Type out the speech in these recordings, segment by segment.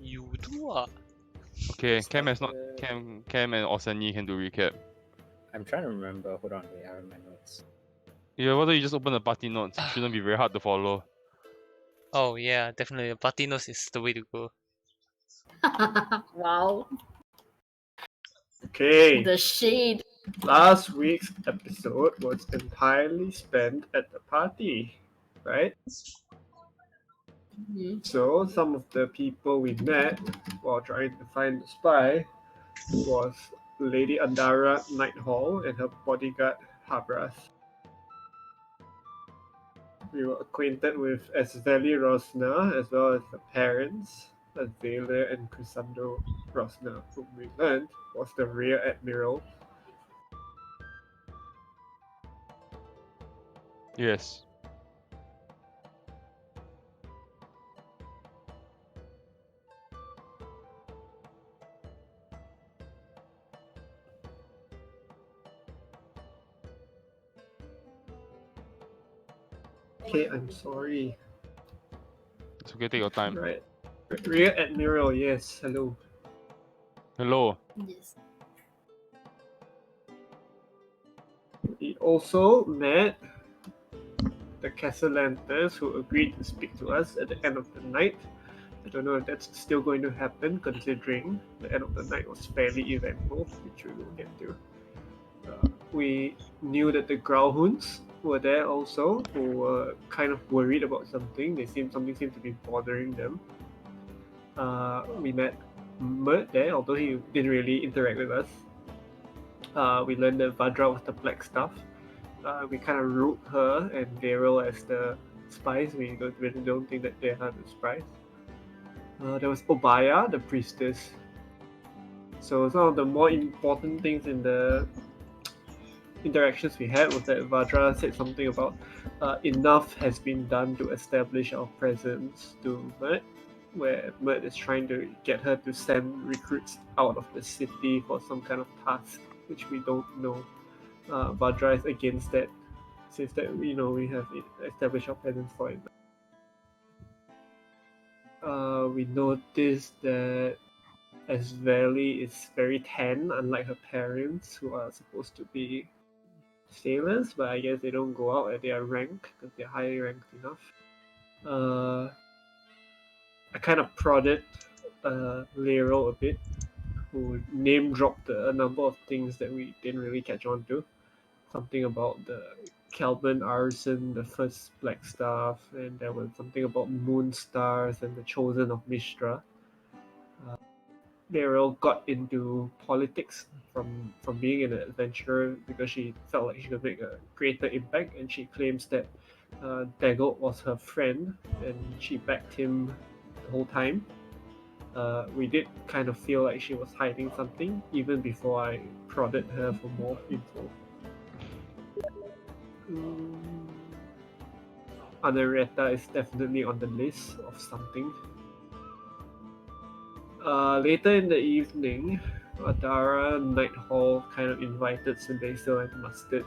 You do ah. Okay, Cam has not. Cam and Osani can do recap. I'm trying to remember. Hold on, wait, I have my notes. Yeah, why don't you just open the party notes? It shouldn't be very hard to follow. Oh yeah, definitely. Platinos is the way to go. Wow. Okay. The shade. Last week's episode was entirely spent at the party, right? Mhm. So some of the people we met while trying to find the spy was Lady Andara Nighthall and her bodyguard Habras. We were acquainted with Esveli Rosna as well as the parents, Azalea and Chrysando Rosna, whom we learned was the Rear Admiral. Yes. Okay, I'm sorry. It's okay, take your time. Right. Rear Admiral, yes, hello. Hello. Yes. We also met the Castellantes who agreed to speak to us at the end of the night. I don't know if that's still going to happen considering the end of the night was fairly eventful, which we will get to. We knew that the Growlhounds were there also, who were kind of worried about something. Something seemed to be bothering them. We met Mert there, although he didn't really interact with us. We learned that Vadra was the Black Staff. We kind of ruled her and Daryl as the spies. We really don't think that they are the spies. There was Obaya, the priestess. So some of the more important things in the interactions we had was that Vadra said something about enough has been done to establish our presence to Mert, where Mert is trying to get her to send recruits out of the city for some kind of task, which we don't know. Vadra is against that, says that we have established our presence for it. We noticed that Esveli is very tan, unlike her parents, who are supposed to be sailors, but I guess they don't go out at their rank because they're highly ranked enough. I kind of prodded Lero a bit, who name dropped a number of things that we didn't really catch on to. Something about the Calvin Arson, the first Black Staff, and there was something about Moon Stars and the Chosen of Mishra. Daryl got into politics from being an adventurer because she felt like she could make a greater impact, and she claims that Daggett was her friend and she backed him the whole time. We did kind of feel like she was hiding something even before I prodded her for more info. Anareta is definitely on the list of something. Later in the evening, Adara Nighthall kind of invited Sundaysel and Mustard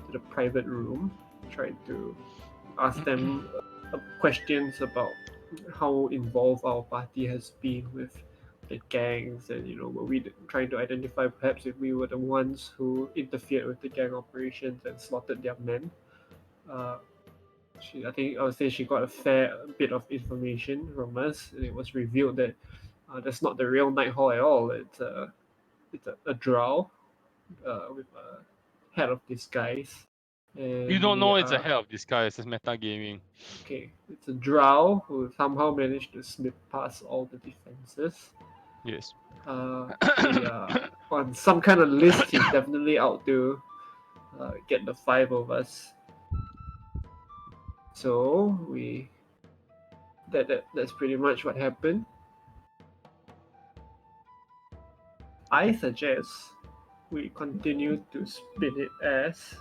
to the private room, trying to ask them questions about how involved our party has been with the gangs, and were we trying to identify perhaps if we were the ones who interfered with the gang operations and slaughtered their men. I think I would say she got a fair bit of information from us, and it was revealed that that's not the real Nighthall at all. It's a drow with a head of disguise. And You don't know it's a head of disguise, it's metagaming. Okay, it's a drow who somehow managed to slip past all the defenses. Yes. On some kind of list, he's definitely out to get the 5 of us. So that's pretty much what happened. I suggest we continue to spin it as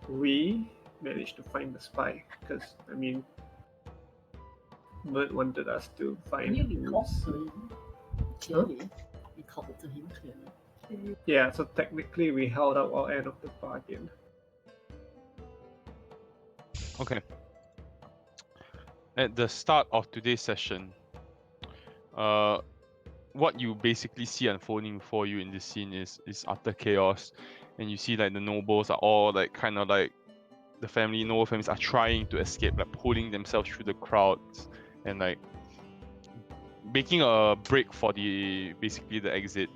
we managed to find the spy, because Mert wanted us to find. Can you talk to him clearly? We talked to him clearly. Yeah, so technically we held up our end of the bargain. Okay. at the start of today's session, what you basically see unfolding before you in this scene is utter chaos, and you see like the nobles are all like kind of like the noble families are trying to escape, like pulling themselves through the crowds and like making a break for the exit.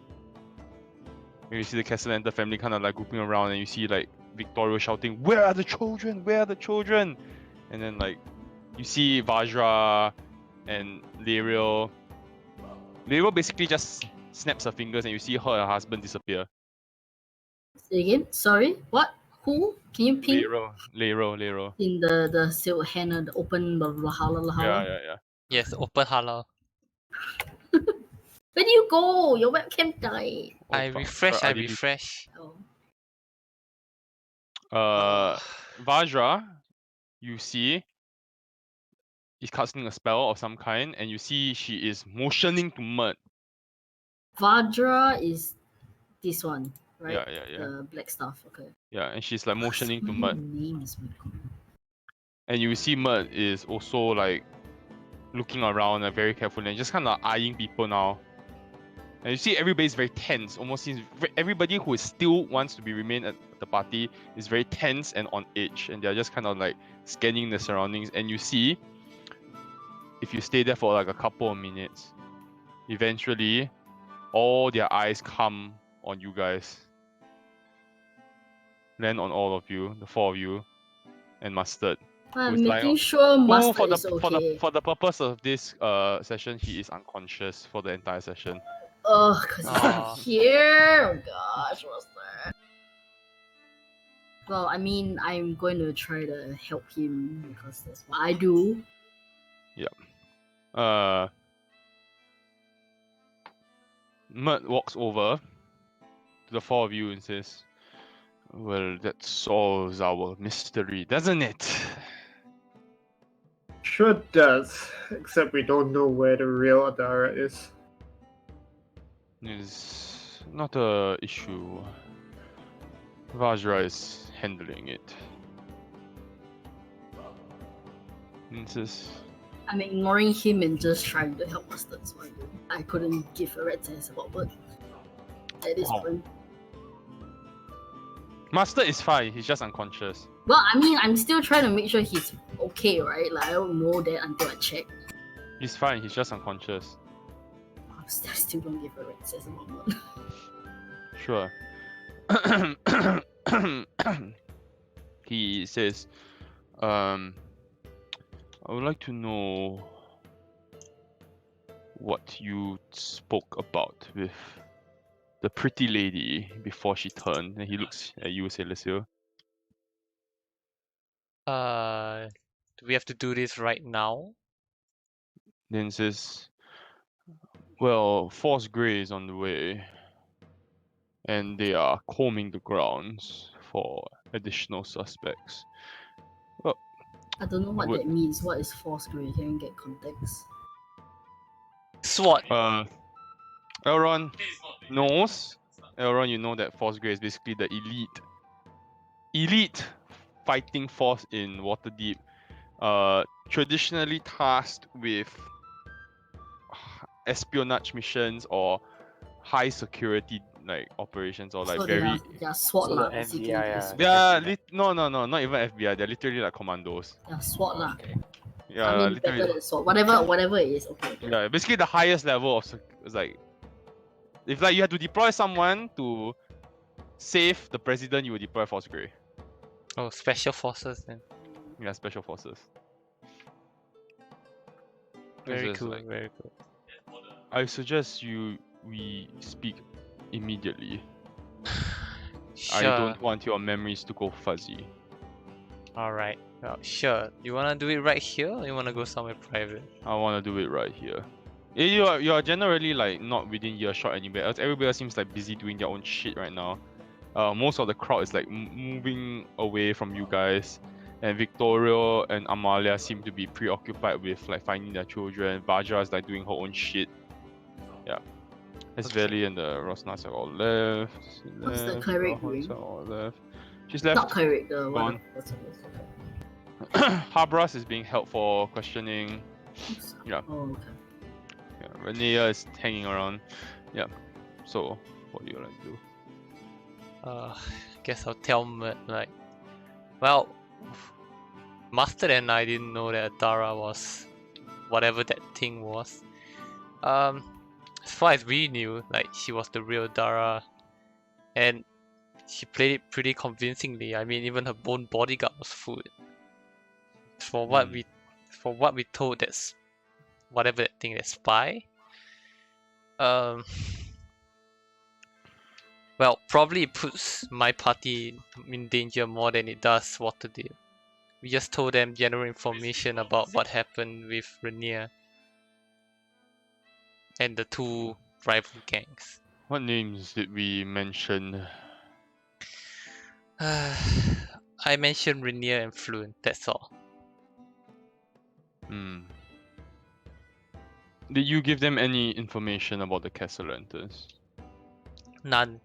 And you see the Castellaneta family kind of like grouping around, and you see like Victorio shouting, "Where are the children? Where are the children?" And then like you see Vajra and Lariel. Lariel basically just snaps her fingers, and you see her and her husband disappear. Say again? Sorry? What? Who? Can you ping Lariel. in the silk hand, the open lahala? Yeah. Yes, open halal. Where do you go? Your webcam died. Oh, I fuck. refresh. Sorry, I deleted. refresh. Oh. Vajra, you see, is casting a spell of some kind, and you see she is motioning to Mert. Vajra is this one, right? Yeah. The black stuff. Okay. Yeah, and she's like motioning to So Mert. many names, my God. And you see Mert is also like looking around very carefully and just kind of eyeing people now. And you see everybody's very tense. Almost seems everybody who still wants to remain at the party is very tense and on edge, and they're just kind of like scanning the surroundings. And you see, if you stay there for like a couple of minutes, eventually all their eyes come on you guys. Land on all of you, the four of you, and Mustard. I'm who's lying making on- sure Who, Mustard is okay. for the purpose of this session, he is unconscious for the entire session. Ugh, because Aw. he's here. Oh gosh, what's that? Well, I mean, I'm going to try to help him because that's what I do. Mert walks over to the four of you and says, "Well, that solves our mystery, doesn't it?" Sure does, except we don't know where the real Adara is. It's not a issue. Vajra is handling it. And he says, I'm ignoring him and just trying to help Mustard. So I couldn't give a rat's ass about what. At this Wow. point. "Mustard is fine, he's just unconscious." Well, I mean, I'm still trying to make sure he's okay, right? Like, I don't know that until I check. He's fine, he's just unconscious. I still don't give a rat's ass about what. Sure. He says, I would like to know what you spoke about with the pretty lady before she turned. And he looks at you, Celestial. Do we have to do this right now? Then says, "Well, Force Grey is on the way, and they are combing the grounds for additional suspects." I don't know what Would- that means. What is force grey? Can you get context? SWAT. Elrond knows. Elrond, you know that Force Grey is basically the elite fighting force in Waterdeep. Traditionally tasked with espionage missions or high security like operations or like so very. they are SWAT So lah, the basically. NVI, It's- No, not even FBI. They're literally like commandos. They are SWAT lah. Okay. Yeah, I mean, literally. better than SWAT. Whatever it is, okay. Yeah, basically the highest level of is like, if like you had to deploy someone to save the president, you would deploy Force Grey. Oh, special forces then. Yeah, special forces. Very just cool. like- Very cool. I suggest we speak immediately. Sure. I don't want your memories to go fuzzy. All right. Well, sure. You wanna do it right here, or you wanna go somewhere private? I want to do it right here. You are generally like not within earshot anywhere else. Everybody else seems like busy doing their own shit right now. Most of the crowd is like moving away from you guys, and Victoria and Amalia seem to be preoccupied with like finding their children. Vajra is like doing her own shit. Yeah. Esveli and the Rosnas are all left. What's the left, cleric Rohans doing? are all left. She's Not left. cleric, the Gone. what's it? Habras is being held for questioning. Yeah. Oh, okay. Yeah, Renea is hanging around. Yeah. So, what do you like to do? Guess I'll tell like, well, Mustard and I didn't know that Dara was whatever that thing was. As far as we knew, like she was the real Dara, and she played it pretty convincingly. I mean, even her own bodyguard was fooled. For what we told, that's whatever that thing, that spy. Well, probably it puts my party in danger more than it does Waterdale. We just told them general information about what happened with Rainier and the two rival gangs. What names did we mention? I mentioned Rainier and Fluent, that's all. Did you give them any information about the Castellantes? None.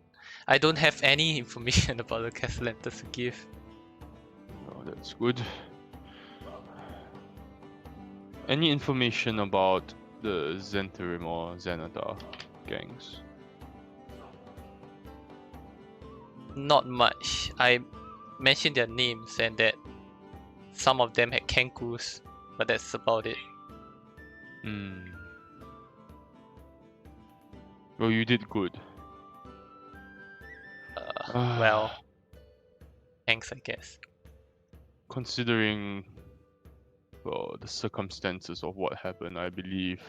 I don't have any information about the Castellantes to give. Oh, that's good. Any information about the Zentarim or Xanadar gangs? Not much. I mentioned their names and that some of them had Kenkus, but that's about it. Well, you did good. Well, thanks, I guess. Considering the circumstances of what happened, I believe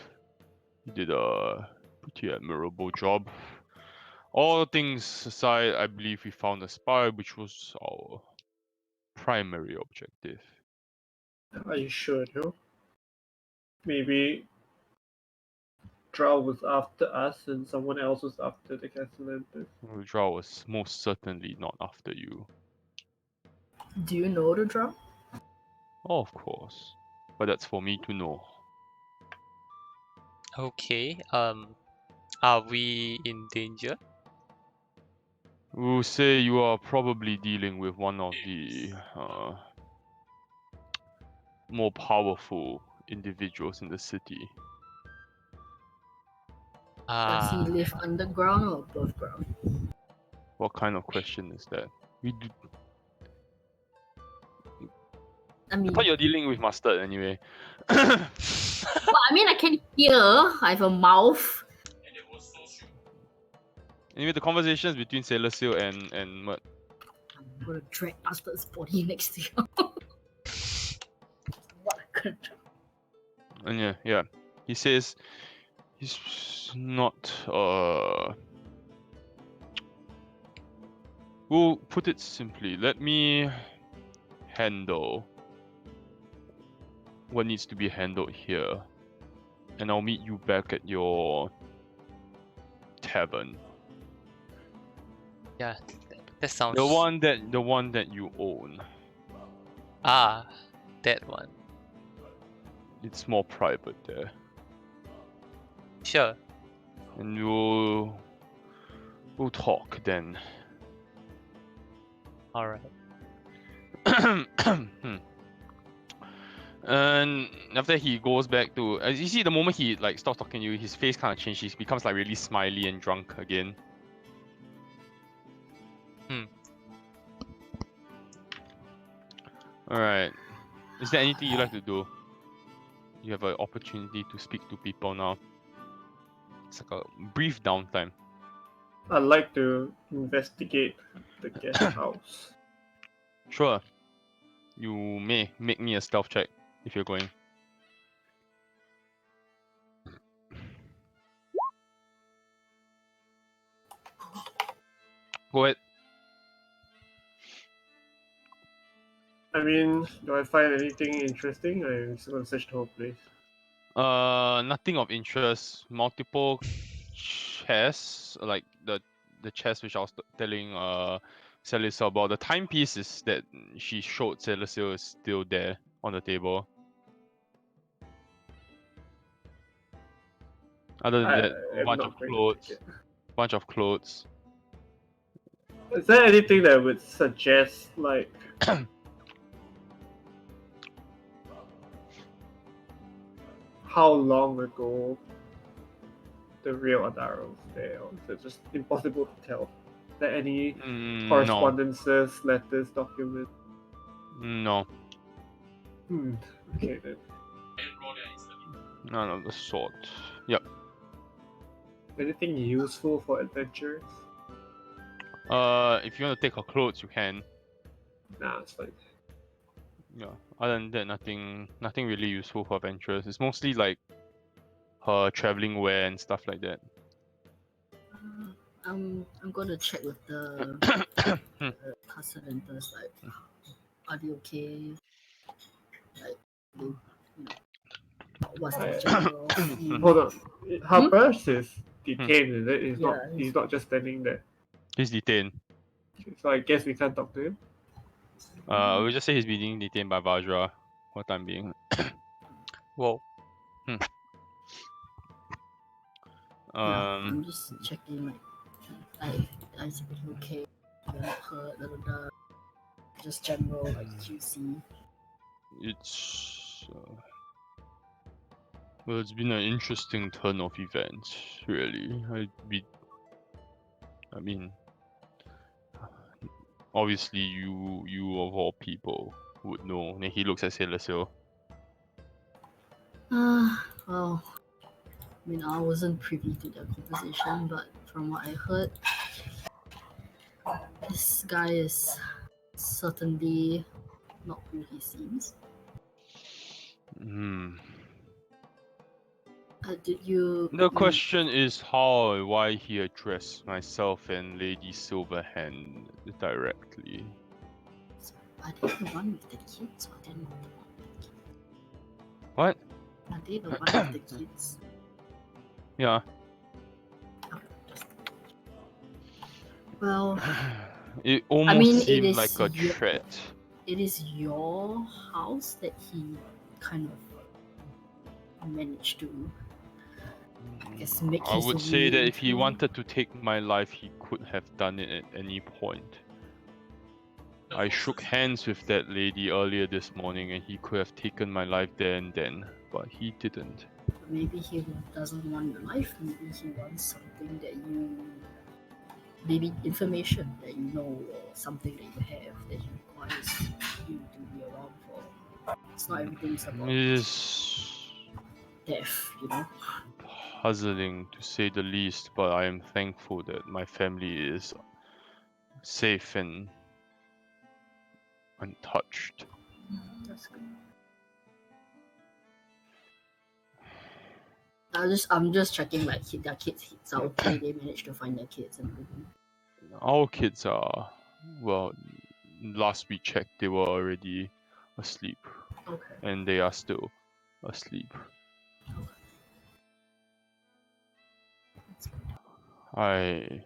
you did a pretty admirable job. All things aside, I believe we found a spy, which was our primary objective. Are you sure, no? Maybe Drow was after us and someone else was after the Castellantes. Drow was most certainly not after you. Do you know the Drow? Oh, of course. But that's for me to know. Okay, are we in danger? We'll say you are probably dealing with one of the more powerful individuals in the city. Does he live underground or above ground? What kind of question is that? I I mean, thought you're dealing with Mustard anyway. well, I mean, I can hear. I have a mouth. Anyway, the conversations between Sailor Seal and Mert. I'm gonna drag Mustard's body next to you. What a good job. And yeah. He says he's not we'll put it simply, let me handle what needs to be handled here. And I'll meet you back at your tavern. Yeah, that sounds. The one that you own. Ah, that one. It's more private there. Sure. And we'll talk then. Alright. And after he goes back to, as you see, the moment he like stops talking to you, his face kind of changes. He becomes like really smiley and drunk again. Alright. Is there anything you'd like to do? You have an opportunity to speak to people now. It's like a brief downtime. I'd like to investigate the guest house. Sure. You may make me a stealth check if you're going. Go ahead. I mean, do I find anything interesting? I'm just gonna search the whole place. Nothing of interest. Multiple chests, like the chest which I was telling Celisa about. The timepieces that she showed Celisa is still there on the table. Other than that, a bunch of clothes. Is there anything that would suggest like how long ago the real Adara was there, or is it just impossible to tell? There any No. correspondences, letters, documents? No. Okay then. None of the sort. Yep. Anything useful for adventurers? If you want to take her clothes, you can. Nah, it's fine. Yeah. Other than that, nothing really useful for adventurers. It's mostly like her traveling wear and stuff like that. I'm gonna check with the Castellantas, like, are they okay? Like, they, you know, what's the general feel? Hold on. Harper's is detained, is it? He's not. Yeah, He's not just standing there. He's detained. So I guess we can't talk to him. We'll just say he's being detained by Vajra for the time being. Whoa. I'm just checking, like, is everything okay? You're not hurt, da, da, da. Just general, like, QC. Well, it's been an interesting turn of events, really. I mean, obviously you of all people would know. And he looks at Sailor Seal. Well, I mean, I wasn't privy to their conversation, but from what I heard, this guy is certainly not who he seems. Did you? The question is how and why he addressed myself and Lady Silverhand directly. Are they the one with the kids, or they're not the one with the kids? What? Are they the one with the kids? Yeah. Well, It almost mean, it seemed is like a your- threat. it is your house that he kind of managed to, I guess, make I his would say that way if he into. wanted to take my life, he could have done it at any point. I shook hands with that lady earlier this morning and he could have taken my life there and then, but he didn't. Maybe he doesn't want your life. Maybe he wants something that you, maybe information that you know, or something that you have that he requires you to be around for. It's not everything's about It is death, you know. puzzling to say the least, but I am thankful that my family is safe and untouched. That's good. I'm just checking, like, their kids are okay. They managed to find their kids and everything. Our kids are, well, last we checked, they were already asleep, Okay. and they are still asleep. That's good.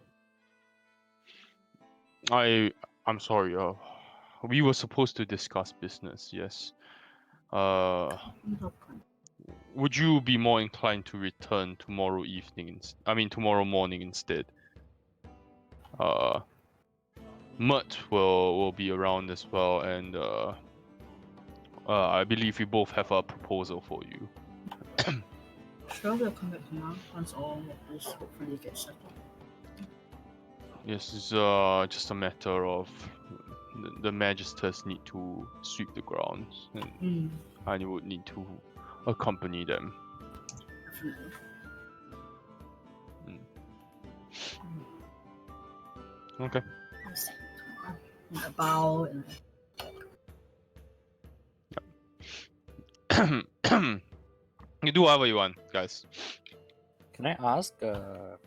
I'm sorry. We were supposed to discuss business. Yes. No problem. Would you be more inclined to return tomorrow morning instead? Mutt will be around as well, and I believe we both have a proposal for you. Sure, we'll come back tomorrow once all of this hopefully gets settled. Yes, it's just a matter of the Magisters need to sweep the grounds, and I would need to accompany them. Definitely. Okay. I'll see you tomorrow. And a bow and You do whatever you want, guys. Can I ask? I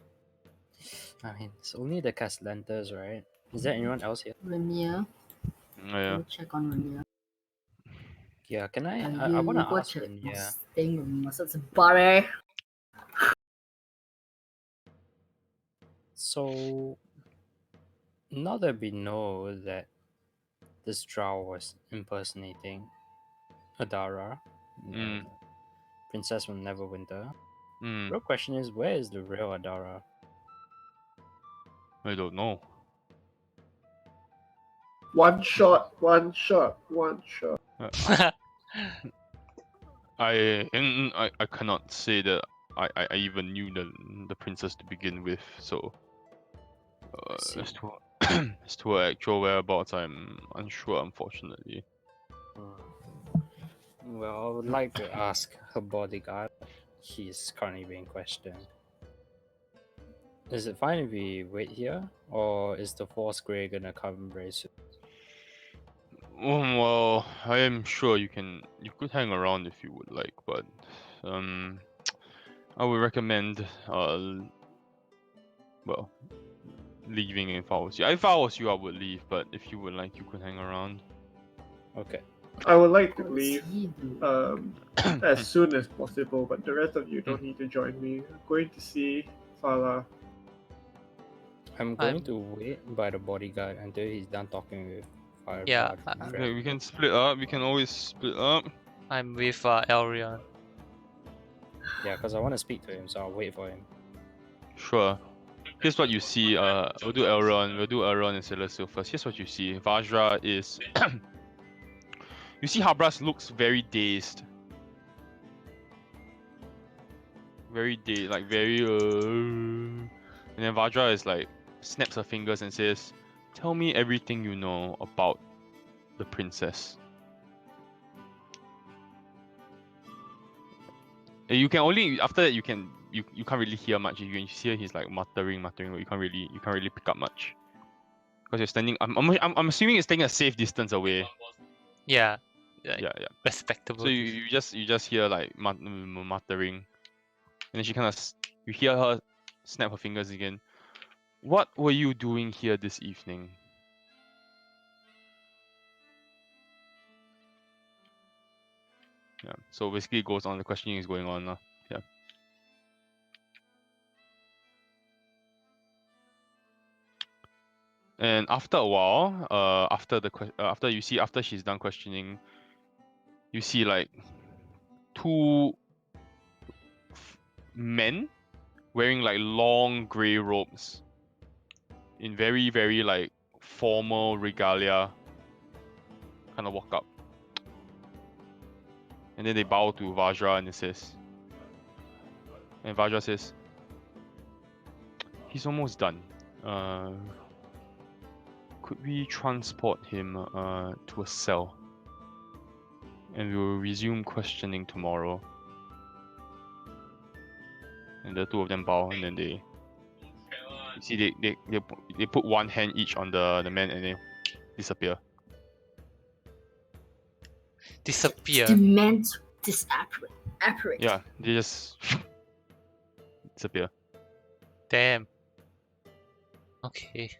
mean, it's only the Castellantas, right? Is there anyone else here? Ramia. Yeah. We'll check on Ramia. Yeah, can I? And I want to go ask. check Yeah. staying with Masat's bar. So now that we know that this drow was impersonating Adara, Princess from Neverwinter, real question is, where is the real Adara? I don't know. One shot. I cannot say that I even knew the princess to begin with. So see. as to as to her actual whereabouts, I'm unsure, unfortunately. Well, I would like to ask her bodyguard. He's currently being questioned. Is it fine if we wait here, or is the Force Grey gonna come very soon? Well, I am sure you could hang around if you would like, but I would recommend well, leaving if I was you. If I was you, I would leave, but if you would like, you could hang around. Okay. I would like to What does leave he do? as soon as possible, but the rest of you don't need to join me. I'm going to see Fala. I'm going I'm- to wait by the bodyguard until he's done talking with Fire Yeah, Guard and Okay, Fred. we can split up. We can always split up. I'm with Elrion. Yeah, because I want to speak to him, so I'll wait for him. Sure. Here's what you see. We'll do Elrond. We'll do Elrond and Celestial first. Here's what you see. Vajra is. You see, Habras looks very dazed. Very dazed, like very. And then Vajra is like snaps her fingers and says, "Tell me everything you know about the princess." And you can only after that you can't really hear much. You can hear he's like muttering, but you can't really pick up much because you're standing. I'm assuming you're staying a safe distance away. Yeah, Yeah. respectable. So you just hear like muttering, and then she kind of you hear her snap her fingers again. What were you doing here this evening? Yeah. So basically, it goes on. The questioning is going on. Yeah. And after a while, after she's done questioning, you see like two men wearing like long grey robes in very very like formal regalia kind of walk up, and then they bow to Vajra and Vajra says, "He's almost done. Could we transport him to a cell, and we will resume questioning tomorrow?" And the two of them bow, and then you see they put one hand each on the man, and they disappear. Disappear. Dement disapparate. Yeah, they just disappear. Damn. Okay.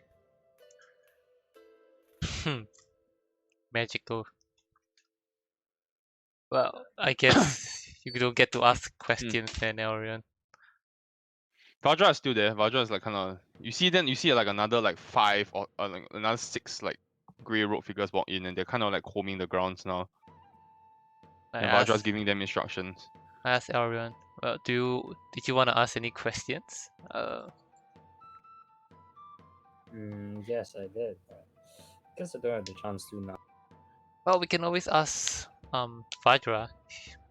Magical. Well, I guess you don't get to ask questions then, Elrion. Vajra is still there. Vajra is like kind of. You see like another like 5 or like another 6 like grey robe figures walk in, and they're kind of like combing the grounds now. And Vajra's giving them instructions. I asked Elrion. Well, did you want to ask any questions? Yes, I did. But I guess I don't have the chance to now. Well, we can always ask Vajra.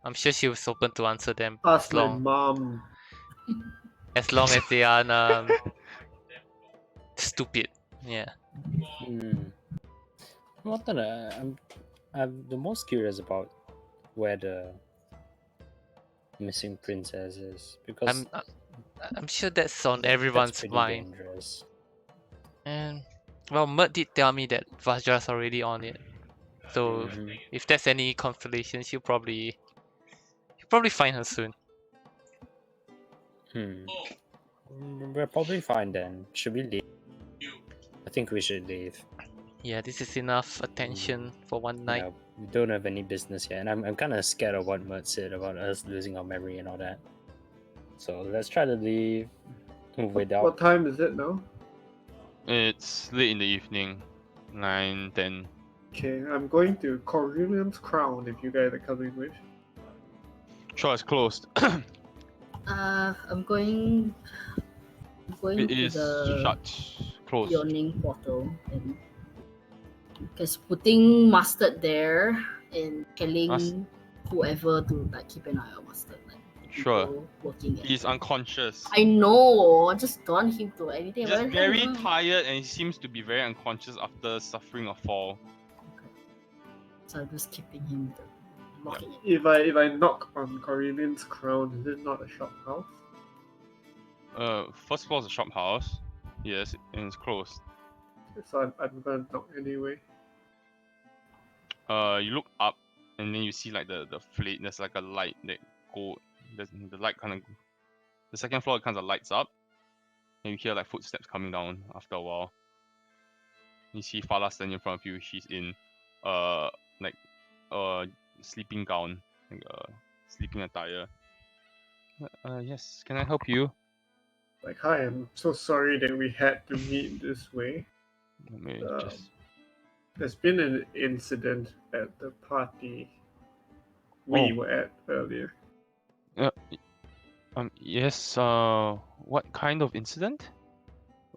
I'm sure she was open to answer them Ask as my long mom. as they aren't stupid. Yeah. What I'm the most curious about where the missing princess is, because I'm sure that's on that's everyone's pretty mind. dangerous. And well, Mert did tell me that Vajra's already on it. So if there's any constellations, you'll probably find her soon. We're probably fine then. Should we leave? I think we should leave. Yeah, this is enough attention for one night. Yeah, we don't have any business here, and I'm kind of scared of what Mert said about us losing our memory and all that. So let's try to leave without. What time is it now? It's late in the evening, 9, 10. Okay, I'm going to Coryllian's Crown if you guys are coming with. Sure, it's closed. I'm going It to is the shut, closed. yawning portal, and because putting mustard there and killing whoever to like keep an eye on Mustard. Like, Sure. people working at He's unconscious. I know. I just don't want him to anything. Just but very then- tired, and he seems to be very unconscious after suffering a fall. Okay. So I'm just keeping him, locking it. If I knock on Corellian's crown, is it not a shop house? First floor is a shop house. Yes, and it's closed. So I'm gonna knock anyway. You look up, and then you see like the flame. There's like a light that go. The light kind of. The second floor kind of lights up, and you hear like footsteps coming down after a while. You see Fala standing in front of you. She's in like sleeping gown, like sleeping attire. Yes, can I help you? Like, hi, I'm so sorry that we had to meet this way. Let me Um, just. There's been an incident at the party we were at earlier. Yes. What kind of incident?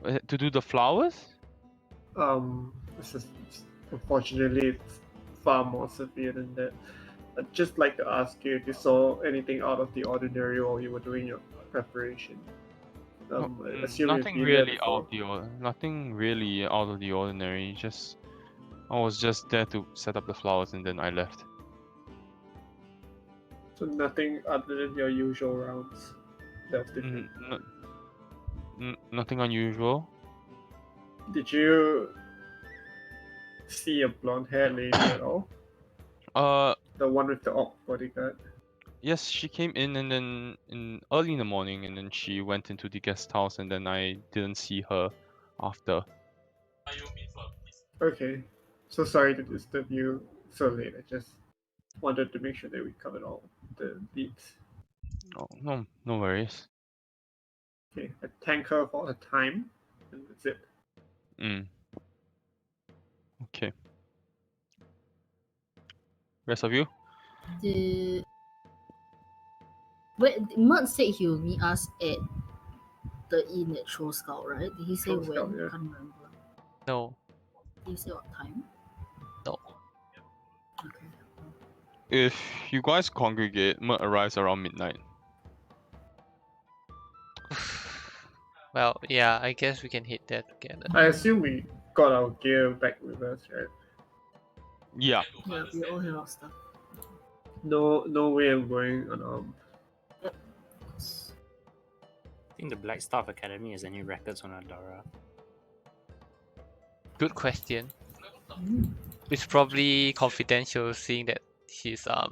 To do the flowers? This is unfortunately it's far more severe than that. I'd just like to ask you if you saw anything out of the ordinary while you were doing your preparation. I assume you've Nothing been there really out before. of the nothing really out of the ordinary. Just I was just there to set up the flowers and then I left. So nothing other than your usual rounds. That was different. Nothing unusual. Did you see a blonde-haired lady at all? The one with the orc bodyguard. Yes, she came in and then early in the morning, and then she went into the guest house, and then I didn't see her after. Okay. So sorry to disturb you so late. I just wanted to make sure that we covered all the leads. Oh, no worries. Okay. I thank her for her time, and that's it. Okay. Rest of you? Mud said he will meet us at the inn at Troll Scout, right? Did he say Troll when? Scout, yeah. I can't remember. No. Did he say what time? No. Okay. If you guys congregate, Mert arrives around midnight. Well, yeah, I guess we can hit that together. I assume we got our gear back with us, right? Yeah. Yeah, we all have our stuff. No way I'm going unarmed. I think the Black Staff Academy has any records on Adara. Good question. Mm. It's probably confidential, seeing that she's a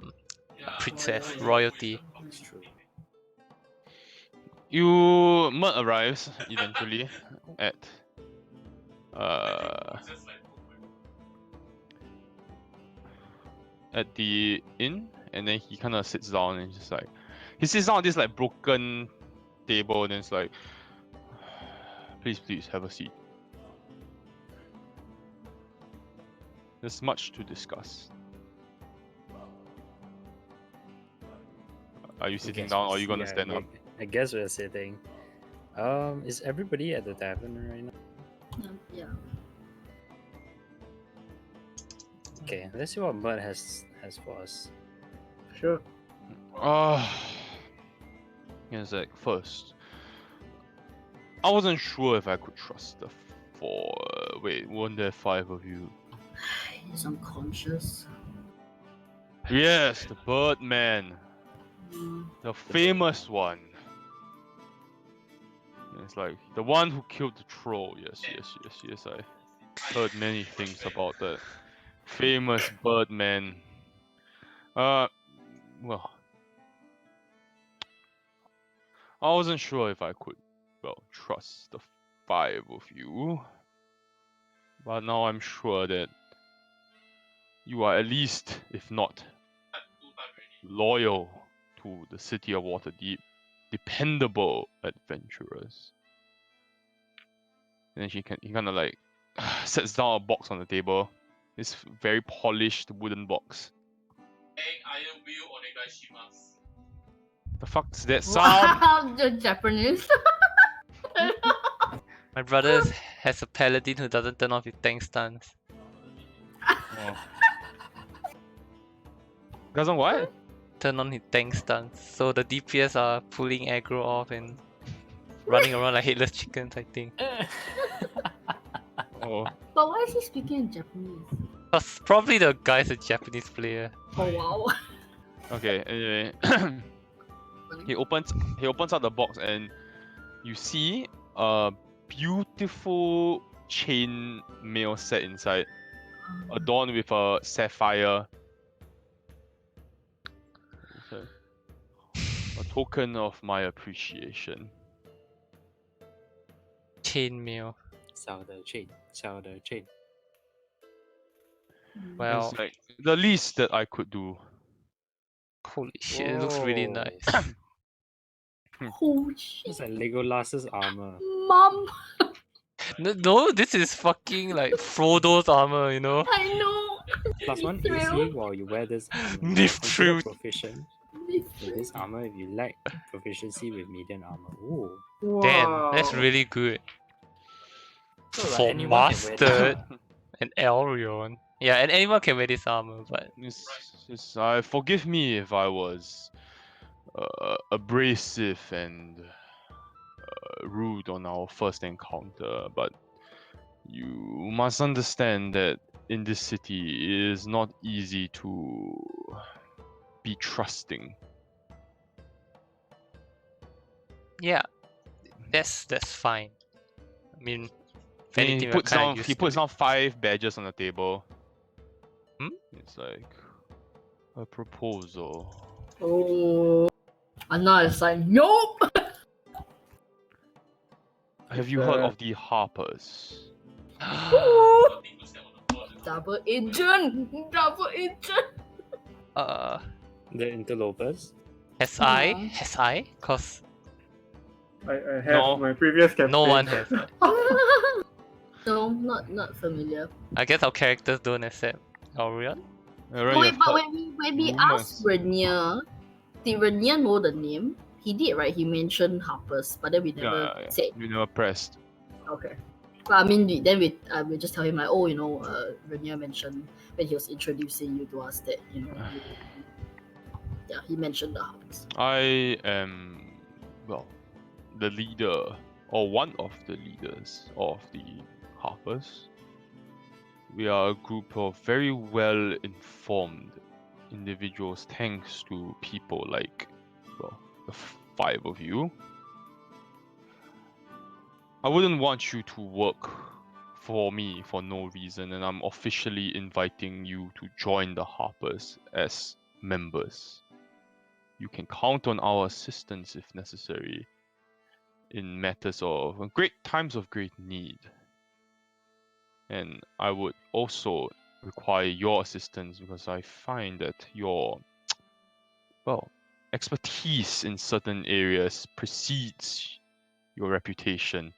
princess, royalty. That's true. Mert arrives eventually at the inn, and then he kind of sits down and just like he sits down on this like broken table, and then it's like, please have a seat. There's much to discuss. Are you sitting down or are you gonna stand up? I guess we're sitting. Is everybody at the tavern right now? Yeah. Okay, let's see what Mud has for us. Sure. It's like first, I wasn't sure if I could trust the four. Wait, weren't there 5 of you? He's unconscious. Yes, the Birdman, Mm. the famous one. It's like the one who killed the troll. Yes. I heard many things about that famous Birdman. Well, I wasn't sure if I could, trust the 5 of you. But now I'm sure that you are at least, if not loyal to the city of Waterdeep, dependable adventurers. And then he kind of like sets down a box on the table. This very polished wooden box. The fuck's that sound? Wow, the Japanese. My brother has a paladin who doesn't turn off his tank stuns. Oh. Doesn't what? turn on his tank stance, so the DPS are pulling aggro off and running around like headless chickens, I think. Oh, But why is he speaking in Japanese? Cause probably the guy's a Japanese player. Oh wow. okay. Anyway, he opens up the box and you see a beautiful chain mail set inside, adorned with a sapphire. Okay. A token of my appreciation. Chainmail. 小的 chain，小的 chain。 Well, It's like the least that I could do. holy shit, it looks really Whoa. nice. Holy shit. It's like Legolas's armor. Mom, No, this is fucking like Frodo's armor, you know? I know. Plus one Mithril. AC while you wear this armor. You are Mithril. considered proficient with this armor if you lack proficiency with median armor. Ooh. Damn, that's Wow. really good. So, like, For anyone can wear this Mastered armor. and Elrion. Yeah, and anyone can wear this armor, but Forgive me if I was abrasive and rude on our first encounter, but you must understand that in this city it is not easy to be trusting. yeah, that's fine. I mean, if And anything, we're kinda used he to puts it. down 5 badges on the table. Hmm? It's like a proposal. Oh. Anna is like, nope. Have you heard of the Harpers? Double agent. Double agent. The interlopers. Has I? Yeah. Has I? Cause I have No. my previous campaign. no one has. No, not familiar. I guess our characters don't accept Elrion. Alright, Wait, you've but heard- when we asked Rainier, did Rainier know the name? He did, right? He mentioned Harper's, but then we never Yeah. said. You never pressed. Okay. But I mean, then we just tell him like, oh, Rainier mentioned when he was introducing you to us that yeah, he mentioned the Harper's. I am, well, the leader, or one of the leaders of the Harpers. We are a group of very well informed individuals thanks to people like, well, the 5 of you. I wouldn't want you to work for me for no reason, and I'm officially inviting you to join the Harpers as members. You can count on our assistance if necessary in matters of times of great need. And I would also require your assistance because I find that your, well, expertise in certain areas precedes your reputation.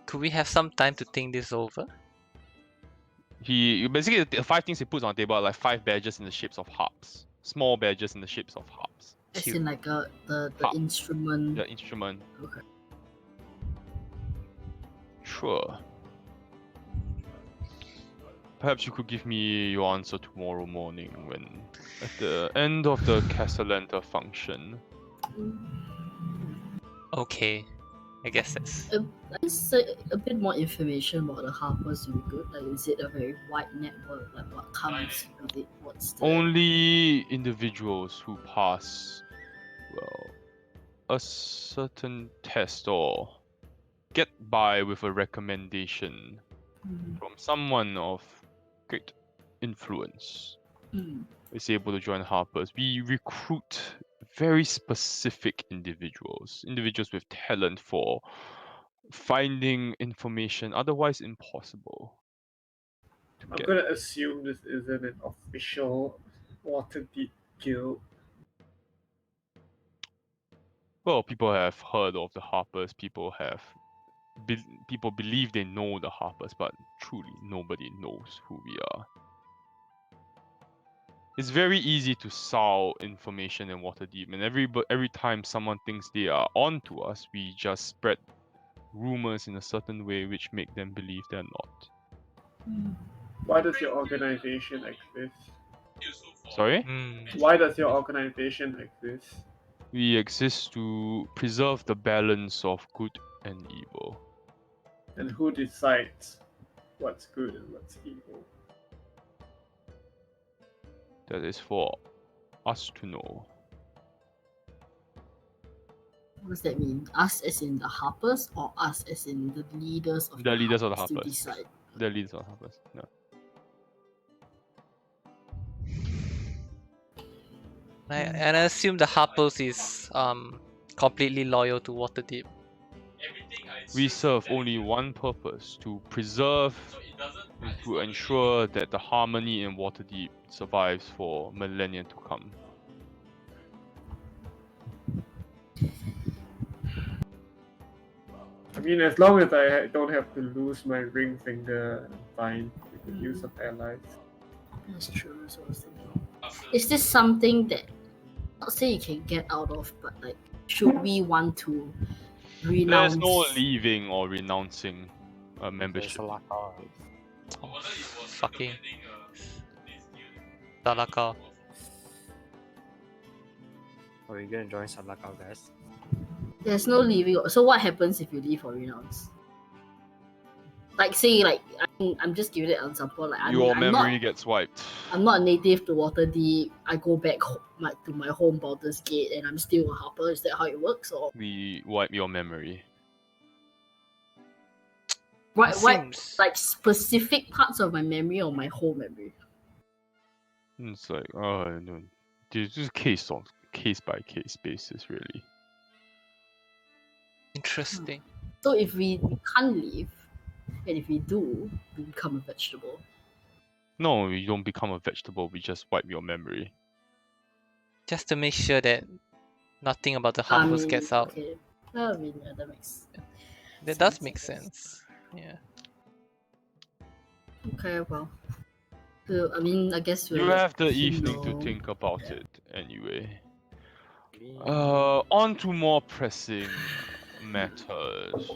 Could we have some time to think this over? Basically the 5 things he puts on the table are like 5 badges in the shapes of harps. Small badges in the shapes of harps. As Cute. in like the Harp. instrument. The instrument. Okay. Sure. Perhaps you could give me your answer tomorrow morning when at the end of the Castellanta function. Okay, I guess that's. Just a bit more information about the Harpers would be good. Like, is it a very wide network? Like, what comes with it? What's the Only individuals who pass, well, a certain test or get by with a recommendation Mm, from someone of great influence is able to join Harpers. We recruit very specific individuals with talent for finding information otherwise impossible to I'm get. gonna assume this isn't an official Waterdeep guild. Well, people have heard of the Harpers. People believe they know the Harpers, but truly nobody knows who we are. It's very easy to sow information in Waterdeep, and every time someone thinks they are on to us, we just spread rumors in a certain way which make them believe they're not. Why does your organization exist? Sorry? Why does your organization exist? We exist to preserve the balance of good and evil. And who decides what's good and what's evil? That is for us to know. What does that mean? Us as in the Harpers, or us as in the leaders of The leaders of the to Harpers. decide? The leaders of Harpers. No. And I assume the Harpers is completely loyal to Waterdeep. We serve only one purpose: to preserve and to ensure that the harmony in Waterdeep survives for millennia to come. I mean, as long as I don't have to lose my ring finger, I'm fine with the use of allies. That's true. That's what I was thinking. Is this something that, not say you can get out of, but like, should we want to renounce? There's no leaving or renouncing a There's membership. a lot of Oh, fucking Salakar. Are you gonna join Salakau, guys? There's no leaving. So what happens if you leave or renounce? Like, say, like I'm just giving it an example. Like, Your I'm memory not, gets wiped. I'm not native to Waterdeep. I go back to my home Baldur's Gate, and I'm still a Harper. Is that how it works? Or We wipe your memory. what? Seems Like specific parts of my memory or my whole memory? It's like, oh no, there's just case by case basis, really. interesting. So if we can't leave, and if we do, we become a vegetable. No, you don't become a vegetable. We just wipe your memory. Just to make sure that nothing about the Harpers gets out. Okay. I mean, yeah, that makes That does sense, make I guess. sense. Yeah. Okay, well. So, I mean, I guess we'll You let have the him evening to know. think about Yeah. it anyway. On to more pressing matters.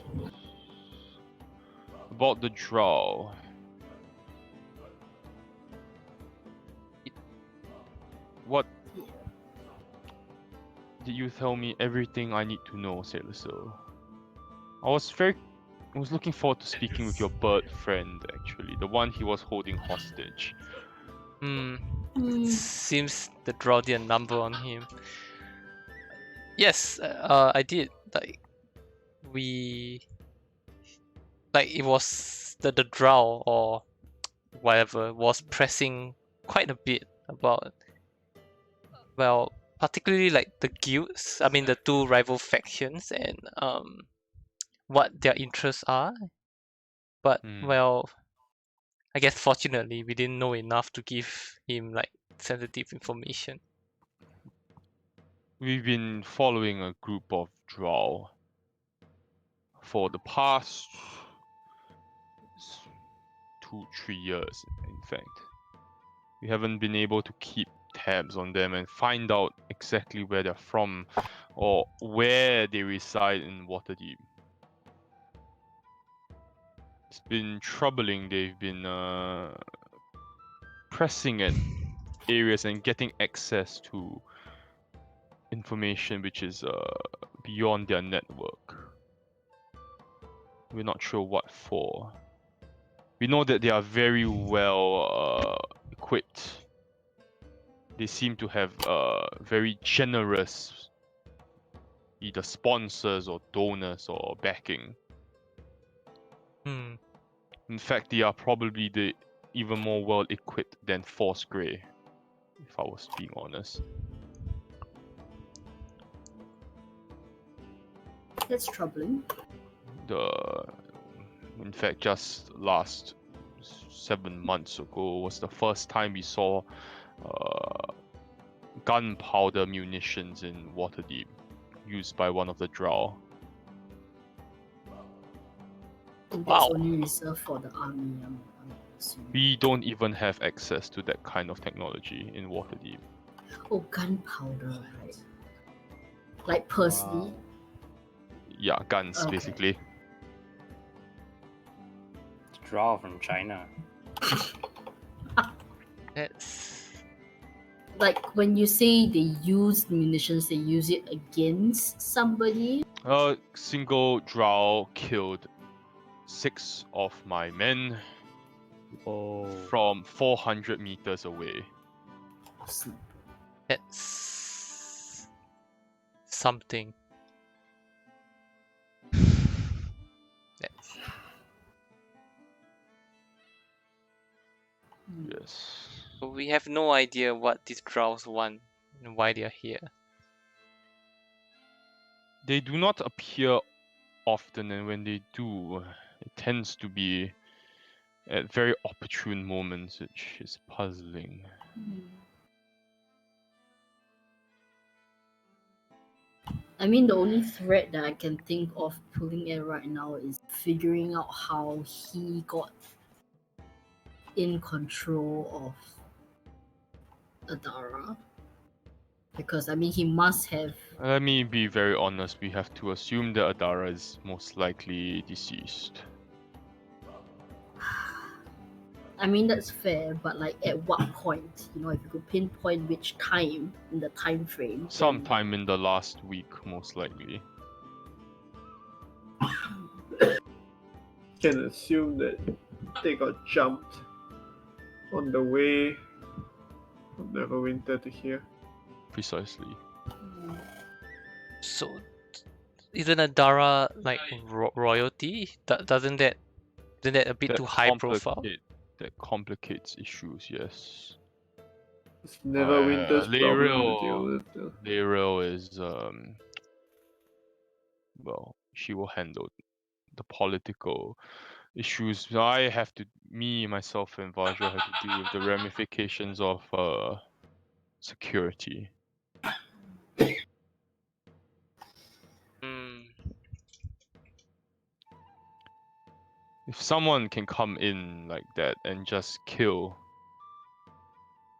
About the Drow. What did you tell me everything I need to know, Sailor Sil? I was looking forward to speaking with your bird friend, actually. The one he was holding hostage. Hmm. Hmm. Seems the draw did a number on him. Yes, I did. It was the drow or whatever was pressing quite a bit about, well, particularly like the guilds. I mean the two rival factions and what their interests are. But well, I guess fortunately we didn't know enough to give him like sensitive information. We've been following a group of Drow for the past 2-3 years, in fact. We haven't been able to keep tabs on them and find out exactly where they're from or where they reside in Waterdeep. It's been troubling. They've been pressing at areas and getting access to information which is beyond their network. We're not sure what for. We know that they are very well equipped. They seem to have very generous either sponsors or donors or backing. Hmm. In fact, they are probably even more well equipped than Force Grey, if I was being honest. That's troubling. In fact, just last 7 months ago was the first time we saw gunpowder munitions in Waterdeep used by one of the Drow. And that's Wow. only reserved for the army, I'm assuming. We don't even have access to that kind of technology in Waterdeep. Oh, gunpowder, right? Like Persley. Wow. Yeah, guns Okay. basically. drow from China. That's Like when you say they use munitions, they use it against somebody. A single drow killed 6 of my men Oh. from 400 meters away. that's something. That's Yes. so we have no idea what these drows want and why they are here. They do not appear often, and when they do, it tends to be at very opportune moments, which is puzzling. I mean, the only threat that I can think of pulling it right now is figuring out how he got in control of Adara. Because I mean, he must have. Let me be very honest, we have to assume that Adara is most likely deceased. I mean, that's fair, but like, at what point? You know, if you could pinpoint which time in the time frame. then- Sometime in the last week, most likely. Can assume that they got jumped on the way from Neverwinter to here. Precisely. So isn't Adara like royalty? Isn't that a bit too high profile? That complicates issues, yes. It's Neverwinter's problem to Lae'zel- deal with. Though. Lae'zel is, well, she will handle the political issues. I have to, myself and Vajra have to deal with the ramifications of security. Hmm. If someone can come in like that and just kill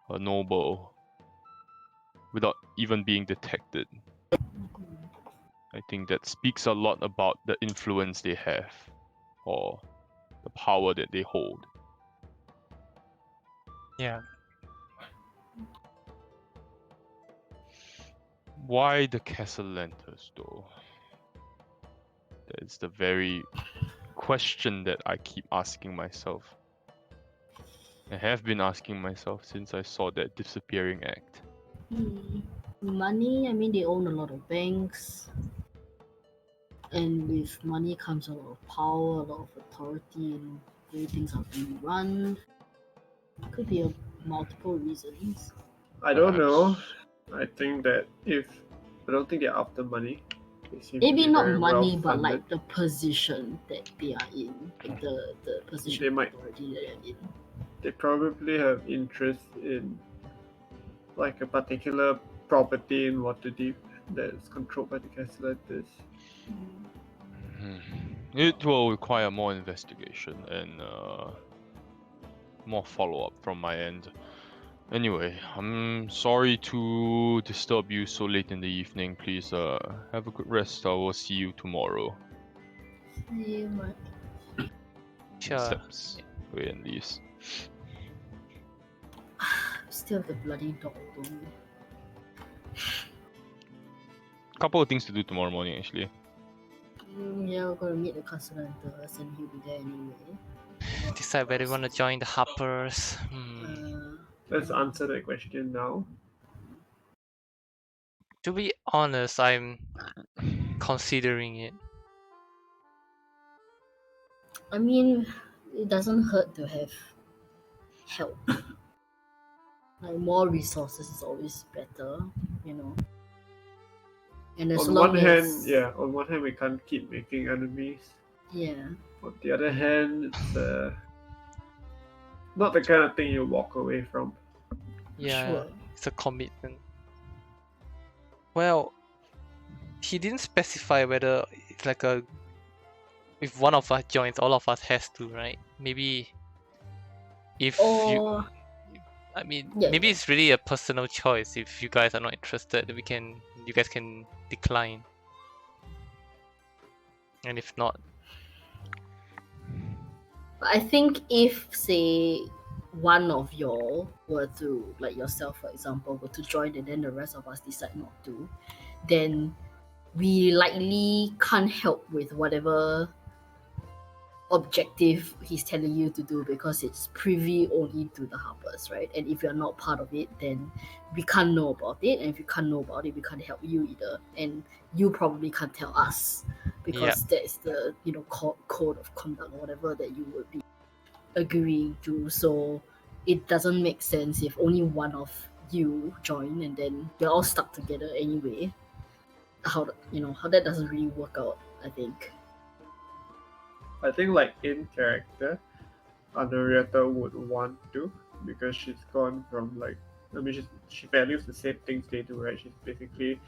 a noble without even being detected, I think that speaks a lot about the influence they have or the power that they hold. Yeah. Why the Castellantas though? That's the very question that I keep asking myself. I have been asking myself since I saw that disappearing act. Money, I mean, they own a lot of banks. And with money comes a lot of power, a lot of authority, and the way things are being run. Could be multiple reasons. I don't know. Perhaps. I think that I don't think they're after money. They seem Maybe to be not very money, but well-funded. like the position that they are in, like the position They of might- authority that they're in. They probably have interest in like a particular property in Waterdeep that is controlled by the Castellantas. It will require more investigation and more follow-up from my end. Anyway, I'm sorry to disturb you so late in the evening. Please have a good rest. I will see you tomorrow. Yeah, but Sure. Steps away and leaves. still the bloody dog though. Couple of things to do tomorrow morning actually. Yeah, we're gonna meet the Castellantas and he'll be there anyway. Decide whether you want to join the Harpers. Let's answer that question now. To be honest, I'm considering it. I mean, it doesn't hurt to have help. Like more resources is always better, you know. And as On long one as hand, on one hand we can't keep making enemies. yeah, On the other hand, it's not the kind of thing you walk away from. Yeah, sure. it's a commitment. Well, he didn't specify whether it's like a. If one of us joins, all of us has to, right? Maybe. If you, Or I mean, Yeah. maybe it's really a personal choice. If you guys are not interested, you guys can decline. And if not, But I think if, say, one of y'all were to, like yourself, for example, were to join and then the rest of us decide not to, then we likely can't help with whatever objective he's telling you to do because it's privy only to the Harpers, right? And if you're not part of it, then we can't know about it. And if you can't know about it, we can't help you either. And you probably can't tell us because that's the code of conduct or whatever that you would be agreeing to. So it doesn't make sense if only one of you join and then we're all stuck together anyway. How that doesn't really work out, I think. I think like in character, Anarieta would want to because she's gone from like she values the same things they do, right? She's basically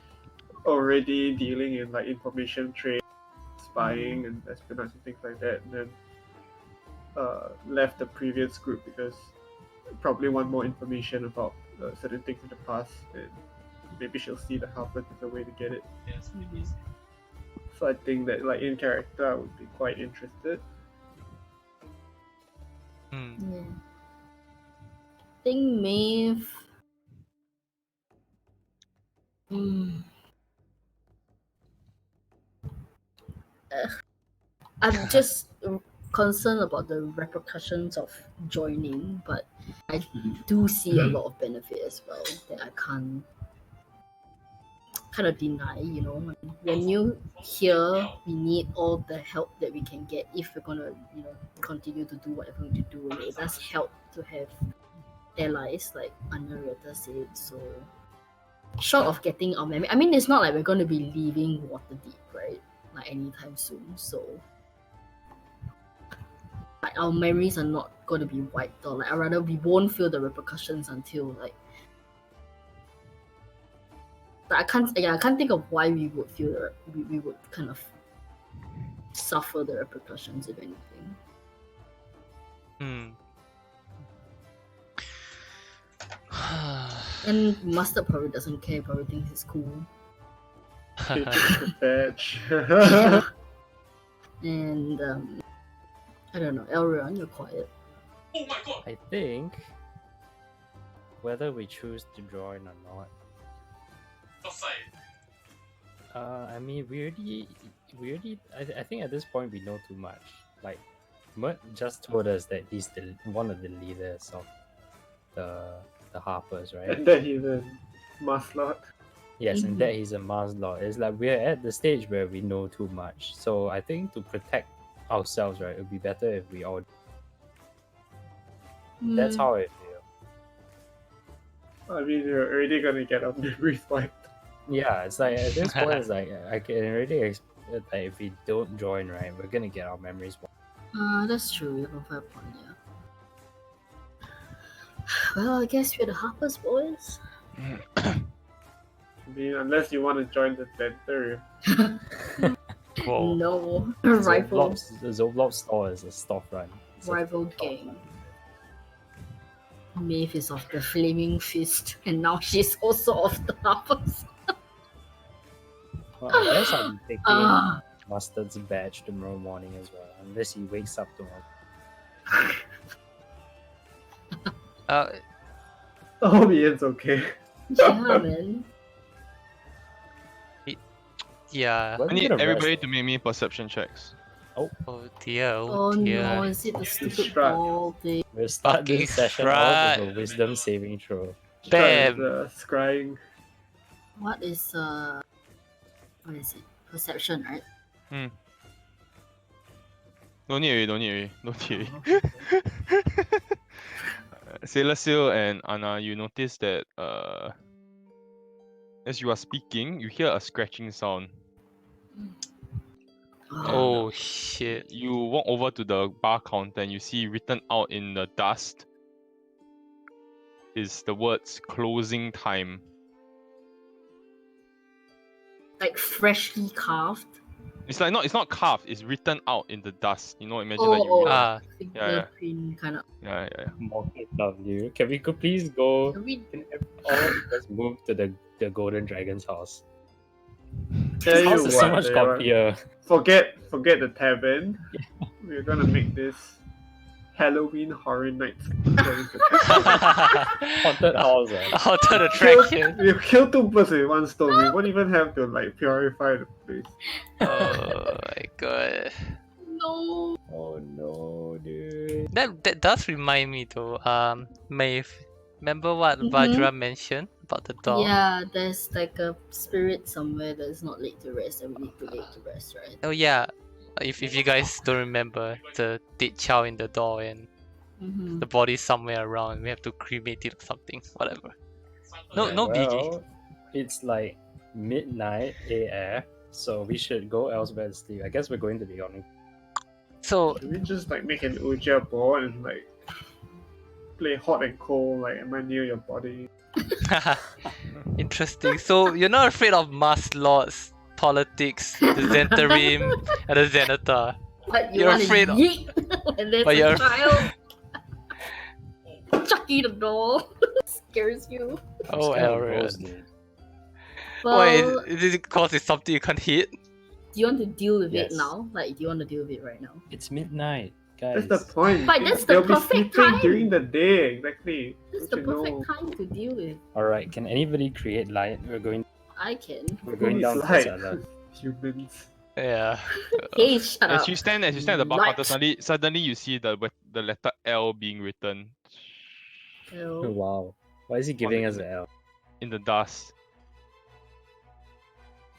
already dealing in like information trade, spying and espionage and things like that, and then left the previous group because probably want more information about certain things in the past, and maybe she'll see the Harpers as a way to get it. Yes, So I think that like in character I would be quite interested. Hmm. Yeah. I think Maeve. I'm just concerned about the repercussions of joining, but I do see a lot of benefit as well that I can't kind of deny. When you here, we need all the help that we can get if we're gonna continue to do whatever we do, and it does help to have allies like Anarieta said. So short of getting our memory, I mean, it's not like we're going to be leaving Waterdeep, right? Like anytime soon. So like our memories are not going to be wiped out. Like I rather we won't feel the repercussions until like. But I can't think of why we would feel we would kind of suffer the repercussions if anything. And Mustard probably doesn't care, probably thinks it's cool. She takes the badge. And I don't know, Elrion, you're quiet. I think whether we choose to join or not. I mean, we already. I think at this point we know too much. Like, Mert just told us that he's one of the leaders of the Harpers, right? And then he's a Maslot. Yes, and that he's a Mars Lord. It's like we're at the stage where we know too much. So I think to protect ourselves, right, it would be better if we all. That's how I feel. I mean, you're already gonna get our memories wiped. Yeah, it's like at this point, it's like I can already expect that if we don't join, right, we're gonna get our memories wiped. That's true. You have a fair point, yeah. Well, I guess we're the Harpers, boys. I mean, unless you want to join the center. Whoa. No. Rival Zoblob's store is a storefront. It's a rival gang. Maeve is of the Flaming Fist, and now she's also of the Harpers. Well, I guess I'll be taking Ah. Mustard's badge tomorrow morning as well, unless he wakes up tomorrow. I hope Ian's okay. Yeah, man. Yeah. Well, I need gonna everybody rest. to make me perception checks. Oh dear. Oh dear. no, is it the stupid Strut. ball thing? We'll start Fucking this session off with right. a wisdom saving throw. Bam. Scrying. What is what is it? Perception, right? Don't need already. Oh, okay. Sailor Seal and Anna, you notice that as you are speaking, you hear a scratching sound. Oh shit. You walk over to the bar counter and you see written out in the dust is the words closing time. Like freshly carved. It's not carved, it's written out in the dust. You know, imagine Oh, that you oh. Ah. Fingerprint kind of. yeah. Monkey W. Can we please go? Can we Let's move to the Golden Dragon's house. Tell His you house is so what, much Sarah, comfier. forget the tavern. We're gonna make this Halloween Horror Nights. Haunted house. Haunted attraction. We kill two birds with one stone. We won't even have to like purify the place. Oh my god. No. Oh no, dude. That does remind me though. Maeve, remember what Mhm. Vajra mentioned about the dog? Yeah, there's like a spirit somewhere that's not laid to rest, and we need to lay to rest, right? Oh yeah. If you guys don't remember, the dead child in the door and Mm-hmm. the body somewhere around, we have to cremate it or something. Whatever. No biggie. Well, it's like midnight AF, so we should go elsewhere to sleep. I guess we're going to the Yawning. So Should we just like make an Ouija board and like play hot and cold? Like, am I near your body? interesting. So you're not afraid of masked lords, politics, the Zentarim, and the Zenithar. But you You're want to afraid of- yeet, and there's But a you're- child. Chucky the doll scares you. Oh, It's kind of Elric. gross, dude. Well, Why is it because it's something you can't hit? do you want to deal with Yes. it now? Like, do you want to deal with it right now? It's midnight, guys. That's the point. But that's the They'll be perfect sleeping time. during the day, exactly. This is Don't the you perfect know? time to deal with. All right, can anybody create light? We're going I going Who down needs to light? Zala. Humans. Yeah. Hey, shut As up. you stand at the bar Light. counter, suddenly you see the letter L being written Oh, Hell. wow. Why is he giving us an L? in the dust.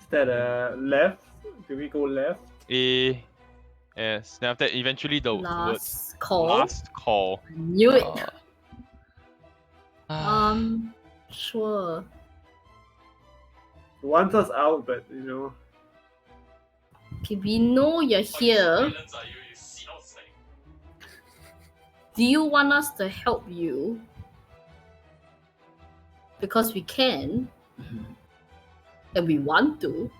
Is that left? Do we go left? A S. Then after that, eventually the words Last call. last call. Knew it. Oh. Sure. It wants us out, but you know. Okay, we know you're here. Do you want us to help you? Because we can. And we want to.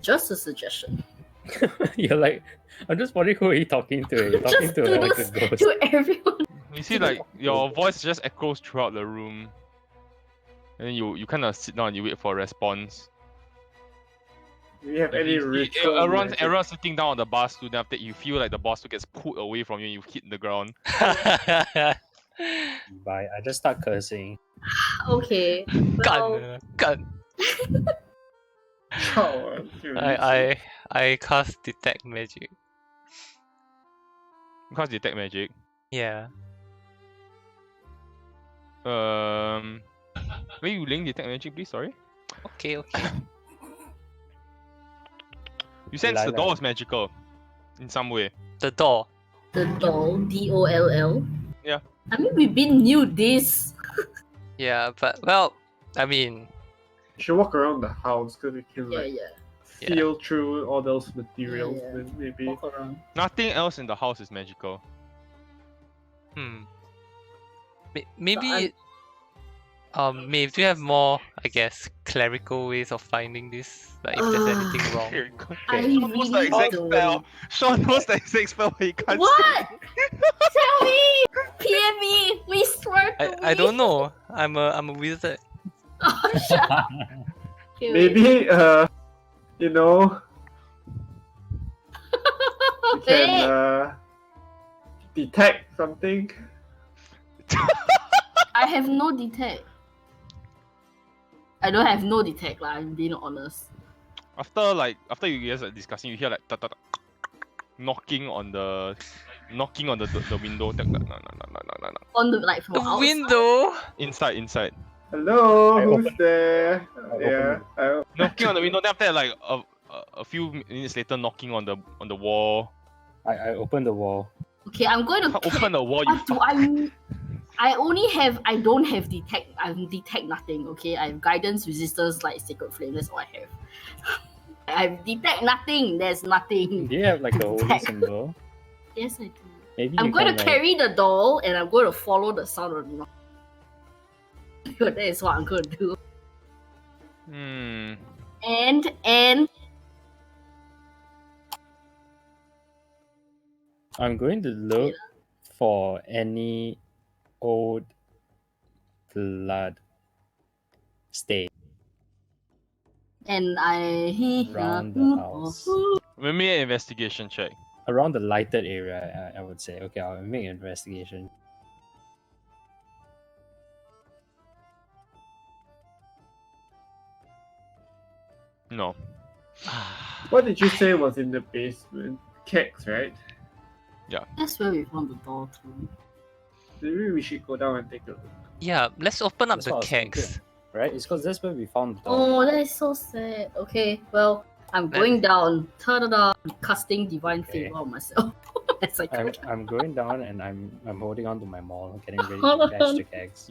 Just a suggestion. You're like, I'm just wondering who are you talking to? You're talking Just to do like a this ghost. to everyone. You see, like your voice just echoes throughout the room, and then you kind of sit down and you wait for a response. Do we have any ritual? Everyone's magic? everyone's sitting down on the bar stool. Then after that, you feel like the bar stool gets pulled away from you and you hit the ground. Bye. I just start cursing. Okay. Well, Gun. Oh, humans. I cast detect magic. Because detect magic. Yeah. Wait, you link detect magic, please. Sorry. Okay. You sense the Lila. door is magical, in some way. The door. the doll, DOLL. Yeah. I mean, we've been knew this. Yeah, but well, I mean, We should walk around the house because we can Yeah, like yeah. feel through all those materials. Yeah. Then maybe Walk around. Nothing else in the house is magical. Maybe. Maybe do you have more, I guess, clerical ways of finding this? Like, if there's anything wrong. I Sean knows the really exact don't. spell. Sean knows the exact spell, but he can't What? Tell me! PM me! We swear to I don't know. I'm a wizard. Oh, shut up. Okay, wait. maybe you know, we Wait. can detect something. I have no detect. I don't have no detect, like, I'm being honest. After you guys are discussing, you hear like knocking on the window. On the, like, from The outside. window. Inside. Hello, I who's open- there? I Yeah, Knocking on the window. Then after that, like a few minutes later, knocking on the wall. I open the wall. Okay, I'm going to Open the wall. You What do I don't have detect. I detect nothing. Okay, I have guidance, resistance, like sacred flame. That's all I have. I detect nothing. There's nothing. Do you have like the holy Detect. symbol? Yes, I do. Maybe I'm you going can, to like- carry the doll, and I'm going to follow the sound of the knock. That is what I'm going to do. And I'm going to look for any old blood stain. And I Around the house. Let me an investigation check. Around the lighted area, I would say. Okay, I'll make an investigation. No. What did you say was in the basement? Kegs, right? That's where we found the door too. Maybe we should go down and take a look. Yeah, let's open up That's the what I was thinking. kegs. Right? It's because that's where we found the door. Oh, that is so sad. Okay, well, I'm going down. Ta-da-da! I'm casting divine Okay. favor on myself. As I go down. I'm going down and I'm holding on to my maul, getting ready Hold to bash on. the kegs.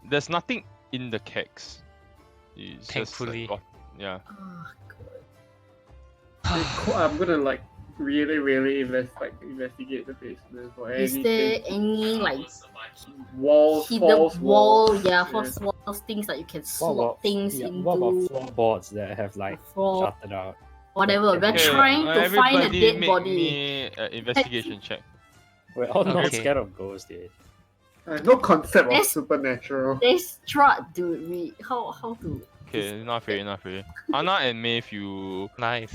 There's nothing in the kegs. It's Thankfully. Just, yeah. Oh, God. I'm gonna like really investigate the basement for Is anything. there any like Walls, hidden false wall? walls. Yeah, false walls, things that you can slot things into. what about floorboards that have like floor, shuttered out? whatever. We're Okay, trying to find a everybody dead make body. me an investigation check. We're all not Okay. scared of ghosts, dude. I have no concept of Yes. supernatural. Let's try, dude. We how to? Okay, not fair. Anna and Maeve, you Nice.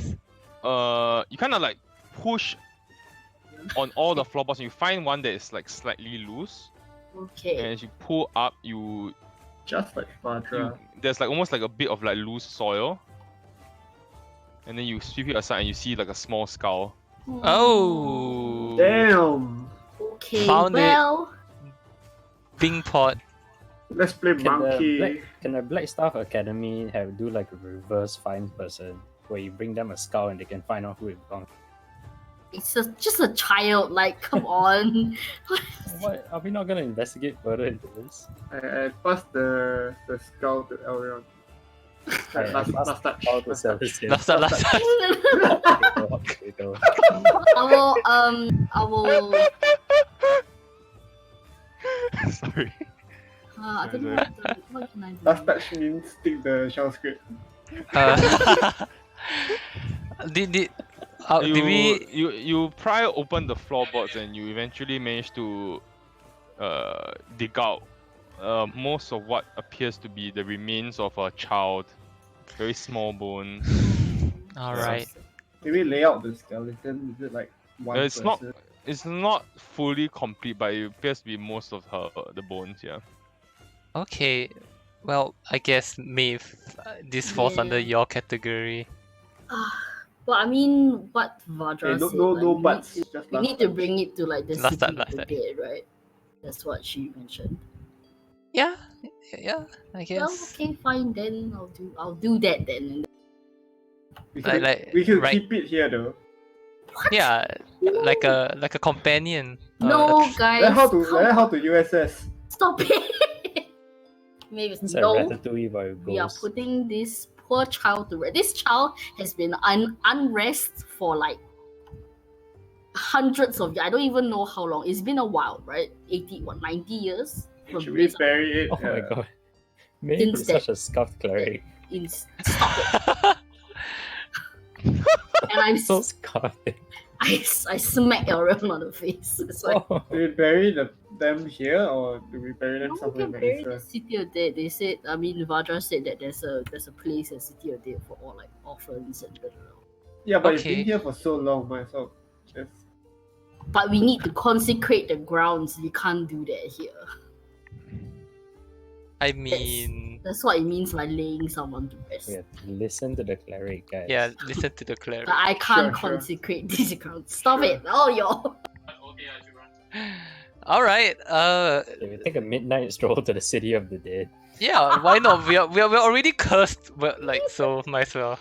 you kind of like push on all the floorboards. You find one that is like slightly loose, and Okay. as you pull up, you Just like Vadra. there's like almost like a bit of like loose soil, and then you sweep it aside and you see like a small skull. Oh. Damn! Okay. Found it. Well, Bing pot. Let's play monkey. Can the Blackstaff Academy do like a reverse find person where you bring them a skull and they can find out who it belongs? it's just a child. Like, come on. What? Are we not gonna investigate further into this? I passed the skull to Elrion. I Last passed touch. All the service here. Last time. Potato. I will. Sorry. I don't know what can I do. Last touch means stick the shell script. Did you we? you pry open the floorboards and you eventually manage to dig out most of what appears to be the remains of a child. Very small bones. All right. Maybe lay out the skeleton. Is it like one It's not person? it's not fully complete, but it appears to be most of the bones. Yeah. Okay. Well, I guess Maeve, this falls under Yeah. your category. Well, I mean, what Vadra Hey, no, said. no, like, no we buts. need to- Just We last need to touch. bring it to like the Last city time, of last the time. dead, right? That's what she mentioned. Yeah. Yeah. I Well, guess. okay, fine then. I'll do that then. We Like- could, like, we could right. keep it here though. Yeah. Like a companion. No, guys. Like how to USS. Stop it. Maybe It's a no. ratatouille by a We are ghost. putting this poor child to rest. This child has been unrest for like hundreds of years. I don't even know how long. It's been a while, right? 90 years? From Should we this- bury it? Oh my god. Maybe Since is such a scuffed cleric. Stop it. And I, So scuffed. I smack Elrion on the face. It's like, Oh. Do we bury them here or do we bury them no, we somewhere can bury the nicer? City of Dead. They said, I mean, Vadra said that there's a place in City of Dead for all like orphans and blah, blah, blah. Yeah, but it's Okay. been here for so long, might as well just But we need to consecrate the grounds. We can't do that here. I mean, That's what it means by laying someone to rest. We have to listen to the cleric, guys. yeah. Listen to the cleric. But I can't Sure. consecrate these grounds. Stop Sure. it. Oh, yo. All right. Okay, we take a midnight stroll to the city of the dead. Yeah. Why not? We're already cursed. But like, so might as well.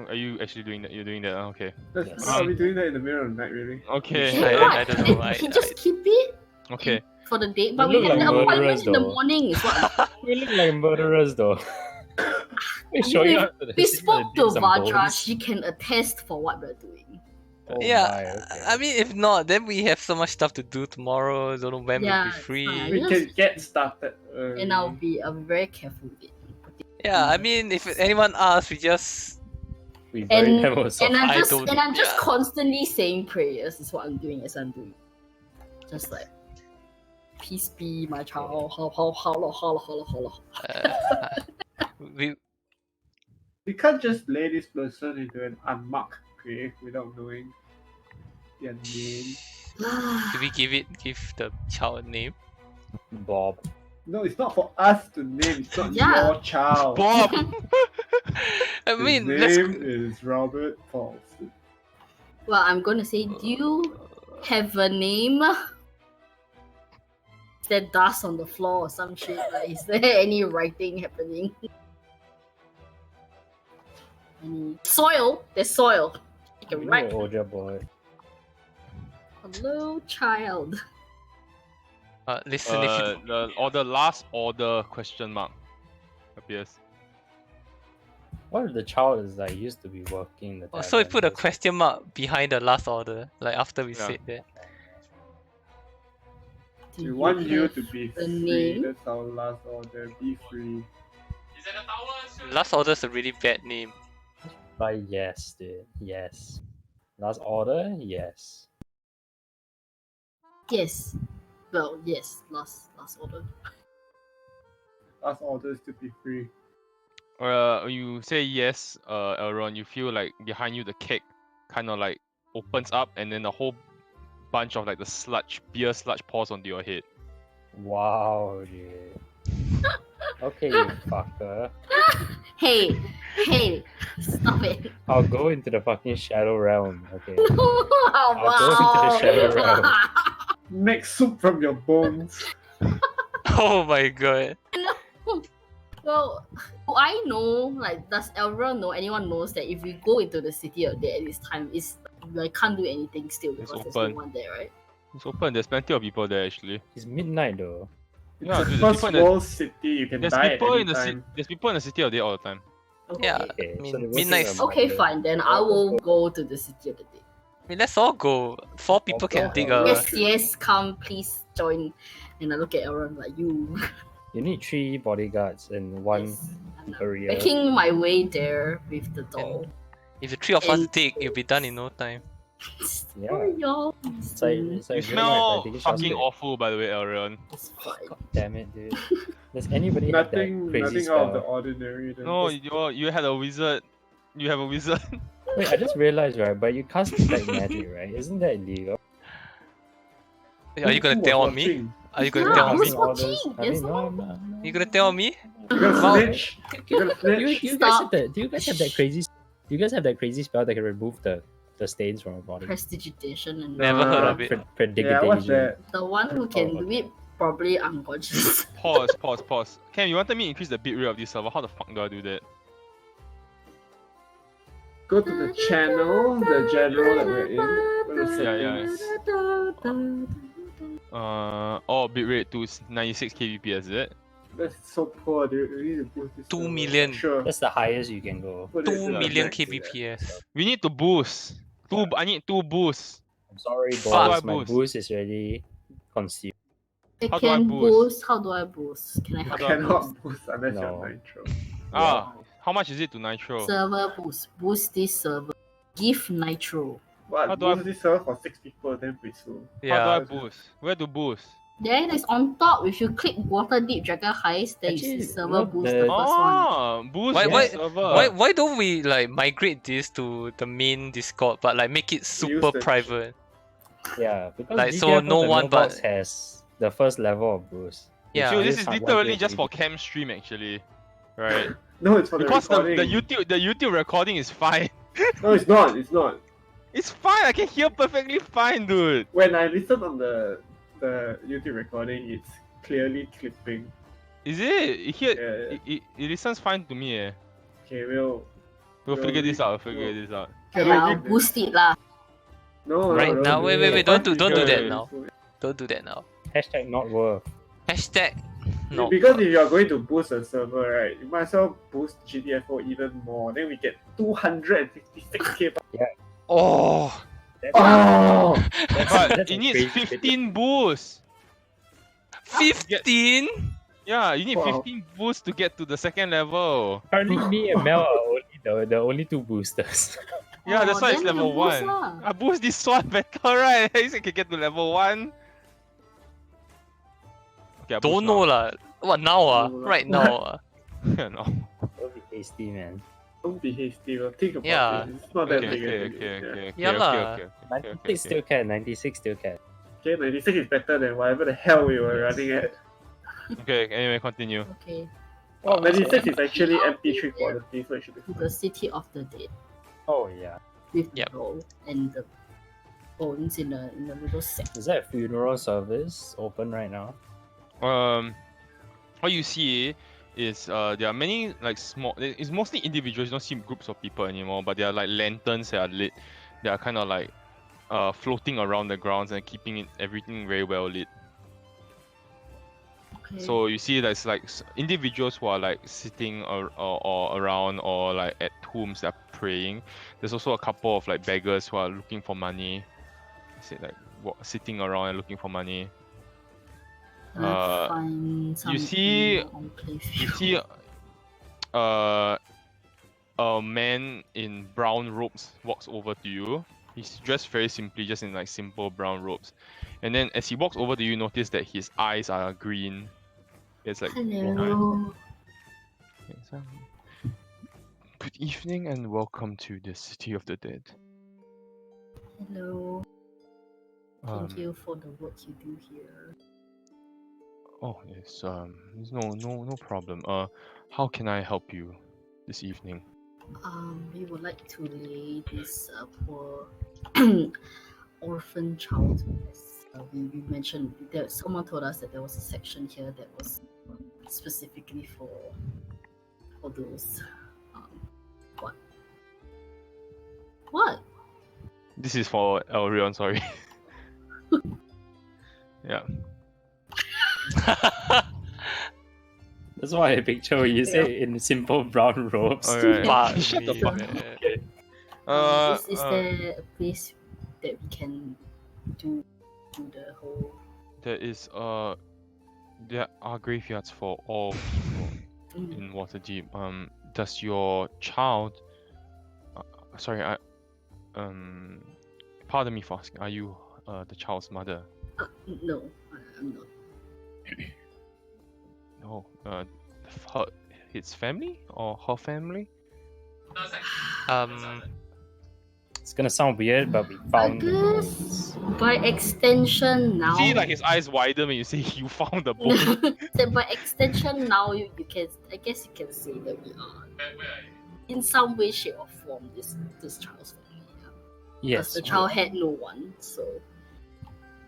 Are you actually doing that? You're doing that? Okay. That's, Yes. Are we doing that in the middle of the night, really? Okay. Hey, I- what? I don't know, He just keep it Okay. for the day. But We we look had like the appointment murderers, in the though. morning. Is what We look like murderers, though. We're showing we, up to the we city spoke to to dig some Vadra. bones. She can attest for what we're doing. Oh Yeah, my, okay. I mean, if not, then we have so much stuff to do tomorrow. Don't know when Yeah, we'll be it's free. fine. We Yes. can get started. And I'll be very careful with it. Yeah, I mean, if anyone asks, we just We buried And, them also. and I I'm just don't- and I'm just yeah. constantly saying prayers is what I'm doing as I'm doing. Just like Peace be, my child. Hello. We We can't just lay this person into an unmarked grave without knowing their name. do we give the child a name? Bob. No, it's not for us to name. It's not Yeah. your child. Bob. I His mean, name is Robert Paulson. Well, I'm gonna say, do you have a name? Is there dust on the floor or some shit? Like, is there any writing happening? Any soil? There's soil. You can You write. know, older boy. Hello, child. listen, if you, The order, last order question mark appears. What if the child is like used to be working the so we put a tavern, question mark behind the last order, like after we Yeah. said that. Do We want you have to be a free. name? That's our last order. Be free. Last order is a really bad name. But yes, dude. Yes. Last order, yes. Yes. Well, yes. Last order. Last order is to be free. You say yes, Elron, you feel like behind you the cake kind of like opens up and then a whole bunch of like the sludge, beer sludge pours onto your head. Wow, dude. Okay, you fucker. Hey, stop it. I'll go into the fucking shadow realm, okay? Oh, go into the shadow realm. Make soup from your bones. Oh my god. Well, do I know, like, does Elra know, anyone knows that if we go into the city of dead at this time, I can't do anything still It's because there's no open. one there, right? It's open, there's plenty of people there actually. It's midnight though. It's Yeah, a dude, there's first people in the- world city. You can There's die people at in the any time. there's people in the city of dead all the time. Okay. Yeah. Okay, I mean, so the midnight- workers are Okay, more- fine. Then I will go to the city of the dead. I mean, let's all go. 4 people can dig a. Yes, come, please join. And I look at Elron like you. You need 3 bodyguards and 1 Yes. I'm barrier. making my way there with the doll. If the 3 of us And- dig, it'll be done in no time. Yeah. Oh, y'all. It's like You real life, smell like, they just fucking shouted. awful by the way, Elron. It's fine. God damn it, dude. Does anybody have Nothing, that crazy nothing spell? out of the ordinary. Then. No, you had a wizard. You have a wizard. Wait, I just realized, right? But you cast detect magic, right? Isn't that illegal? Are you gonna Who tell was on me? watching? Are you gonna Yeah, tell I on was me? watching. I Yes, mean, no. no. You gonna tell on me? You gonna Well- snitch? You gonna snitch? You guys Stop. have that? Do you guys have that crazy? Do you guys have that crazy spell that can remove the stains from a body? Prestidigitation and Never heard of it. Yeah, what's that? the one who can Oh, do it probably unconscious. Pause. Cam, you wanted me to increase the bit rate of this server. How the fuck do I do that? Go to the channel, the general that we're in. Go to Yeah. settings. Bitrate to 96 kbps, is it? That's so poor, dude. We need to boost this. 2 server. million. Sure. That's the highest you can go. Put it 2 to the million max. kbps. We need to boost. I need 2 boosts. I'm sorry, Fuck. boys. How do I My boost? boost is already consumed. I How do I can boost? boost. How do I boost? Can I How have do I Cannot boost unless No. you're nitro. How much is it to Nitro? server boost? Boost this server. Give nitro. What? How do I- Boost this server for 6 people, then pretty soon. How Yeah. do I boost? Where to boost? Then it's on top. If you click Water Deep Dragon Heist, then you see Actually, server look, boost the- the first one. Oh, boost Why- the why- server. Why don't we like migrate this to the main Discord, but like make it super the- private? Yeah, because Like, so DTF no the one mailbox but- has the first level of boost. Yeah. So Which this is one literally way just to for be- cam stream actually, right? No, it's for Because the the recording. the YouTube recording is fine. No, it's not. It's not. It's fine. I can hear perfectly fine, dude. When I listen on the YouTube recording, it's clearly clipping. Is it? It hear Yeah. it listens fine to me. Okay, we'll We'll Well, figure we- this out. We'll figure well- this out. Can Yeah, we I'll read the- boost it lah. No, Right no, now, no, wait, no, wait, no. don't do that Yeah. now. Don't do that now. Hashtag not worth. Hashtag no. Because if you're going to boost a server, right, you might as well boost GTFO even more. Then we get 256k. Oh, Oh! But That's it a needs crazy 15 boosts. 15? Yeah, you need Wow. 15 boosts to get to the second level. Currently, me and Mel are only the only 2 boosters. Yeah, that's why it's then level you boost 1. lah. I boost this one better, right? At least I can get to level 1. Kia Don't boost know now. lah. What now? No, Right now. Yeah, no. Don't be hasty, man. Don't be hasty. Well, think about Yeah. it. It's not that Okay, big a okay, deal. okay, Yeah. okay, Yeah okay, lah. okay, okay, 96 okay. still can. 96 still can. Okay, 96 is better than whatever the hell we were Yes. running at. Okay, anyway, continue. Okay. Well, 96 so- is actually empty 3/4, so it should be To fine. the city of the dead Oh yeah. with the Yep. doll and the bones in a little sack. Is that funeral service open right now? What you see is there are many like small. It's mostly individuals. You don't see groups of people anymore, but there are like lanterns that are lit. They are kind of like floating around the grounds and keeping it everything very well lit. Okay. So you see there's like individuals who are like sitting or around or like at tombs that are praying. There's also a couple of like beggars who are looking for money. Say like sitting around and looking for money. Can I find some see- enclave You view? see a man in brown robes walks over to you. He's dressed very simply, just in like simple brown robes. And then as he walks over to you, notice that his eyes are green. It's like Hello. Yes, good evening and welcome to the City of the Dead. Hello. Um, Thank you for the work you do here. Oh yes, no problem. How can I help you this evening? We would like to lay this poor orphan child to rest. We mentioned that someone told us that there was a section here that was specifically for those. What? This is for Elrion, sorry. Yeah. That's why I picture you say in simple brown robes. Alright. Fuck Shut the me, fuck man. Is there a place that we can do the whole? There is there are graveyards for all people in Waterdeep. Does your child sorry, pardon me for asking, are you the child's mother? No, I'm not. No. His family or her family? It's gonna sound weird, but we I found the guess bones. by extension now. You see like his eyes widen when you say you found the bone. Then by extension now you can, I guess you can say that we are in some way, shape or form this child's family. Yeah. Yes. Because the child had no one, so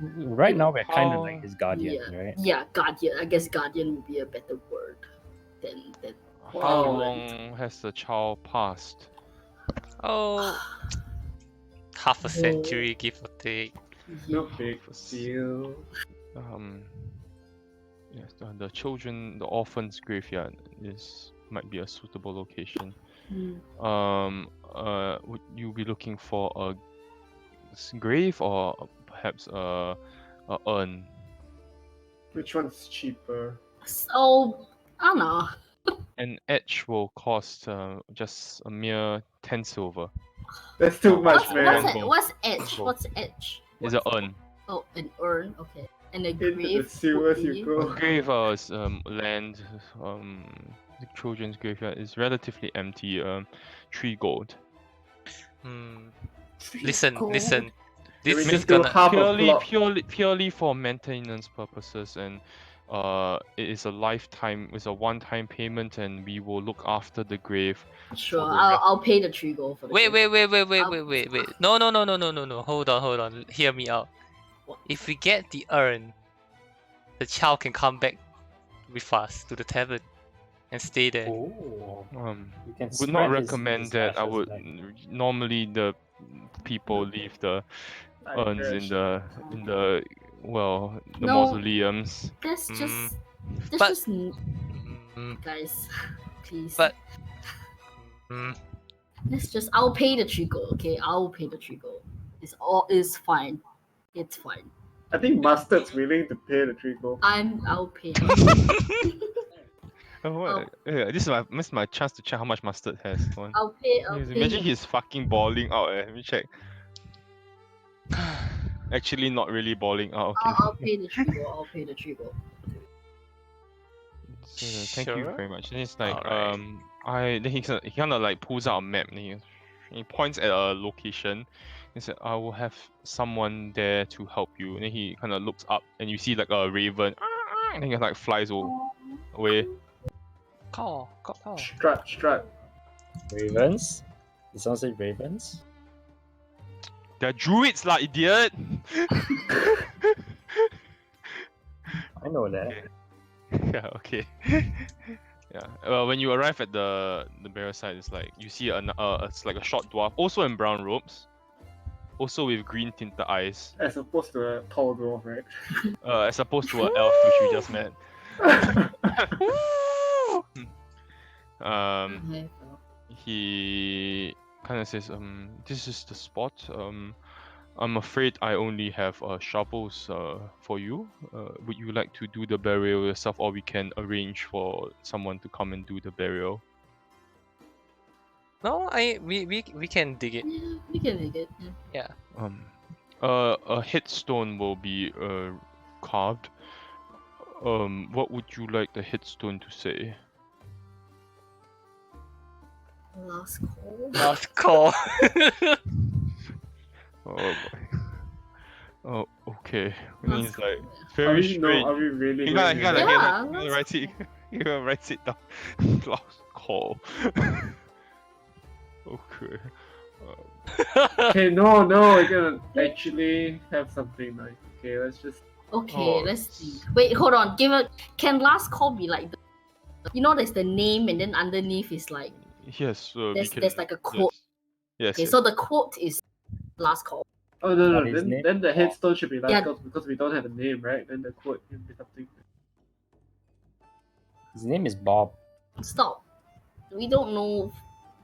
Right now we're kind of How- like his guardian, yeah, right? yeah, guardian. I guess guardian would be a better word than How Wow. long has the child passed? Oh, half a century, give or take. No big deal. Yes, the orphan's graveyard might be a suitable location. Mm. Would you be looking for a grave or perhaps a urn? Which one's cheaper? So I don't know. An edge will cost just a mere 10 silver. That's too much, man. What's edge? What's edge? It's an urn. Oh, an urn. Okay, and a Into grave. the sewers would you be- A go. grave is land. The children's graveyard is relatively empty. 3 gold. Hmm. Listen, Gold. listen. Can we This is just do gonna. half a block? Purely for maintenance purposes, and it is a lifetime. It's a one-time payment, and we will look after the grave. Sure, for the I'll pay the 3 gold for the Wait, grave. wait. No. Hold on. Hear me out. What? If we get the urn, the child can come back with us to the tavern and stay there. Oh, you can Would not spread his- recommend his that. I ashes would back. normally the people leave the urns in the the No. mausoleums. That's just, But- that's just, Mm, guys, please. But- mm, Let's just, I'll pay the 3 gold, okay? I'll pay the 3 gold. It's fine. It's fine. I think Mustard's willing to pay the 3 gold. I'll pay. This is my chance to check how much mustard has. Go on. I'll pay. Imagine he's fucking balling out. Let me check. Actually, not really balling out. Okay. I'll pay the 3 gold. I'll pay the 3 gold. So, thank you Sure. very much. And it's like Alright. then he kind of like pulls out a map and he points at a location. He said, "I will have someone there to help you." And then he kind of looks up and you see like a raven, and then he like flies away. Call. Strut. Ravens? Did someone say ravens? They're druids, lah, idiot. I know that. Yeah. Okay. Yeah. When you arrive at the burial site, it's like you see it's like a short dwarf, also in brown robes, also with green tinted eyes, As opposed to a tall dwarf, right? as opposed to an elf which we just met. Okay. He kind of says, this is the spot. I'm afraid I only have shovels for you. Would you like to do the burial yourself, or we can arrange for someone to come and do the burial? No, we can dig it. Yeah, we can make it. Yeah. A headstone will be carved. What would you like the headstone to say? Last call. Last call. Oh boy. Oh, okay. And Last he's call, like, yeah. it's very No, strange. are we really He going gotta, to he do gotta, that? he Yeah, writes it. He writes it down. Last call. Okay. Okay, no, we're gonna actually have something like, okay, let's just. Okay, Oh, let's see. Wait, hold on. Can last call be like there's the name and then underneath is like Yes. We there's can. there's like a quote. Yes. Okay, yes. so the quote is last call. Oh no, What is name? then the headstone should be like Yeah. because we don't have a name, right? Then the quote can be something. His name is Bob. Stop. We don't know.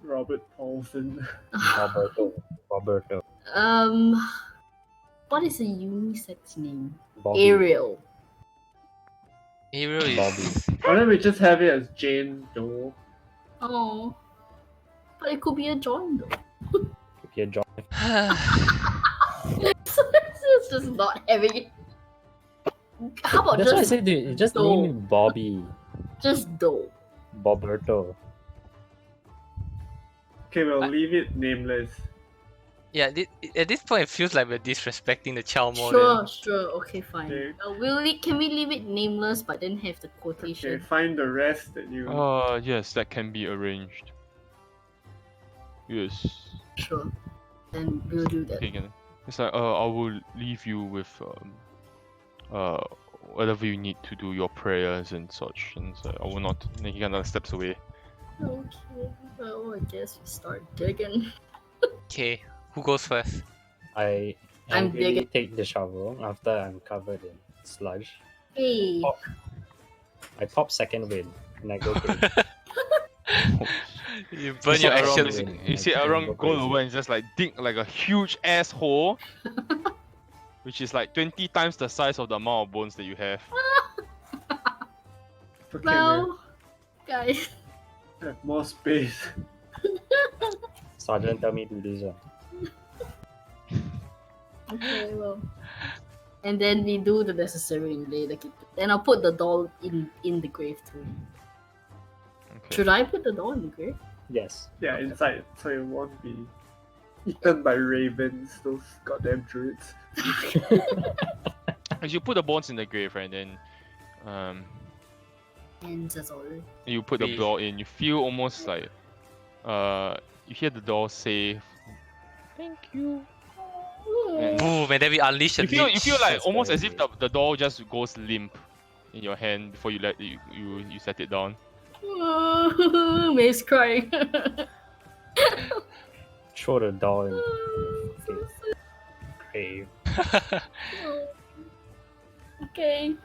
Robert Paulson. Roberto. What is a unisex name? Bobby. Ariel. Ariel is. Bobby. Why don't we just have it as Jane Doe? Oh, but it could be a John though. If you're John. It's just not having it. How about That's why I just said, dude, just Doe. name him Bobby. just Doe? Boberto. Okay, we'll leave it nameless. Yeah, at this point it feels like we're disrespecting the child more Sure. Okay, fine. Okay. Can we leave it nameless but then have the Okay, quotation? find the rest that you. Yes, that can be arranged. Yes. Sure. Then we'll do that. Okay, can. It's like I will leave you with whatever you need to do your prayers and such, and so I will not. Then he kind of steps away. Okay. Well, I guess we start digging. Okay, who goes first? I I'm angrily digging. take the shovel after I'm covered in sludge. Hey. Pop. I pop second wind and I go crazy. You burn It's your not around actions. the- You see I Aaron go go crazy. over and just like dig like a huge ass hole, which is like 20 times the size of the amount of bones that you have. Okay, Well, guys. we have more space. Sergeant tell me to do this one. Okay, well. And then we do the necessary and lay the kid. Then I'll put the doll in the grave too. Okay. Should I put the doll in the grave? Yes. Yeah, inside, so it won't be eaten by ravens. Those goddamn druids. As you put the bones in the grave, right, then And that's all. you put the We- doll in, you feel almost like you hear the doll say thank you. And Boom, and then we unleash a you feel leech. like That's almost very as if the doll just goes limp in your hand before you let you set it down. May's crying. Throw the doll in the grave. Okay.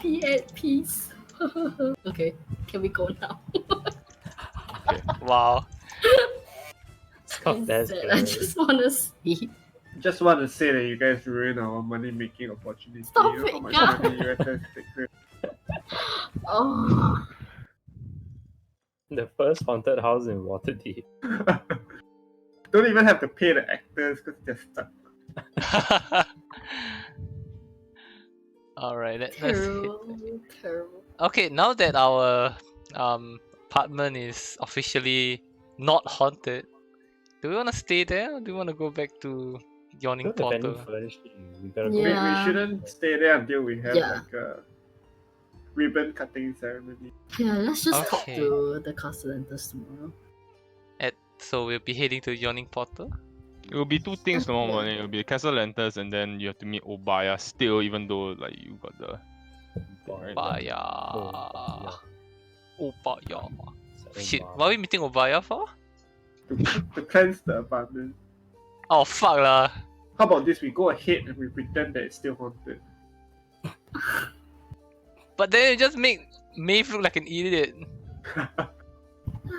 Be at peace. Okay, can we go now? Wow. Stop that. I just wanna see. Just want to say that you guys ruin our money making opportunity. Stop You know it, how much God. money USS takes. Oh, The first haunted house in Waterdeep. Don't even have to pay the actors because they're stuck. Alright, let's Terrible, terrible. Okay, now that our apartment is officially not haunted, do we want to stay there or do we want to go back to Yawning Don't have any Portal? furnishing. We gotta go. We Yeah. shouldn't stay there until we have Yeah. like a ribbon cutting ceremony. Yeah, let's just talk Okay. to the Castellantas tomorrow. So we'll be heading to Yawning Portal? It will be two things tomorrow Okay. morning. It will be Castle Lanterns, and then you have to meet Obaya still, even though like you got the. Right. Obaya. Oh, Obaya. So, Shit, what are we meeting Obaya for? To cleanse the apartment. Oh fuck lah. How about this? We go ahead and we pretend that it's still haunted. But then you just make Maeve look like an idiot.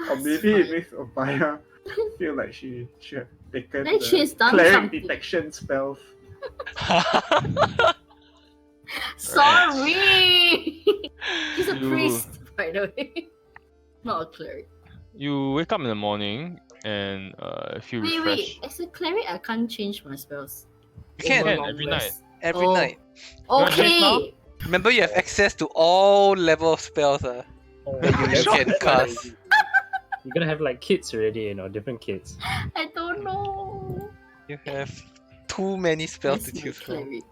Or maybe it makes Obaya feel like she should have taken Then the she's done cleric something. detection spells. Sorry! He's a You- priest, by the way. Not a cleric. You wake up in the morning and feel Wait, refreshed. as a cleric, I can't change my spells. You can Can, Long every rest. every Oh. night. wanna change now? Okay! Remember you have access to all level of spells. you can cast. You're gonna have like kids already, different kids. I don't know. You have too many spells That's to my choose from. cleric.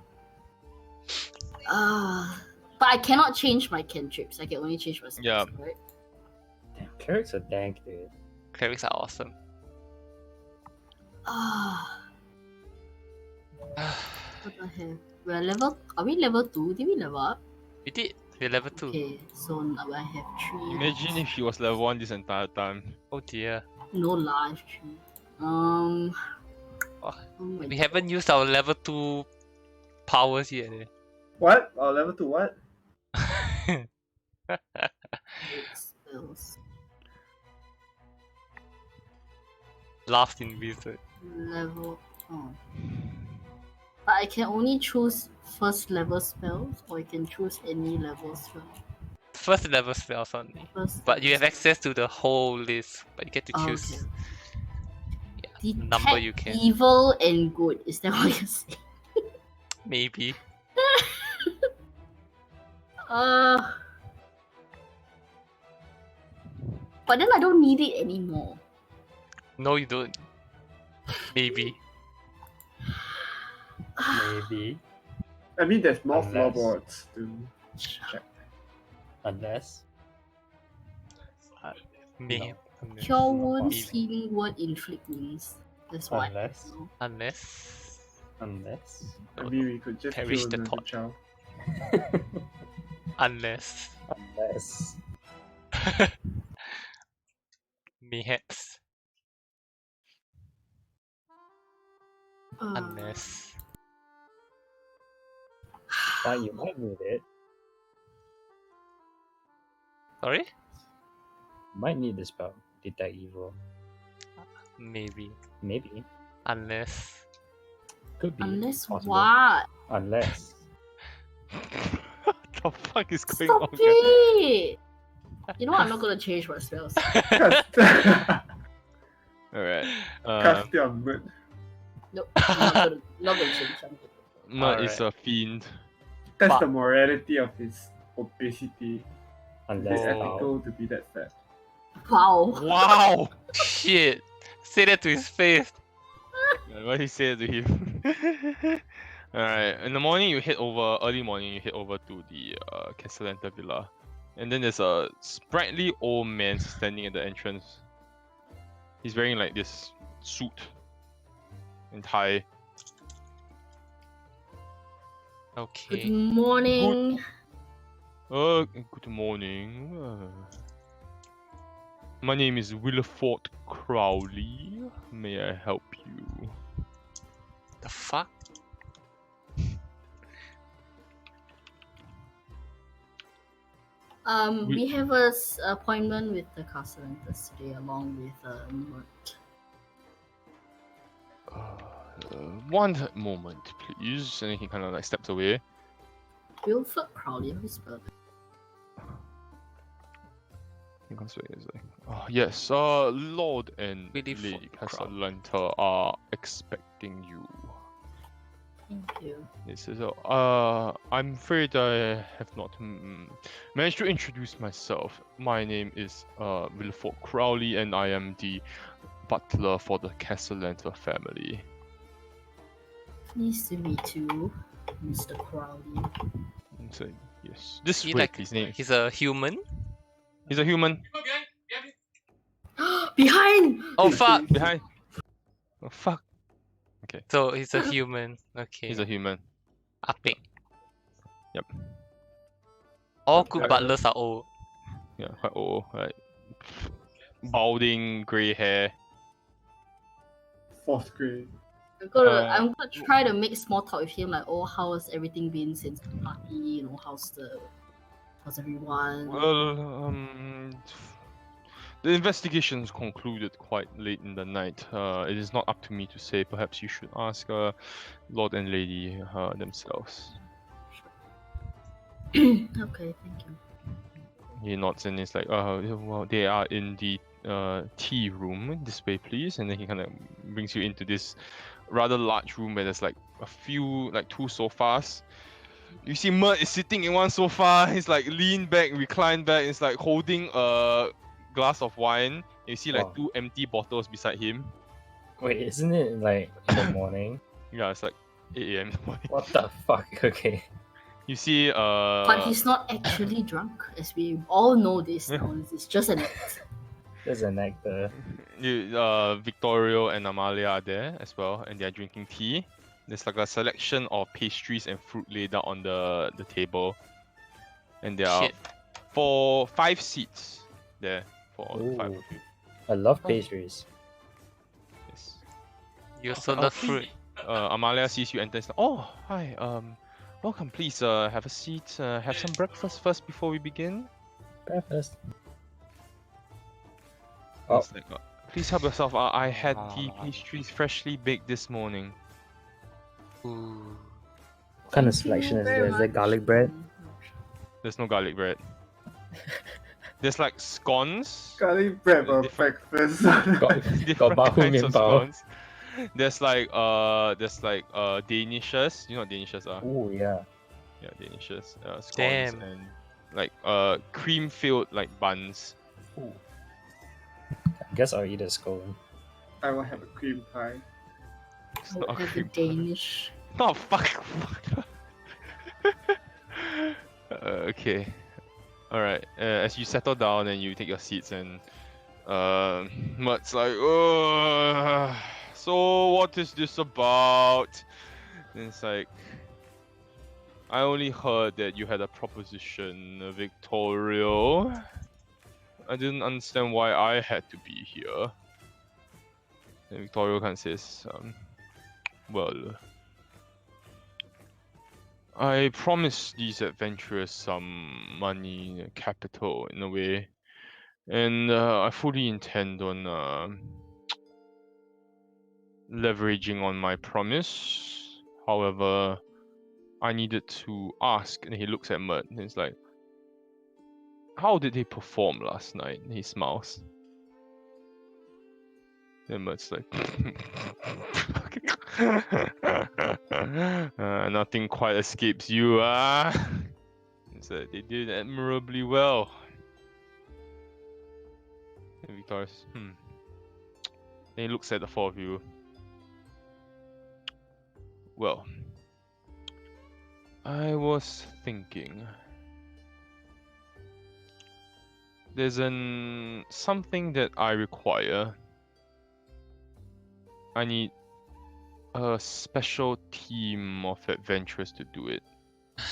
But I cannot change my cantrips. I can only change my spells, Yeah. right? Damn, clerics are dank, dude. Clerics are awesome. What the hell? Are we level 2? Did we level up? We did. We're level 2. Okay, so now I have 3. Imagine if she was level 1 this entire time. Oh dear. No life tree. Oh, Oh my we haven't used our level 2 powers yet. What? Our level 2 what? God, spells. Last in wizard. Level. Oh. But I can only choose first level spells, or I can choose any level spell. First level spells only. First But you have level access to the whole list. But you get to Oh, choose. okay. Yeah, Detect number you can. evil and good. Is that what you're saying? Maybe. But then I don't need it anymore. No, you don't. Maybe. Maybe. I mean, there's more Unless- floorboards to check. Unless. Maybe. Cure wounds, Maybe. healing word, inflict wounds. That's what. Unless. Unless. Unless. Maybe we could just Perish kill the another thought. child. Unless. Unless. Mayhaps. Uh, Unless. But you might need it. Sorry? You might need the spell. Detect evil. Maybe. Maybe. Unless. Could be. Unless possible. what? Unless. What the fuck is going Stop on? guys? it! You know what? I'm not gonna change my spells. Cast, Alright. cast your mood. Nope. I'm not gonna change something. Mud is Alright. a fiend. That's But- the morality of his obesity. Unless. It's Oh. ethical to be that fat. Wow. Wow! Shit! Say that to his face. What he said to him. Alright, in the morning early morning you head over to the Castellanta Villa. And then there's a sprightly old man standing at the entrance. He's wearing like this suit and tie. Good Okay. morning. Good morning. My name is Willifort Crowley. May I help you? The fuck? We have a appointment with the Castellantas today, along with Mert. One moment, please. And then he kind of like steps away. Wilford Crowley, how do you spell that? He comes back and is like, oh, yes, Lord and Really Lady fucking crowd. Castellanta are expecting you. Thank you. This is I'm afraid I have not managed to introduce myself. My name is Wilford Crowley, and I am the butler for the Castellaneta family. Pleased to meet you, Mr. Crowley. So yes, this He way, like please. Name. he's a human. He's a human. Behind! Oh fuck! Behind. Oh fuck. So he's a human. Okay. He's a human. Apek. Yep. All good butlers are old. Yeah, quite old. Like balding, grey hair. 4th grade. I'm gonna try to make small talk with him, like, oh, how has everything been since the party? You know, how's everyone? Well, the investigations concluded quite late in the night. It is not up to me to say. Perhaps you should ask Lord and Lady themselves. Okay, thank you. He nods and is like, well, they are in the tea room. This way, please. And then he kind of brings you into this rather large room where there's like a few, like 2 sofas. You see Mert is sitting in one sofa. He's like lean back, recline back. He's like holding a glass of wine. You see like Wow. 2 empty bottles beside him. Wait, isn't it like in the morning? Yeah, it's like 8 a.m. in the morning. What the fuck? Okay. You see But he's not actually drunk, as we all know this now. It's just an act. There's an actor. Victorio and Amalia are there as well, and they're drinking tea. There's like a selection of pastries and fruit laid out on the table, and there are Shit. 5 seats there for all the 5 Ooh. of you. I love pastries. Yes. You also Oh, love please. fruit. Amalia sees you enter. Oh, hi. Welcome. Please have a seat. Have some breakfast first before we begin. Breakfast. Oh. It's like, please help yourself. I had the pastries freshly baked this morning. Ooh. What kind of Thank you selection is very there? Is there much. garlic bread? There's no garlic bread. There's like scones. Garlic bread for Different- breakfast. Got Different bahu kinds of mianbao. scones. There's like danishes. You know what danishes are? Oh yeah. Yeah, danishes. Scones Damn. and like cream filled like buns. Ooh. I guess I'll eat a scone. I will have a cream pie. It's I not would a have a cream. Danish. No, fuck. Okay. Alright. As you settle down and you take your seats, and Mert's like, oh, so what is this about? And it's like, I only heard that you had a proposition, Victorio. I didn't understand why I had to be here. And Victorio kind of says, well, I promised these adventurers some money, capital in a way, and I fully intend on leveraging on my promise. However, I needed to ask, and he looks at Mert, and he's like, how did they perform last night? And he smiles. And Mert's like, nothing quite escapes you, ah. So they did admirably well. And Victoria's, Then he looks at the 4 of you. Well, I was thinking. There's something that I require. I need a special team of adventurers to do it. I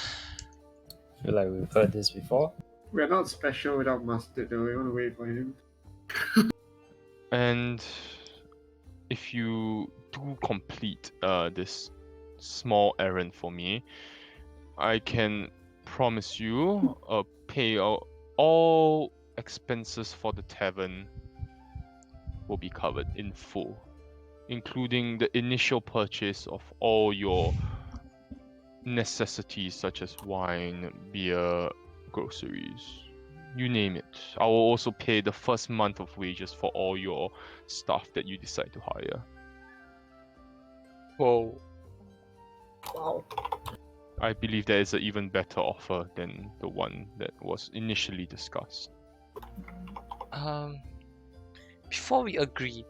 feel like we've heard this before. We're not special without mustard though. We want to wait for him. And if you do complete this small errand for me, I can promise you all expenses for the tavern will be covered in full, including the initial purchase of all your necessities such as wine, beer, groceries, you name it. I will also pay the first month of wages for all your staff that you decide to hire. Whoa. Wow. I believe there is an even better offer than the one that was initially discussed. Before we agree,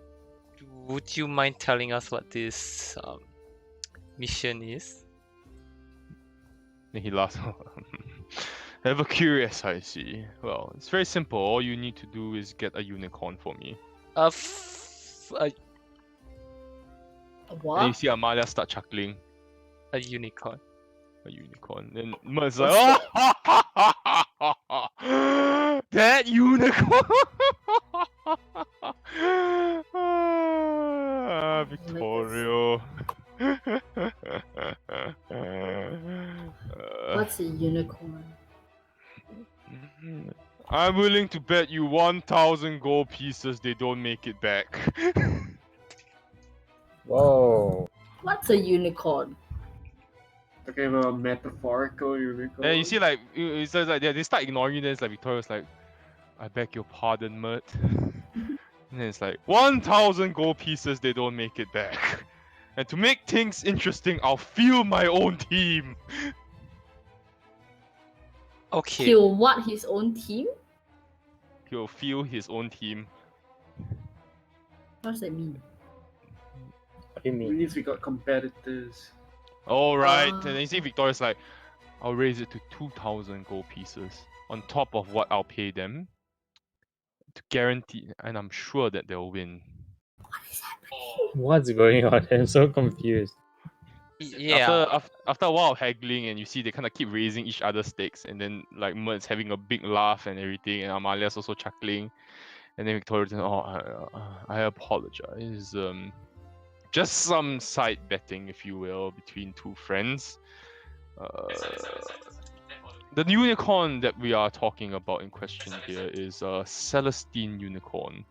would you mind telling us what this mission is? Then he laughs. Ever curious, I see. Well, it's very simple. All you need to do is get a unicorn for me. A And you what? see Amalia start chuckling. a unicorn. A unicorn. Then Mert's What's like, oh, that unicorn! Ah, Victorio. What's a unicorn? I'm willing to bet you 1,000 gold pieces they don't make it back. Whoa. What's a unicorn? Talking about a metaphorical unicorn. And you see, like, it's just like they start ignoring you. Then it's like Victoria's like, "I beg your pardon, Mert." And then it's like 1,000 gold pieces they don't make it back. And to make things interesting, I'll field my own team. Okay. He'll what? His own team? He'll field his own team. What does that mean? What do you It mean? means we got competitors. All right. Ah. And then you see Victoria's like, "I'll raise it to 2,000 gold pieces on top of what I'll pay them to guarantee, and I'm sure that they'll win." What is happening? What's going on? I'm so confused. Yeah. After a while of haggling, and you see they kind of keep raising each other's stakes, and then like Mert's having a big laugh and everything, and Amalia's also chuckling, and then Victoria's like, "Oh, I apologize. Just some side betting, if you will, between two friends. The unicorn that we are talking about in question here is a Celestine unicorn,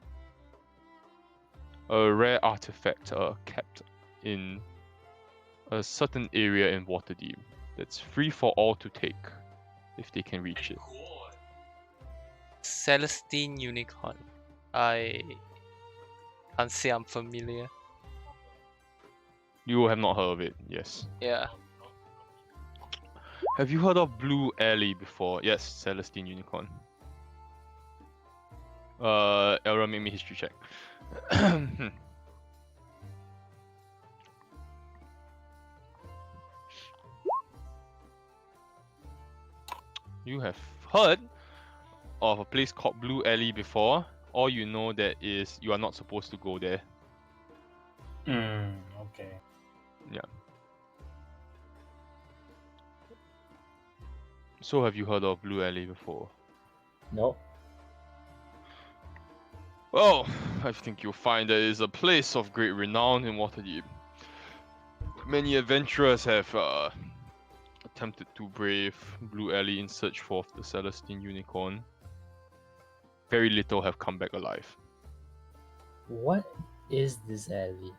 a rare artifact kept in a certain area in Waterdeep that's free for all to take if they can reach it." Celestine unicorn. I can't say I'm familiar. You have not heard of it, yes. Yeah. Have you heard of Blue Alley before? Yes, Celestine unicorn. Elra, make me history check. You have heard of a place called Blue Alley before. All you know that is you are not supposed to go there. Okay. So have you heard of Blue Alley before? Nope. Well, I think you'll find that it is a place of great renown in Waterdeep. Many adventurers have attempted to brave Blue Alley in search for the Celestine unicorn. Very little have come back alive. What is this alley?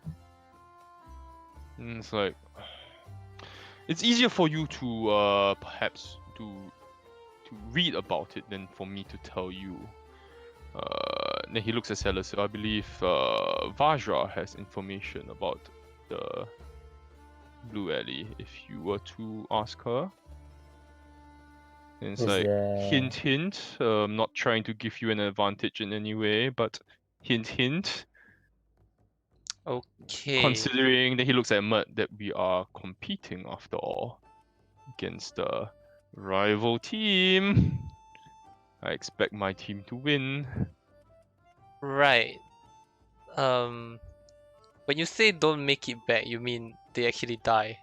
And it's like, it's easier for you to perhaps to read about it than for me to tell you. Then he looks at Celeste. I believe Vajra has information about the Blue Alley if you were to ask her. And it's Is like, there- hint, hint. Not trying to give you an advantage in any way, but hint, hint. Okay. Considering that he looks at Mert that we are competing after all against a rival team. I expect my team to win. Right. When you say don't make it back, you mean they actually die?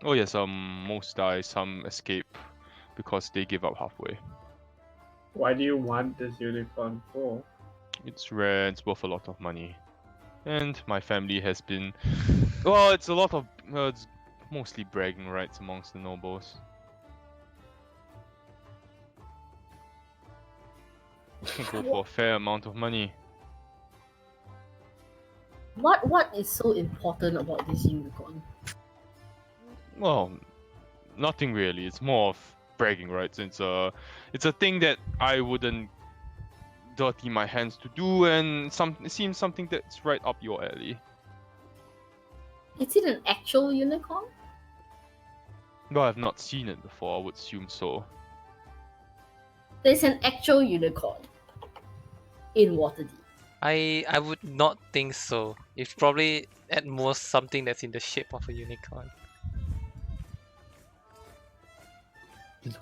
Oh yes, most die, some escape because they give up halfway. Why do you want this unicorn for? It's rare, it's worth a lot of money. And my family has been... Well, it's a lot of... it's mostly bragging rights amongst the nobles. Go for a fair amount of money. What is so important about this unicorn? Well, nothing really. It's more of bragging rights. It's a thing that I wouldn't dirty my hands to do, and it seems something that's right up your alley. Is it an actual unicorn? Well, I've not seen it before. I would assume so. There's an actual unicorn in Waterdeep. I would not think so. It's probably at most something that's in the shape of a unicorn.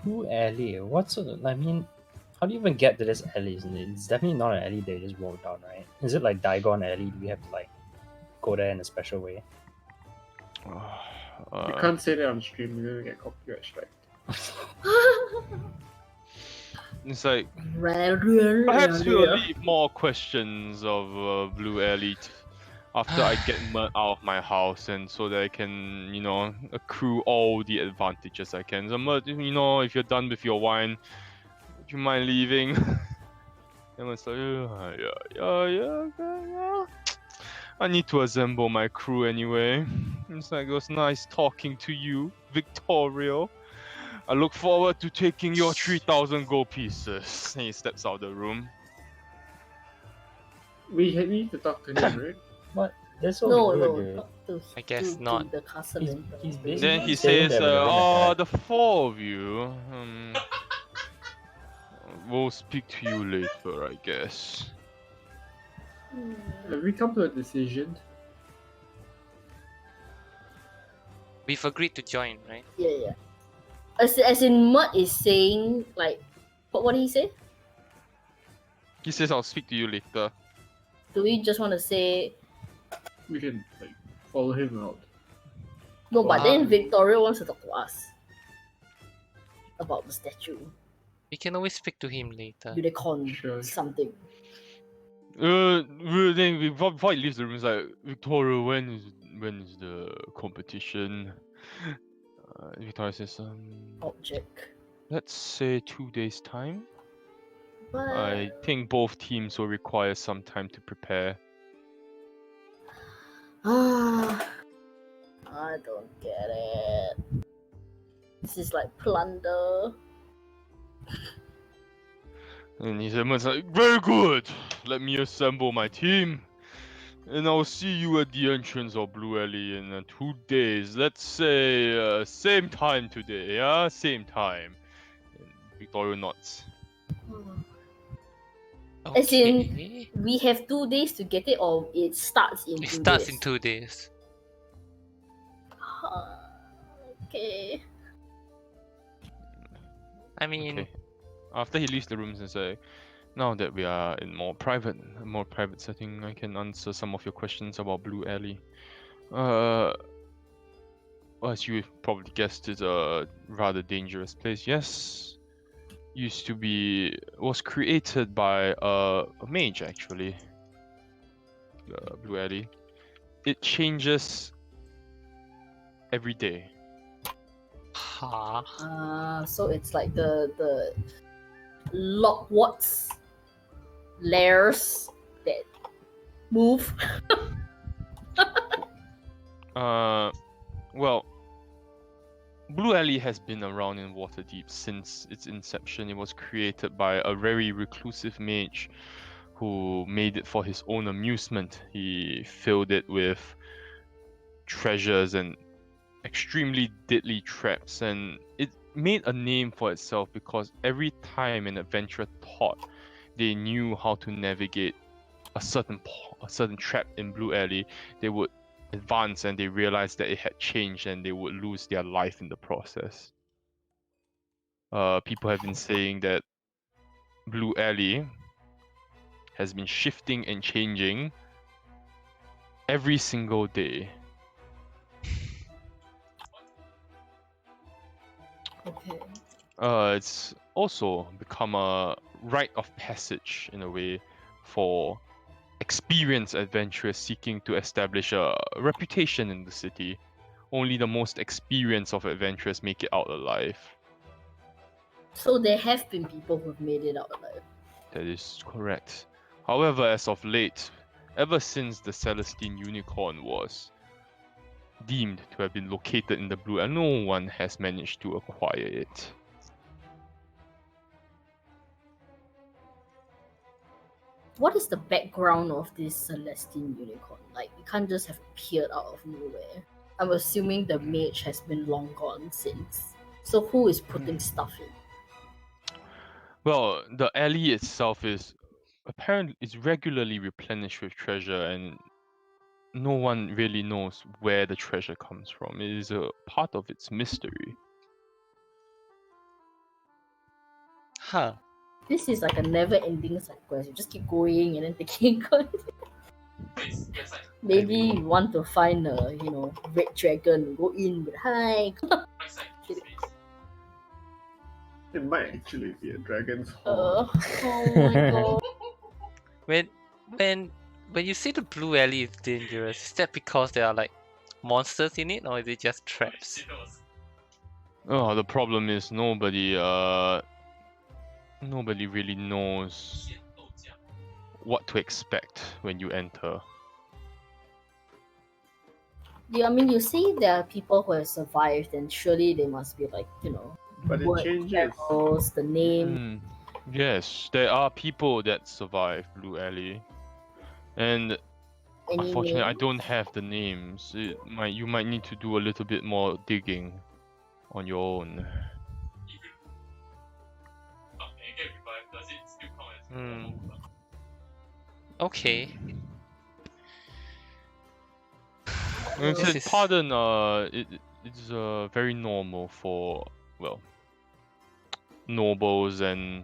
Blue alley. What's sort I mean, how do you even get to this alley? Isn't it? It's definitely not an alley that you just walk down, right? Is it like Diagon Alley? Do we have to like go there in a special way? You can't say that on stream, you're gonna get copyright strike. It's like Perhaps perhaps we'll leave more questions of Blue Alley after I get Mert out of my house, and so that I can, accrue all the advantages I can. So Mert, if you're done with your wine, would you mind leaving? And it's like, yeah. I need to assemble my crew anyway. It's like, it was nice talking to you, Victorio. I look forward to taking your 3,000 gold pieces. And he steps out of the room. We need to talk to him, right? What? That's so No, weird. not to, I guess to not. the castle. He's basically Then he saying says, that we're gonna the four of you, we'll speak to you later, I guess. Have we come to a decision? We've agreed to join, right? Yeah. As in, Mud is saying, like, what did he say? He says, I'll speak to you later. Do we just want to say, We can follow him out. no, but Wow. then Victoria wants to talk to us about the statue, We can always speak to him later. unicorn, Sure. something. Then before he leaves the room, it's like, Victoria, when is the competition? Victoria says, Object. let's say 2 days time. But I think both teams will require some time to prepare. I don't get it. This is like plunder. And he said, like, very good. Let me assemble my team. And I'll see you at the entrance of Blue Alley in 2 days. Let's say same time today, yeah? Same time. And Victoria nods. As in- Okay. We have 2 days to get it, or it starts in It 2 starts days? in 2 days. Okay. I mean, Okay. After he leaves the rooms and say, now that we are in more private setting, I can answer some of your questions about Blue Alley. As you probably guessed, it's a rather dangerous place. Yes, was created by a mage actually. Blue Alley. It changes every day. huh? So it's like the Lockwat's lairs that move. Well, Blue Alley has been around in Waterdeep since its inception. It was created by a very reclusive mage who made it for his own amusement. He filled it with treasures and extremely deadly traps, and it made a name for itself because every time an adventurer thought they knew how to navigate a certain trap in Blue Alley, they would advance and they realized that it had changed and they would lose their life in the process. People have been saying that Blue Alley has been shifting and changing every single day. Okay. It's also become a rite of passage in a way for experienced adventurers seeking to establish a reputation in the city. Only the most experienced of adventurers make it out alive. So there have been people who've made it out alive. That is correct. However, as of late, ever since the Celestine Unicorn was deemed to have been located in the Blue, and no one has managed to acquire it. What is the background of this Celestine unicorn? Like, it can't just have appeared out of nowhere. I'm assuming the mage has been long gone since. So who is putting stuff in? Well, the alley itself is apparently is regularly replenished with treasure, and no one really knows where the treasure comes from. It is a part of its mystery. Huh. This is like a never-ending side quest. You just keep going and then taking gold. Maybe you want to find a red dragon. Go in with hi. It might actually be a dragon's horn. Oh my god. When you say the blue alley is dangerous, is that because there are like monsters in it, or is it just traps? Oh, the problem is nobody really knows what to expect when you enter. I mean, you see there are people who have survived, and surely they must be like, But it word changes. levels, the name. Yes, there are people that survive Blue Alley, and Any unfortunately, I name? don't have the names. You might need to do a little bit more digging on your own. Okay. And This said, is- pardon, it's very normal for, well, nobles and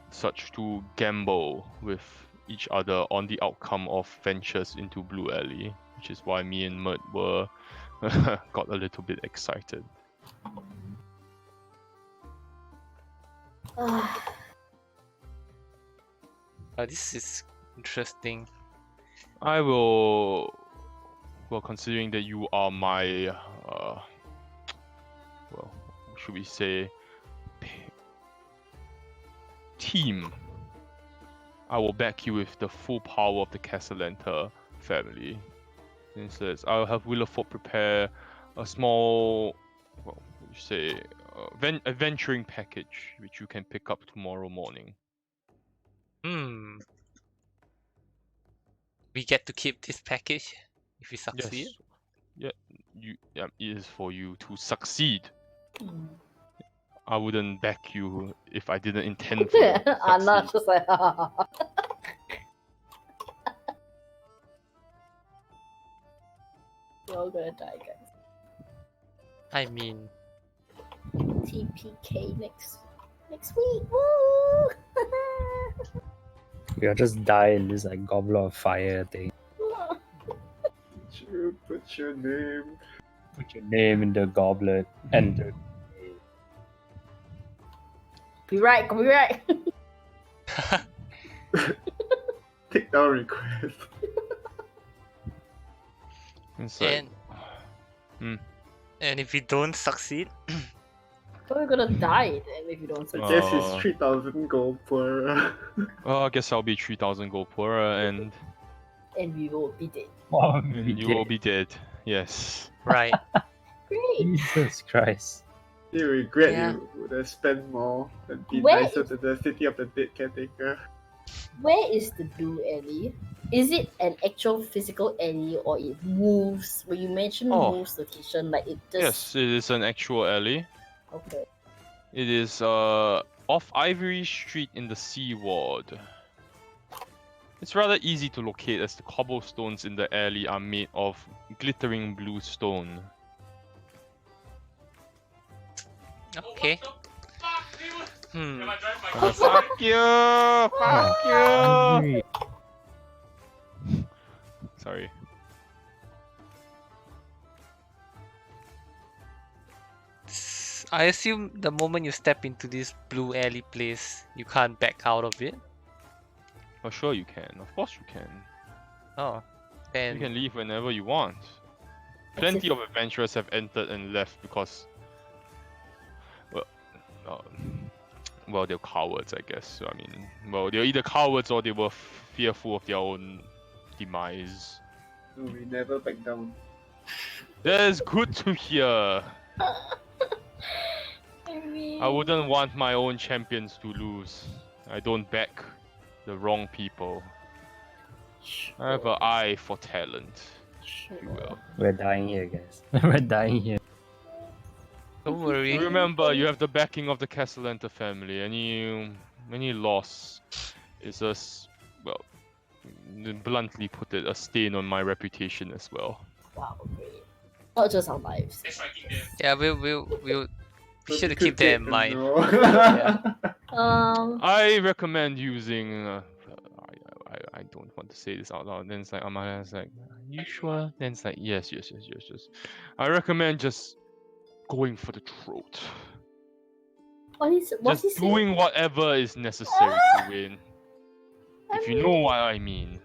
such to gamble with each other on the outcome of ventures into Blue Alley, which is why me and Mert were got a little bit excited. This is interesting. I will, well, considering that you are my, well, should we say, team, I will back you with the full power of the Castellanta family. And says, I'll have Willowfort prepare a small, well, what you say, a venturing package which you can pick up tomorrow morning. We get to keep this package if we succeed. Yes. Yeah, it is for you to succeed. Hmm. I wouldn't back you if I didn't intend for you to Anna's succeed. just like, we're all gonna die, guys. I mean, TPK next week. Woo! We'll just die in this like goblet of fire thing. Put your name. Put your name in the goblet. Enter. Copyright. Take down request. It's like, and if we don't succeed, But we're gonna die then if you don't I succeed. guess it's 3,000 gold per. well, I guess I'll be 3,000 gold poorer, and And we will be dead. you will be dead. Yes. right? Great. Jesus Christ. You regret Yeah. you would have spent more and be Where nicer is- to the city of the dead caretaker. Where is the blue alley? Is it an actual physical alley or it moves? When you mentioned Oh. moves location, like it just Yes, it is an actual alley. okay. It is off Ivory Street in the Sea Ward. It's rather easy to locate as the cobblestones in the alley are made of glittering blue stone. Okay. Fuck you! Fuck you! Sorry. I assume the moment you step into this blue alley place, you can't back out of it. Oh, sure you can. Of course you can. Oh, You can leave whenever you want. Plenty of adventurers have entered and left because, well, they're cowards, I guess. So, I mean, well, they're either cowards or they were fearful of their own demise. No, we never back down. That is good to hear. I mean, I wouldn't want my own champions to lose. I don't back the wrong people. I have an eye for talent. if you will. We're dying here, guys. We're dying here. Don't worry. Remember, you have the backing of the Castellanta family. Any loss is well, bluntly put it, a stain on my reputation as well. Wow, great. Not just our lives. Yeah, we'll be sure to keep that in mind. No. I recommend using. I don't want to say this out loud. Then it's like Amalia's like, "Are you sure?" Then it's like, yes. I recommend just going for the throat. What's he Just saying? doing whatever is necessary to win. If you know what I mean.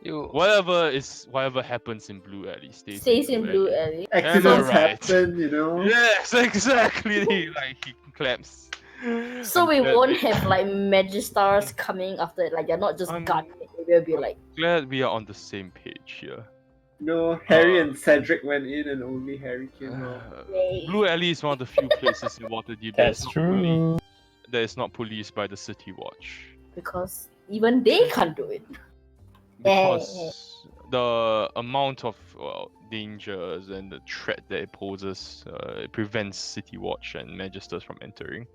You Whatever happens in Blue Alley Stays in Blue Alley. Accidents right. happen, you know. Yes, exactly. Like he claps. So I'm we glad won't have like Magistars coming after it. Like they're not just I'm- guarding it. We'll be like, Glad we are on the same page here. No, Harry and Cedric went in, and only Harry came out. yay. Blue Alley is one of the few places in Waterdeep That's true. that is not policed by the City Watch. Because even they can't do it. Because the amount of dangers and the threat that it poses, it prevents City Watch and Magisters from entering.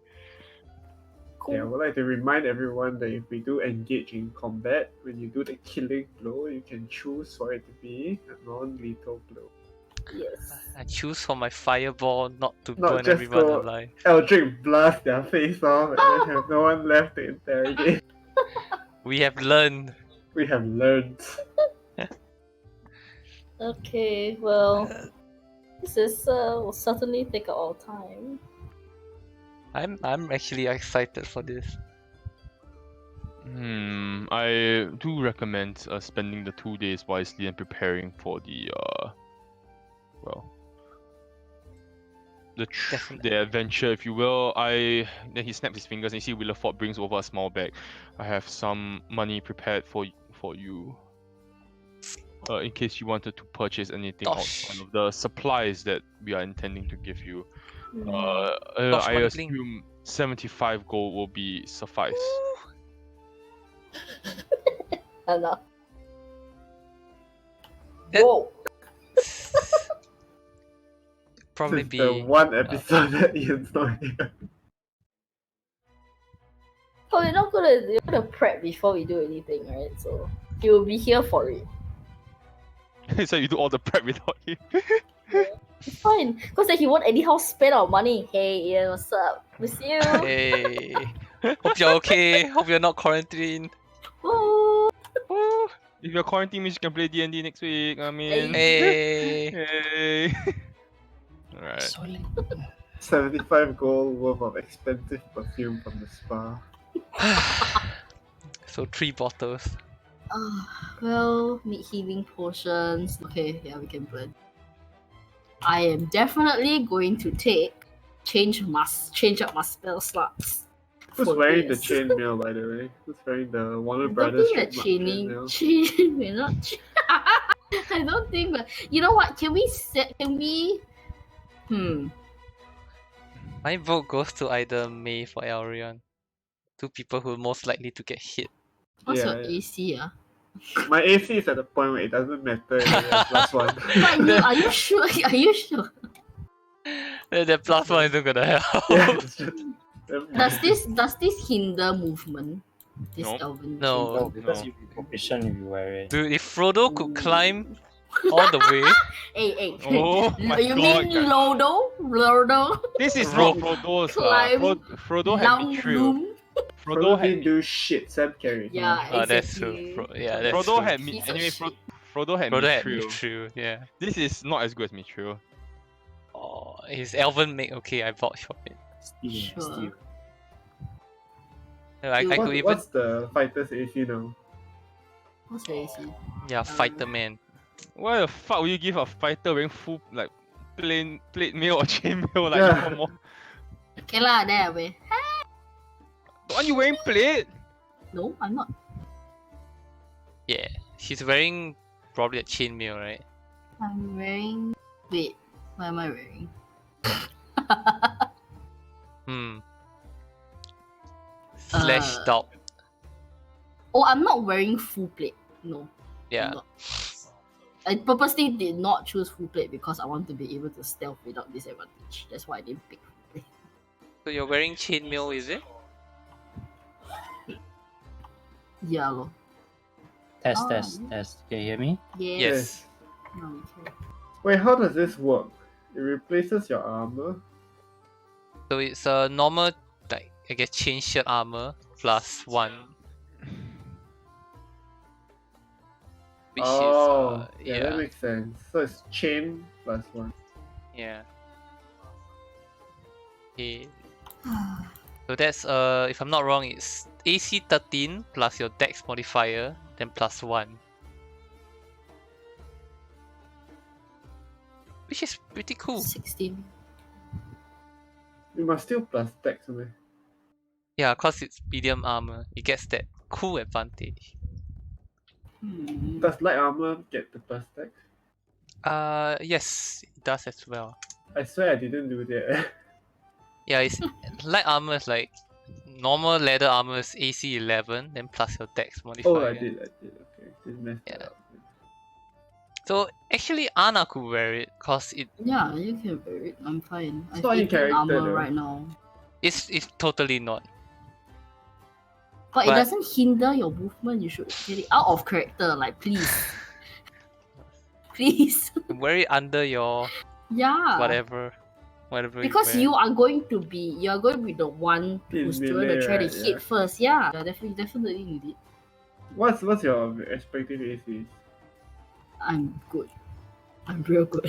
Cool. Yeah, I would like to remind everyone that if we do engage in combat, when you do the killing blow, you can choose for it to be a non-lethal blow. Yes. I choose for my fireball not to Not burn just everyone go- alive. Eldrick blast their face off and then have no one left to interrogate. We have learned. We have learned. Okay, well, this is will certainly take our time. I'm actually excited for this. I do recommend spending the 2 days wisely and preparing for the Definitely. the adventure, if you will. Then he snaps his fingers and you see Williford brings over a small bag. I have some money prepared for you. In case you wanted to purchase anything Gosh. outside of the supplies that we are intending to give you. Gosh, I one assume 75 gold will be suffice. Enough. Eh. Whoa. Probably Since be the one episode that Ian's not here. Oh, you're gonna prep before we do anything, right? So you will be here for it. So you do all the prep without him. It's fine, because then he won't anyhow spend our money. Hey Ian, what's up? Miss you. Hey, hope you're okay. Hope you're not quarantined. Woo. Oh, if you're quarantined, means you can play D&D next week. I mean, Hey. hey. Alright. So late. 75 gold worth of expensive perfume from the spa. So 3 bottles. Well, need healing potions. Okay, yeah, we can plan. I am definitely going to change up my spell slots. Who's for wearing the this. chainmail, by the way? Who's wearing the Warner I don't Brothers think that trademark chaining. chainmail? We're not. I don't think that. You know what? Can we? My vote goes to either May or Elrion. 2 people who are most likely to get hit. What's Yeah, your yeah. AC? My AC is at the point where it doesn't matter if I have plus one. But are you sure? Are you sure? That plus one isn't gonna help. Yeah, it's just, Does this hinder movement? This No. elven No. No, chain? because No. you'll be proficient if you wear it. Dude, if Frodo could climb all the way, Hey. Oh my you god, mean guys. Lodo? This is Bro. not Frodo's Climb Frodo had betrayed. Loom? Frodo Frodo had didn't do shit, Sam carried. Yeah, that's true. exactly. Yeah, that's Frodo true. had Piece of anyway. shit. Frodo had Frodo had Mithril. Mithril, yeah. This is not as good as Mithril. Oh, his elven make okay, I vouch for it. Steal, Sure. steal. I Dude, could even What's the fighter's AC now? What's the AC? fighter man. Why the fuck would you give a fighter wearing full like plain plate mail or chain mail like Yeah. come on? Okay lah, there we. Aren't you wearing plate? No, I'm not. Yeah. She's wearing probably a chainmail, right? I'm wearing. Wait, what am I wearing? Slash dog. Oh, I'm not wearing full plate. No. I'm Yeah. not. I purposely did not choose full plate because I want to be able to stealth without disadvantage. That's why I didn't pick full plate. So you're wearing chainmail, is it? Yeah, lor. Test, Oh, test, yeah. test. Can you hear me? Yes. Yes. No, we can. Wait, how does this work? It replaces your armor. So it's a normal, like I guess, chain shield armor plus 1. Which Oh, is yeah, that makes sense. So it's chain plus 1. yeah. Okay. So that's if I'm not wrong, it's AC 13 plus your Dex modifier, then plus 1. Which is pretty cool. 16. You must still plus dex, man. Yeah, cause it's medium armor. It gets that cool advantage. Does light armor get the plus dex? Yes, it does as well. I swear I didn't do that. Yeah, it's light armor is like normal leather armor is AC 11, then plus your Dex modifier. Oh, I did. Okay, just messed it Yeah. up. So actually, Ana could wear it cause Yeah, you can wear it. I'm fine. I It's not in have 18 character, armor though. right now. it's totally not. But it But- doesn't hinder your movement. You should get it out of character. Like, please. Please. Wear it under your Yeah. whatever Because wear. you are going to be the one In who's going melee, to try to right? hit Yeah. first. Yeah, definitely need it. What's your expected AC? I'm good. I'm real good.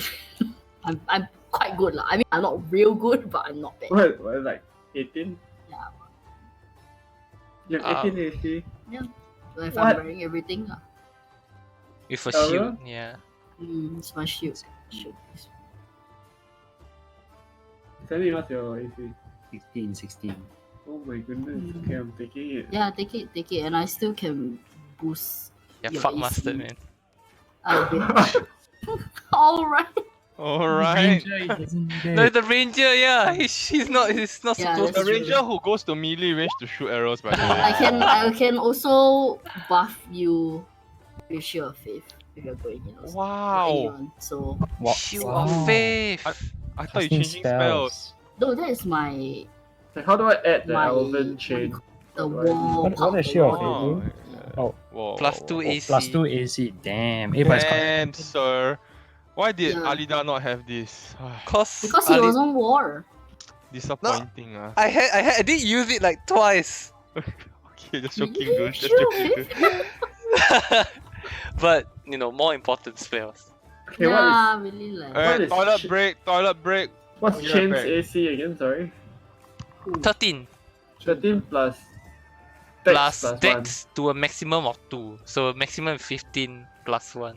I'm quite good lah. I mean, I'm not real good, but I'm not bad. What like 18? Yeah. You have 18 AC? If What? I'm wearing everything lah. With a Aura? shield, yeah. It's my shield. Shield. Sandy, what's your AC? 16. Oh my goodness. Mm. Okay, I'm taking it. Yeah, take it, and I still can boost. Yeah, your fuck AC. mustard, man. All right. Alright. No, the ranger, yeah. He's not Yeah, supposed The that's to. ranger who goes to melee range to shoot arrows, by the way. I can also buff you with Shield of Faith if you're going in. Also. Wow. Anyone. So Shield of faith. I thought you changing spells. no, that is my Like, how do I add the My- elven chain? the What do I do? wall. What part is of Shield the of wall. Faith? Oh, Oh. whoa, Plus whoa, 2 whoa. AC. Plus 2 AC. Damn. But it's Damn, sir. Why did Yeah. Alida not have this? Cause Because he was on war. Disappointing. I did use it like twice. Okay, just joking, Yeah, dude. Just Shield of joking, Faith. dude. But more important spells. Okay, Yeah, really like. Alright, is toilet shit? break, toilet break. what's Yeah, chain's back. AC again? Sorry. 13 13 plus dex plus plus Dex to a maximum of 2. So a maximum of 15 plus 1. 1.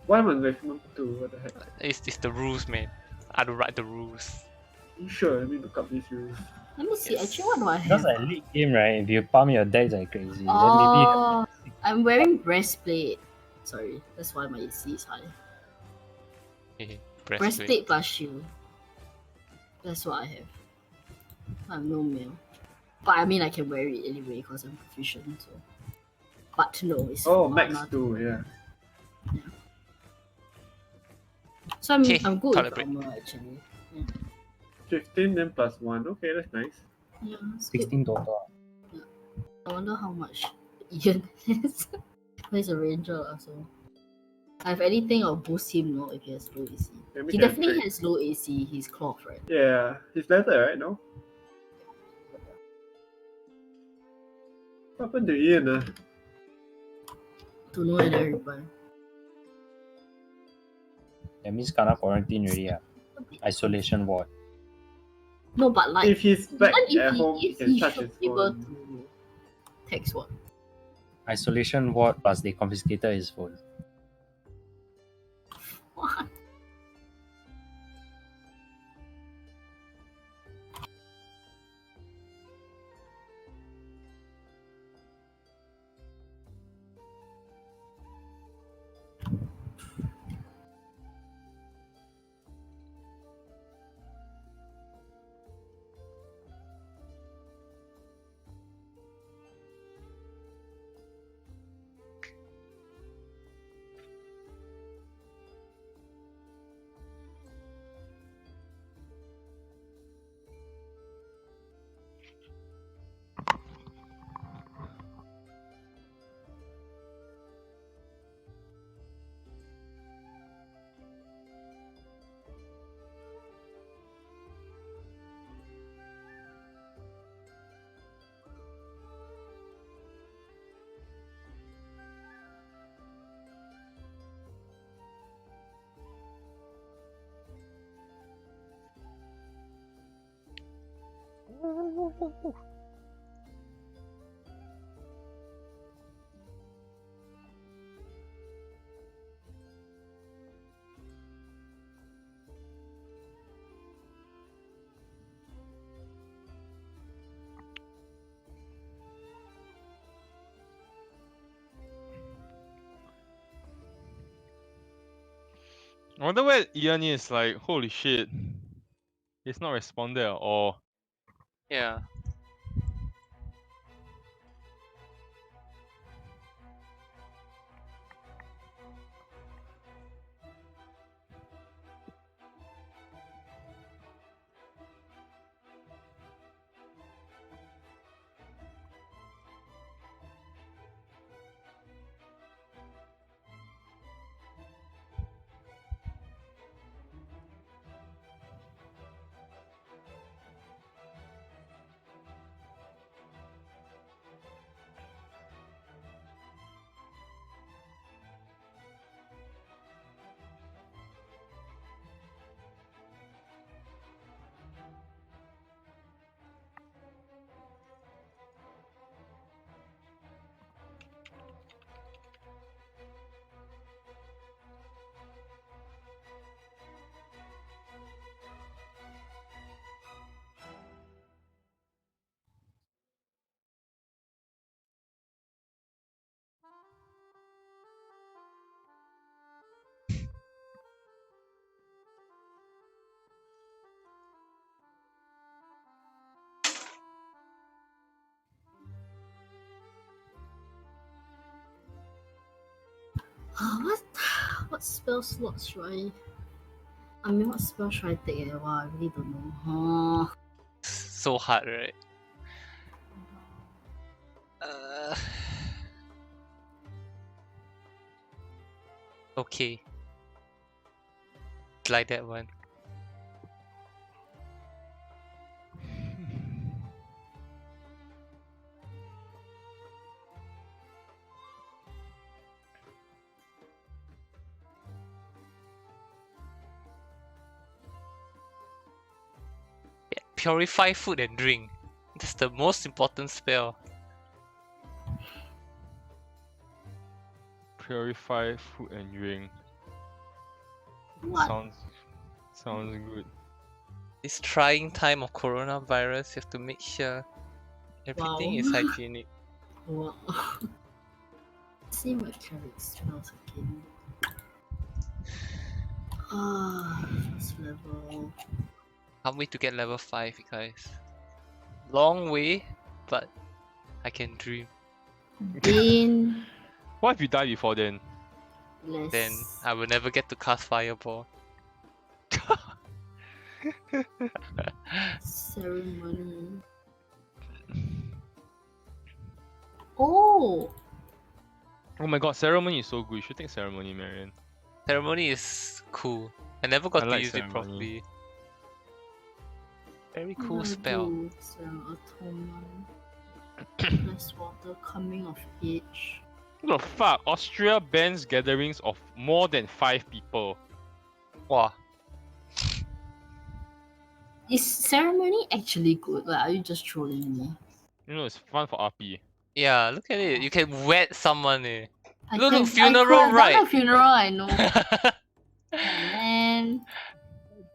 Why am I maximum 2? What the heck? It's the rules, man. I don't write the rules. You sure? Let me look up these rules. Let me see. Yes. Actually, what do I Because have? I league game, right? If you pump your decks like crazy, then maybe Oh, I'm wearing breastplate. Sorry, that's why my AC is high. Okay, Breastplate plus shield. That's what I have. I have no mail. But I mean, I can wear it anyway because I'm proficient. So. But no, it's Oh, not- max not- 2, yeah. So I'm Okay, I'm good toilet with break. armor actually. 15 then plus 1. Okay, that's nice. Yeah, it's good. 16 total. I wonder how much Ian has. He's a ranger, so. I have anything I'll boost him, no, if he has low AC. Let me He get definitely break. has low AC. He's cloth, right? Yeah, he's leather, right? No? What happened to Ian? Don't know whether I reply. That means kena quarantine already. Isolation ward. No, but like If he's back even at home, he if can he touch should his be able phone. to text what? Isolation ward plus they confiscated his phone. What? I wonder where Ian is. Like, holy shit, he's not responded at all. Yeah. What spell slots should I mean, what spell should I take? Wow, I really don't know. So hard, right? Uh, okay. Like that one. Yeah, purify food and drink. That's the most important spell. Purify food and drink. What? Sounds good. This trying time of coronavirus, you have to make sure everything Wow. is hygienic. Wow. See my cleric spells again. First level. Halfway to get level 5, guys. Long way, but I can dream. Bane. What if you die before then? Less. Then I will never get to cast Fireball. Ceremony. Oh! Oh my god, ceremony is so good. You should take ceremony, Marion. Ceremony is cool. I never got I to like use it ceremony. properly. Very What cool do I spell. do? Atonement. Less water, coming of age. What the fuck? Austria bans gatherings of more than 5 people. Wow. Is ceremony actually good? Like, are you just trolling me? You know, it's fun for RP. Yeah, look at it. You can wed someone. Eh. I Look, could- funeral I could have done rite. a funeral, I know. Oh, man. No,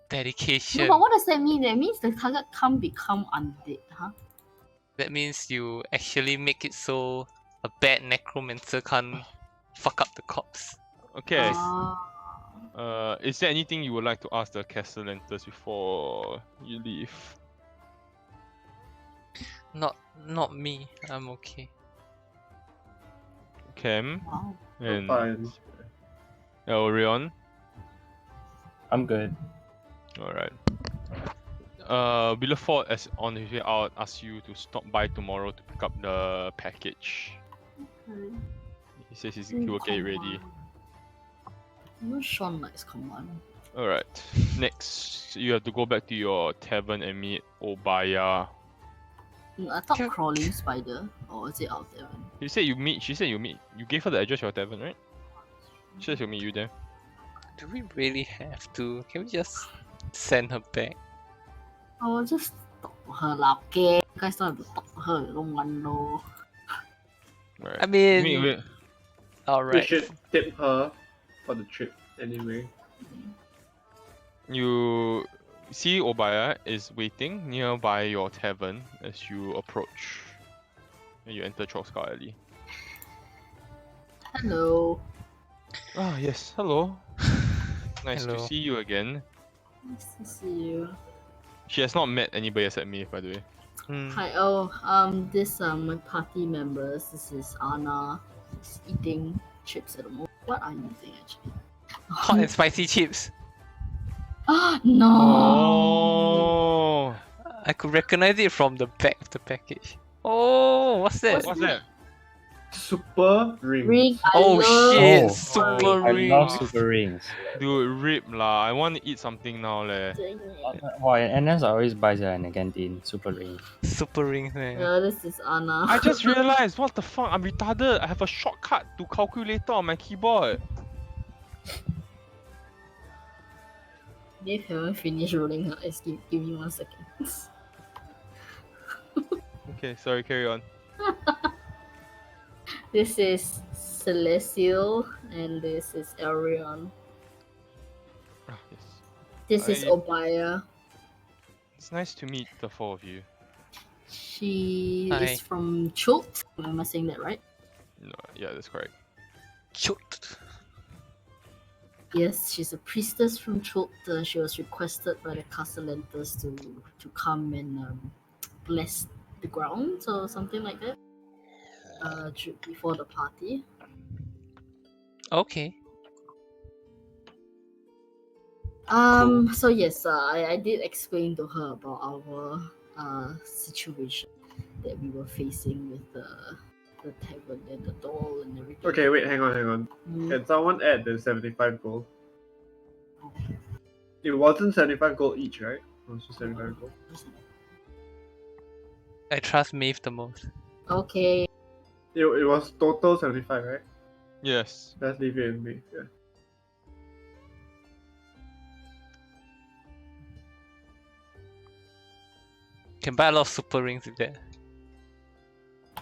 Dedication. but what does that mean? That means the target can't become undead, huh? That means you actually make it so a bad necromancer can't fuck up the corpse. Okay. Ah. Is there anything you would like to ask the Castellantes before you leave? Not me. I'm okay. Cam Wow. and Fine. Orion. I'm good. Alright. Williford, as on his way out, asks you to stop by tomorrow to pick up the package. Okay. He says he will get it ready. No Sean likes command. Alright. Next, you have to go back to your tavern and meet Obaya. I thought Can- crawling spider, or is it out there? You said you meet. She said you meet. You gave her the address of your tavern, right? She said she'll meet you there. Do we really have to? Can we just send her back? I will just talk to her lah, okay? You guys don't have to talk to her. You don't want no. Right. I mean, wait. We alright. should tip her for the trip anyway. You see Obaya is waiting nearby your tavern as you approach. And you enter Troxcar Alley. Hello. Ah, yes. Hello. Nice to Hello. see you again. Nice to see you. She has not met anybody except me, by the way. Hmm. Hi. This my party members. This is Anna. She's eating chips at the moment. What are you eating actually? Hot and spicy chips. No. Oh, I could recognize it from the back of the package. Oh, what's that? what's that? Super ring. Ring. I Oh love shit, Oh, super I ring. love super rings. Dude, rip lah. I want to eat something now leh. Dang it. Why NS always buys it in the canteen. Super ring. Super rings, man. This is Anna. I just realized, what the fuck? I'm retarded. I have a shortcut to calculator on my keyboard. Dave haven't finished rolling her eyes. Give me 1 second. Okay, sorry, carry on. This is Celestial and this is Elrion. Ah, yes. This is I- Obaya. It's nice to meet the four of you. She Hi. is from Chult. Am I saying that right? No, yeah, that's correct. Chut. Yes, she's a priestess from Chult. She was requested by the Castellantes to come and bless the ground or something like that. Before the party. Okay. So yes, I did explain to her about our situation that we were facing with the tavern and the doll and everything. Okay, wait, hang on. Mm, Can someone add the 75 gold? It wasn't 75 gold each, right? It was just 75 gold. I trust Maeve the most. Okay. It was total 75, right? Yes. Let's leave it in me. Yeah. Can buy a lot of super rings with that.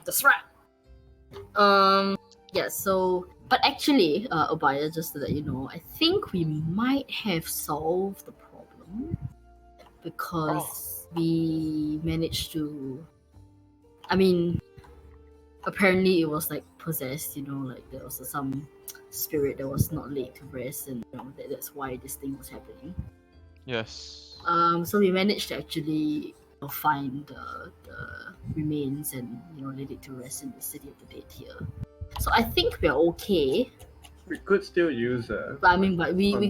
That's right. Yeah, so but actually, Obaya, just to let you know, I think we might have solved the problem because we managed to, I mean, apparently it was like possessed, like there was some spirit that was not laid to rest, and that's why this thing was happening. Yes. So we managed to actually find the remains and laid it to rest in the city of the dead here. So I think we're okay. We could still use But we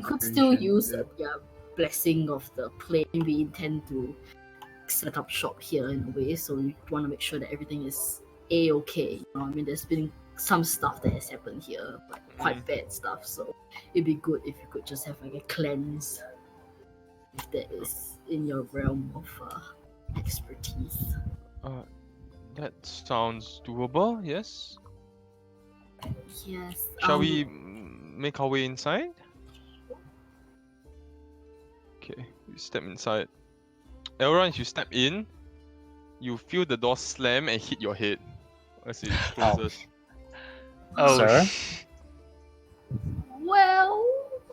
could still consecration, use yeah. the blessing of the plane. We intend to set up shop here in a way, so we want to make sure that everything is a-okay. There's been some stuff that has happened here, like quite bad stuff. So it'd be good if you could just have like a cleanse, if that is in your realm of expertise. That sounds doable. Yes. Yes. Shall we make our way inside? Okay, you step inside. Elrond, as you step in, you feel the door slam and hit your head as it closes. Oh, Sir? Well,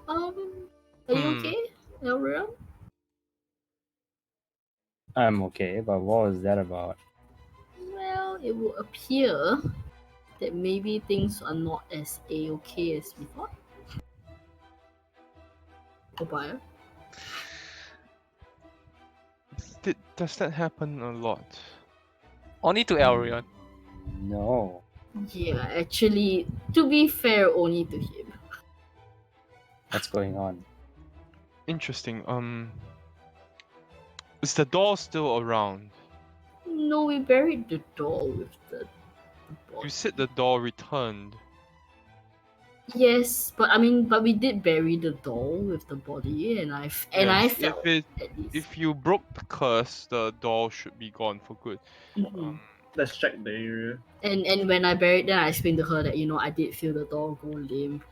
are you Hmm. okay, Elrion? I'm okay, but what was that about? Well, it will appear that maybe things are not as a-okay as we thought. Obaya? Does that happen a lot? only to Elrion. No. Yeah, actually, to be fair, only to him. What's going on? Interesting. Is the door still around? No, we buried the doll with the You body. said the door returned. Yes, but we did bury the doll with the body, and I Yes, felt if at least. if you broke the curse, the door should be gone for good. Mhm. Let's check the area. And when I buried, then I explained to her that I did feel the doll go limp.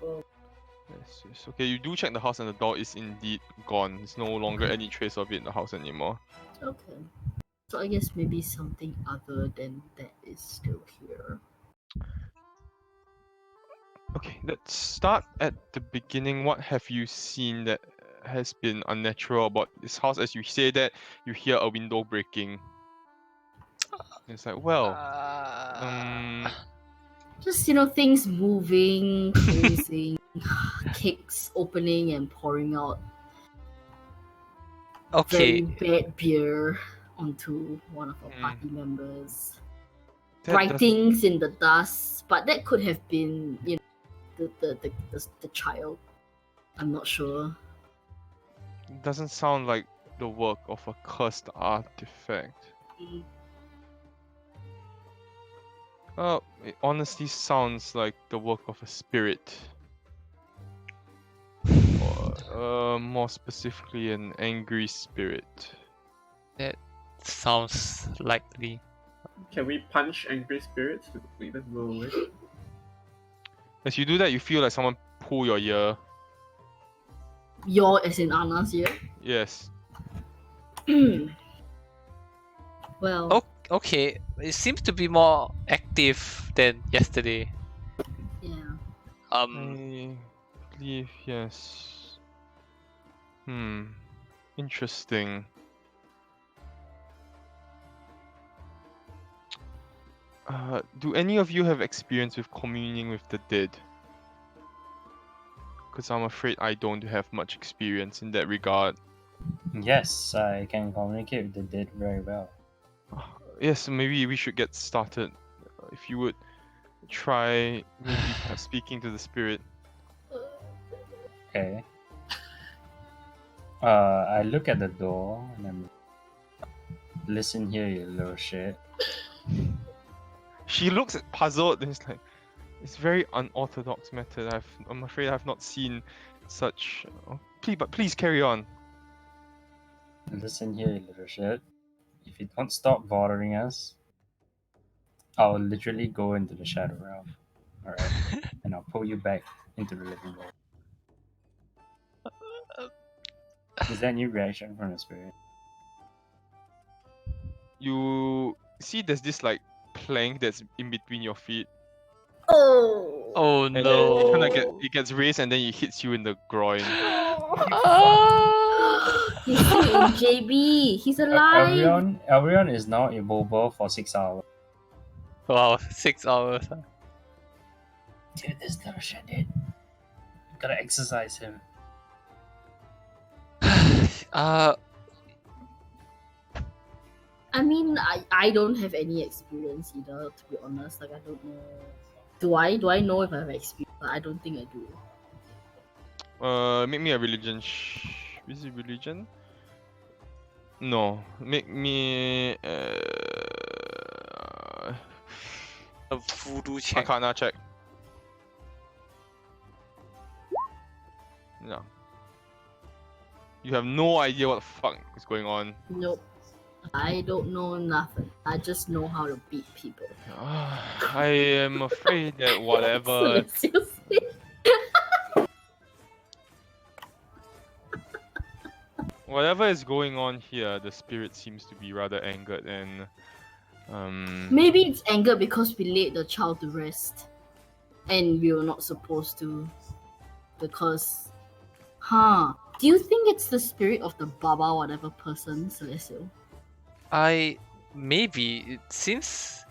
Yes. Okay, you do check the house and the door is indeed gone. There's no longer any trace of it in the house anymore. Okay. So I guess maybe something other than that is still here. Okay, let's start at the beginning. What have you seen that has been unnatural about this house? As you say that, you hear a window breaking. It's like, well, Just things moving, closing, cakes opening and pouring out okay. very bad beer onto one of our Hmm. party members. that doesn't- Writings in the dust, but that could have been, the child. I'm not sure. doesn't sound like the work of a cursed artifact. Mm. It honestly sounds like the work of a spirit. Or, more specifically, an angry spirit. Sounds likely. Can we punch angry spirits to make them go away? As you do that, you feel like someone pull your ear. Your as in Anna's here. Yes. Well, Oh, okay. It seems to be more active than yesterday. yeah. I believe yes. Interesting. Do any of you have experience with communing with the dead? Because I'm afraid I don't have much experience in that regard. Yes, I can communicate with the dead very well. Yes, maybe we should get started. If you would try maybe speaking to the spirit. Okay. I look at the door and I'm listen here, you little shit. She looks puzzled and it's like, it's very unorthodox method. I'm afraid I've not seen such. Please carry on. Listen here, you little shit. If you don't stop bothering us, I'll literally go into the shadow realm. Alright? And I'll pull you back into the living world. Is that a new reaction from the spirit? You see, there's this like plank that's in between your feet, Oh. Oh and then no. it gets raised, and then it hits you in the groin. Ah! He's still in JB. He's alive. Elrion is now immobile for 6 hours. Wow, 6 hours. Dude, this little shit, dude. You gotta exercise him. I mean, I don't have any experience either, to be honest. Like, I don't know. Do I know if I have experience? I don't think I do. Make me a religion. Is it religion? No, make me A voodoo check. Arcana check. No. You have no idea what the fuck is going on. Nope. I don't know nothing. I just know how to beat people. I am afraid that whatever. Seriously? Whatever is going on here, the spirit seems to be rather angered and Maybe it's anger because we laid the child to rest. And we were not supposed to. Because do you think it's the spirit of the Baba whatever person, Celestial? Maybe it seems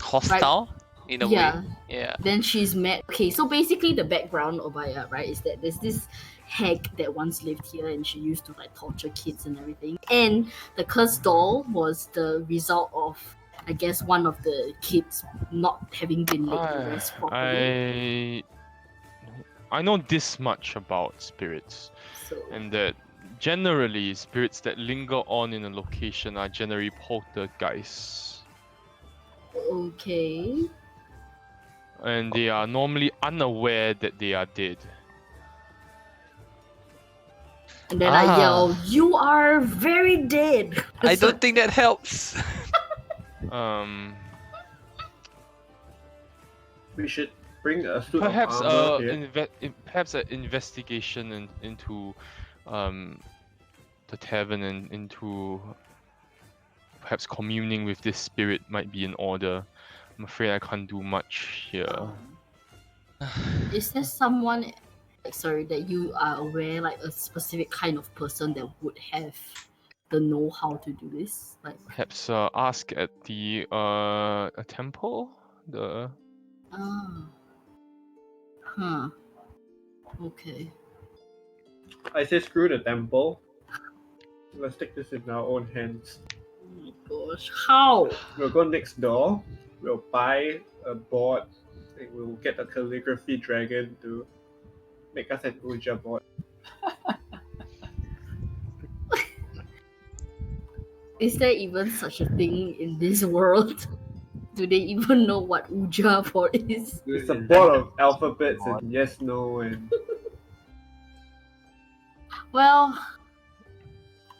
hostile in a way. Yeah. Then she's mad. Okay, so basically the background Obaya, right, is that there's this hag that once lived here and she used to like torture kids and everything. And the cursed doll was the result of, I guess, one of the kids not having been laid to rest properly. I know this much about spirits, So and that generally spirits that linger on in a location are generally poltergeists, okay. and they are normally unaware that they are dead. And then I yell, "You are very dead!" I don't think that helps. We should bring a suit Perhaps of armor here. perhaps an investigation into the tavern and into perhaps communing with this spirit might be in order. I'm afraid I can't do much here. Is there someone, sorry, that you are aware, like a specific kind of person that would have the know-how to do this? Like, Perhaps ask at the a temple. The ah, huh. Okay. I say screw the temple. Let's take this in our own hands. Oh my gosh, how? We'll go next door. We'll buy a board. And we'll get a calligraphy dragon to make us an Ouija board. Is there even such a thing in this world? Do they even know what Ouija board is? It's a board of alphabets and yes, no, and Well,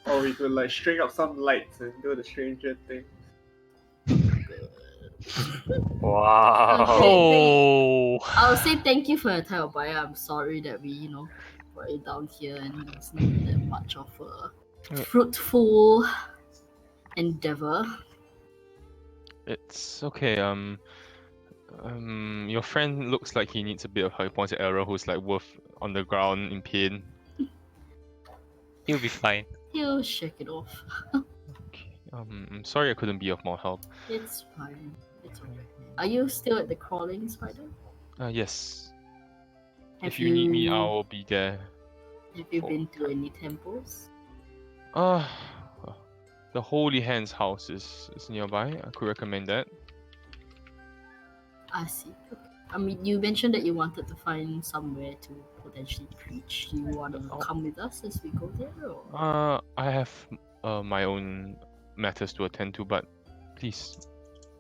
or we could like string up some lights and do the Stranger Things. Wow. Oh. I'll say thank you for your time, Obaya. I'm sorry that we, brought it down here and it was not that much of a fruitful endeavor. It's okay. Your friend looks like he needs a bit of help. Points at Error, who's like on the ground in pain. He'll be fine. He'll shake it off. Okay. I'm sorry I couldn't be of more help. It's fine. It's alright. Are you still at the crawling spider? Yes. Have If you need me, I'll be there. Have you been to any temples? The Holy Hands house is nearby. I could recommend that. I see. Okay. I mean, you mentioned that you wanted to find somewhere to potentially preach. Do you want to come with us as we go there? Or? I have my own matters to attend to, but please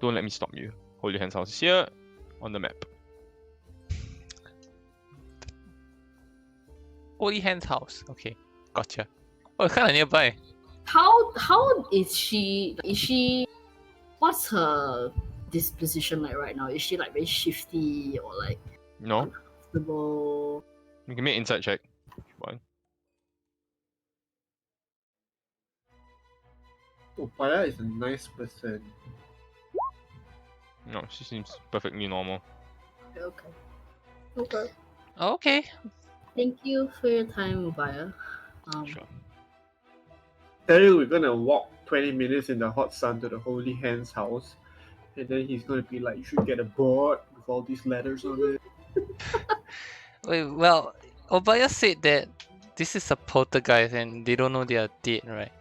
don't let me stop you. Holy Hands house is here on the map. Holy Hand's house. Okay, gotcha. Oh, kind of nearby. How is she? Is she? What's her disposition like right now? Is she like very shifty or like No, uncomfortable? you can make an insight check. Fine. Opaya is a nice person. No, she seems perfectly normal. Okay. Okay. Okay. Thank you for your time, Ubaya. Sure. Tell you we're gonna walk 20 minutes in the hot sun to the Holy Hands house, and then he's gonna be like, you should get a board with all these letters on it. Wait, well, Obaya said that this is a poltergeist and they don't know they are dead, right?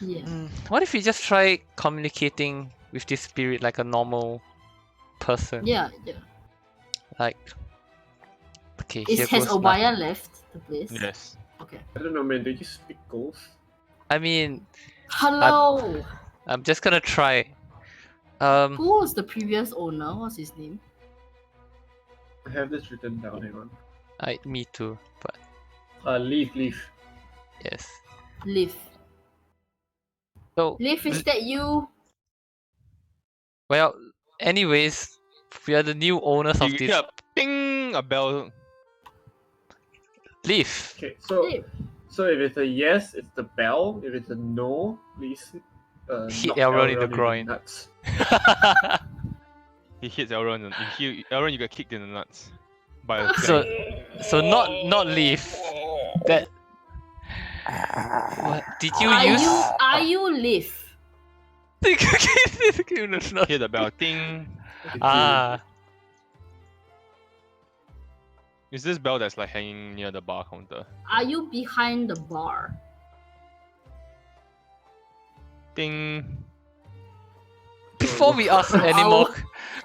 Yeah. What if we just try communicating with this spirit like a normal person? Yeah. Like, okay, Has here goes Obaya nothing. left the place? Yes. Okay. I don't know, man, do you speak ghost? I mean, Hello. I'm just gonna try. Who was the previous owner? What's his name? I have this written down, hang on. Me too, but Leaf. yes. Liv. So, Liv, is that you? well, anyways, we are the new owners of You this. hear a ping, a bell. Leaf. Okay, so Liv. so if it's a yes, it's the bell. If it's a no, please Hit knock Elrond in the Elrond groin. nuts. He hits Elrond, and Elrond, you get kicked in the nuts by a So, thing. so not Leaf. That. What did you Are use? Are you Liv? Hear the bell, ding. Ah, Is this bell that's like hanging near the bar counter? Are you behind the bar? Ding. before we ask any more,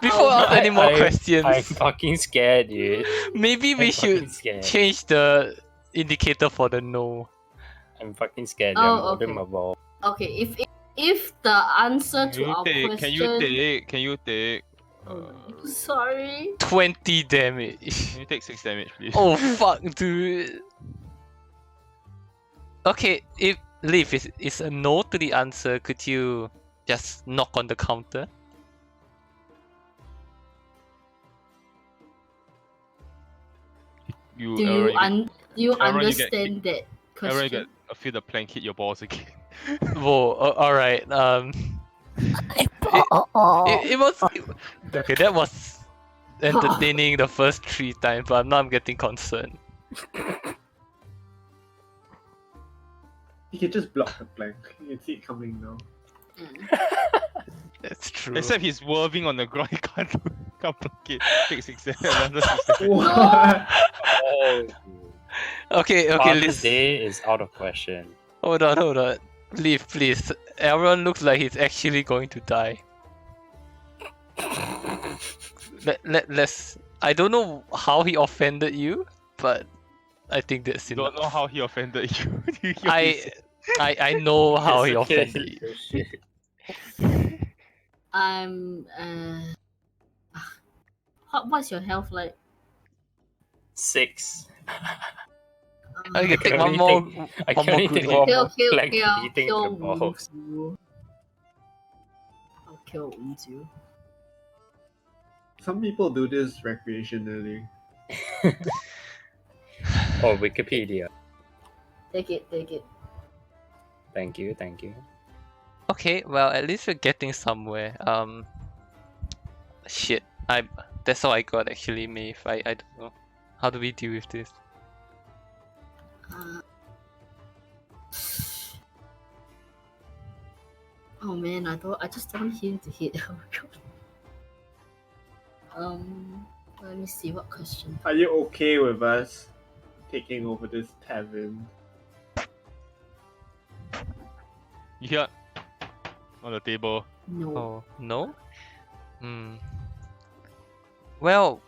before we ask any more questions, I'm fucking scared, dude. maybe we I'm should fucking scared. change the indicator for the no. I'm fucking scared. Oh, I'm holding okay. my ball. Okay, if the answer to our question. Can you take? Sorry. 20 damage. Can you take 6 damage, please? Oh fuck, dude. Okay, if Leaf is a no to the answer, could you just knock on the counter? You, Do Elrond, you Elrond, you get understand that Elrond, you question? get feel the plank hit your balls again. Whoa, alright. It was okay. That was entertaining the first 3 times, but now I'm getting concerned. You can just block the plank. You can see it coming now. That's true. Except he's swerving on the ground. He can't block it. Take 6 seconds. Another 6 seconds. What? Oh, Okay, Father's listen. Day is out of question. Hold on. Leave, please. Aaron looks like he's actually going to die. Let's. I don't know how he offended you, but I think that's You enough. don't know how he offended you. You I know how he It's okay. offended you. Shit. I'm what's your health like? 6. I can take can one only more. I One can more only good take hit. one Kill, more kill, plank kill, beating kill to the balls. wounds you. I'll kill wounds you. Some people do this recreationally. Oh, Wikipedia. Take it. Thank you. Okay, well at least we're getting somewhere. Shit. That's all I got actually, Maeve. I don't know. How do we deal with this? Oh man, I just don't want him to hit. Oh my god. Let me see what question. Are you okay with us taking over this tavern? You hear on the table. No. Oh no. Well.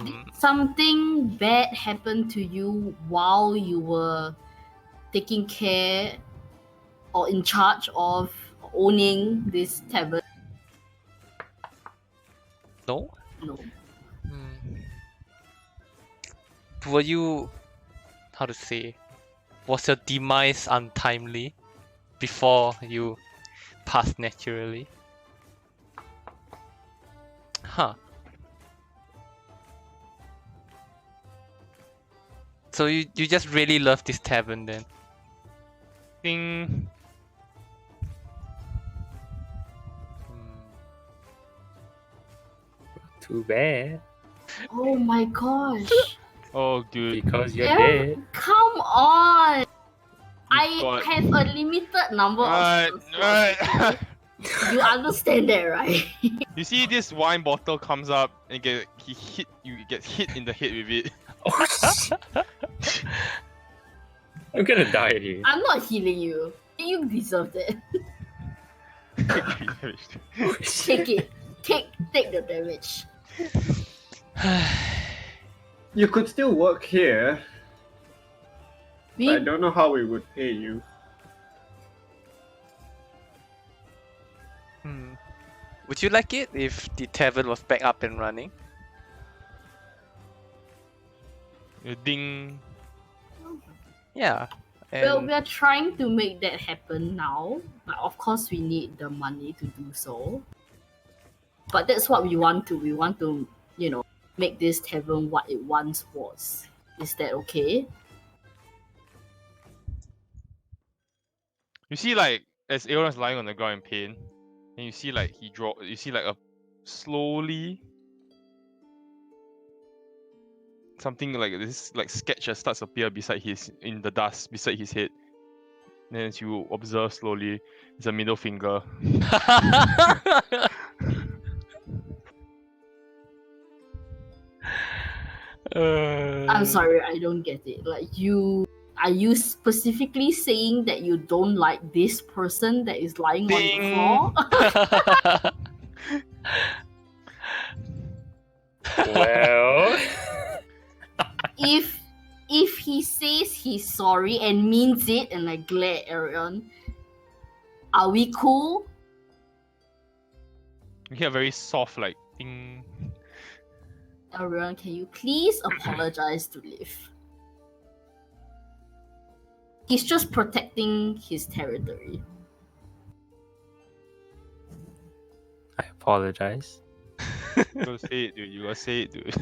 Did something bad happened to you while you were taking care or in charge of owning this tavern? No. No. Were you, how to say, was your demise untimely before you passed naturally? Huh. So you just really love this tavern then? Ding. Too bad. Oh my gosh. Oh, dude. Because you're Aaron, dead. come on. I got- have a limited number of slots, okay? You understand that, right? You see this wine bottle comes up and you get hit in the head with it. Oh, shit. I'm gonna die here. I'm not healing you. You deserve that. Take it. Take the damage. You could still work here. We, I don't know how we would pay you. Would you like it if the tavern was back up and running? Ding. Yeah. well, And we are trying to make that happen now. But of course, we need the money to do so. But that's what we want to. We want to, make this tavern what it once was. Is that okay? You see, like, as Aaron's lying on the ground in pain, and you see, like, you see, like, a slowly something like this, like, sketch just starts to appear in the dust beside his head. Then as you observe slowly, it's a middle finger. I'm sorry, I don't get it. Like, are you specifically saying that you don't like this person that is lying Ding. on the floor? Well, if he says he's sorry and means it and like glare at Arion, are we cool? You hear a very soft, like, ding. Arion, can you please apologize to Liv? He's just protecting his territory. I apologize. You gotta say it, dude. You gotta say it, dude.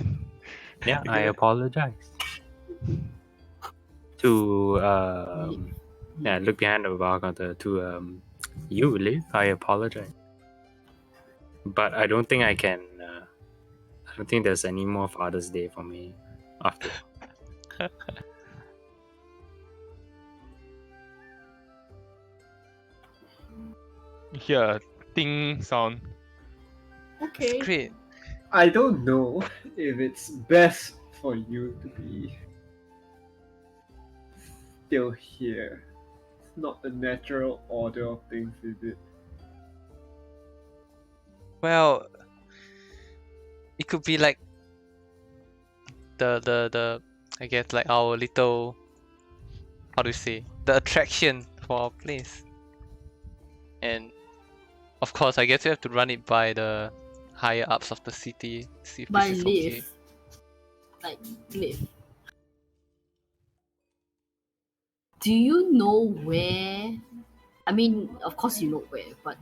Yeah, I apologize. To look behind the bar counter to you, Liv. I apologize. But I don't think I can. I don't think there's any more Father's Day for me after. You hear a ting sound. Okay. Great. I don't know if it's best for you to be still here. It's not the natural order of things, is it? Well, it could be like the I guess like our little, how do you say, the attraction for our place. And of course, I guess we have to run it by the higher ups of the city, see if By this is okay. live. Like live. Do you know where? I mean, of course you know where, but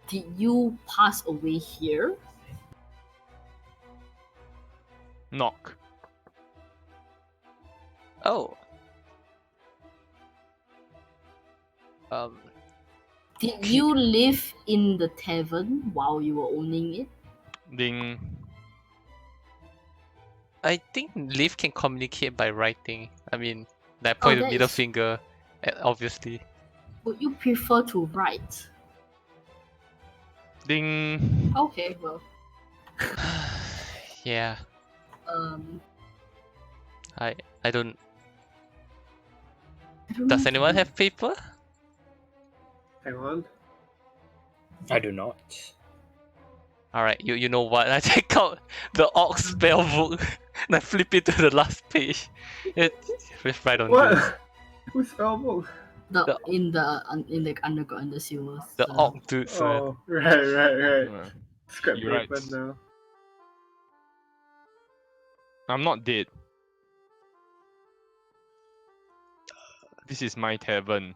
did you pass away here? Knock. Oh. Did you live in the tavern while you were owning it? Ding. I think Liv can communicate by writing. I mean, that point the that middle is- finger, obviously. Would you prefer to write? Ding. Okay, well, Yeah, I don't. I don't Does know. anyone have paper? Hang on. I do not. Alright, you know what? I take out the Orc spell book and I flip it to the last page. It's right on this. What? Who's spellbook? in the underground, the sewers. The Orc dudes. Oh, right. Uh, Scrap You're paper right. now. I'm not dead. This is my tavern.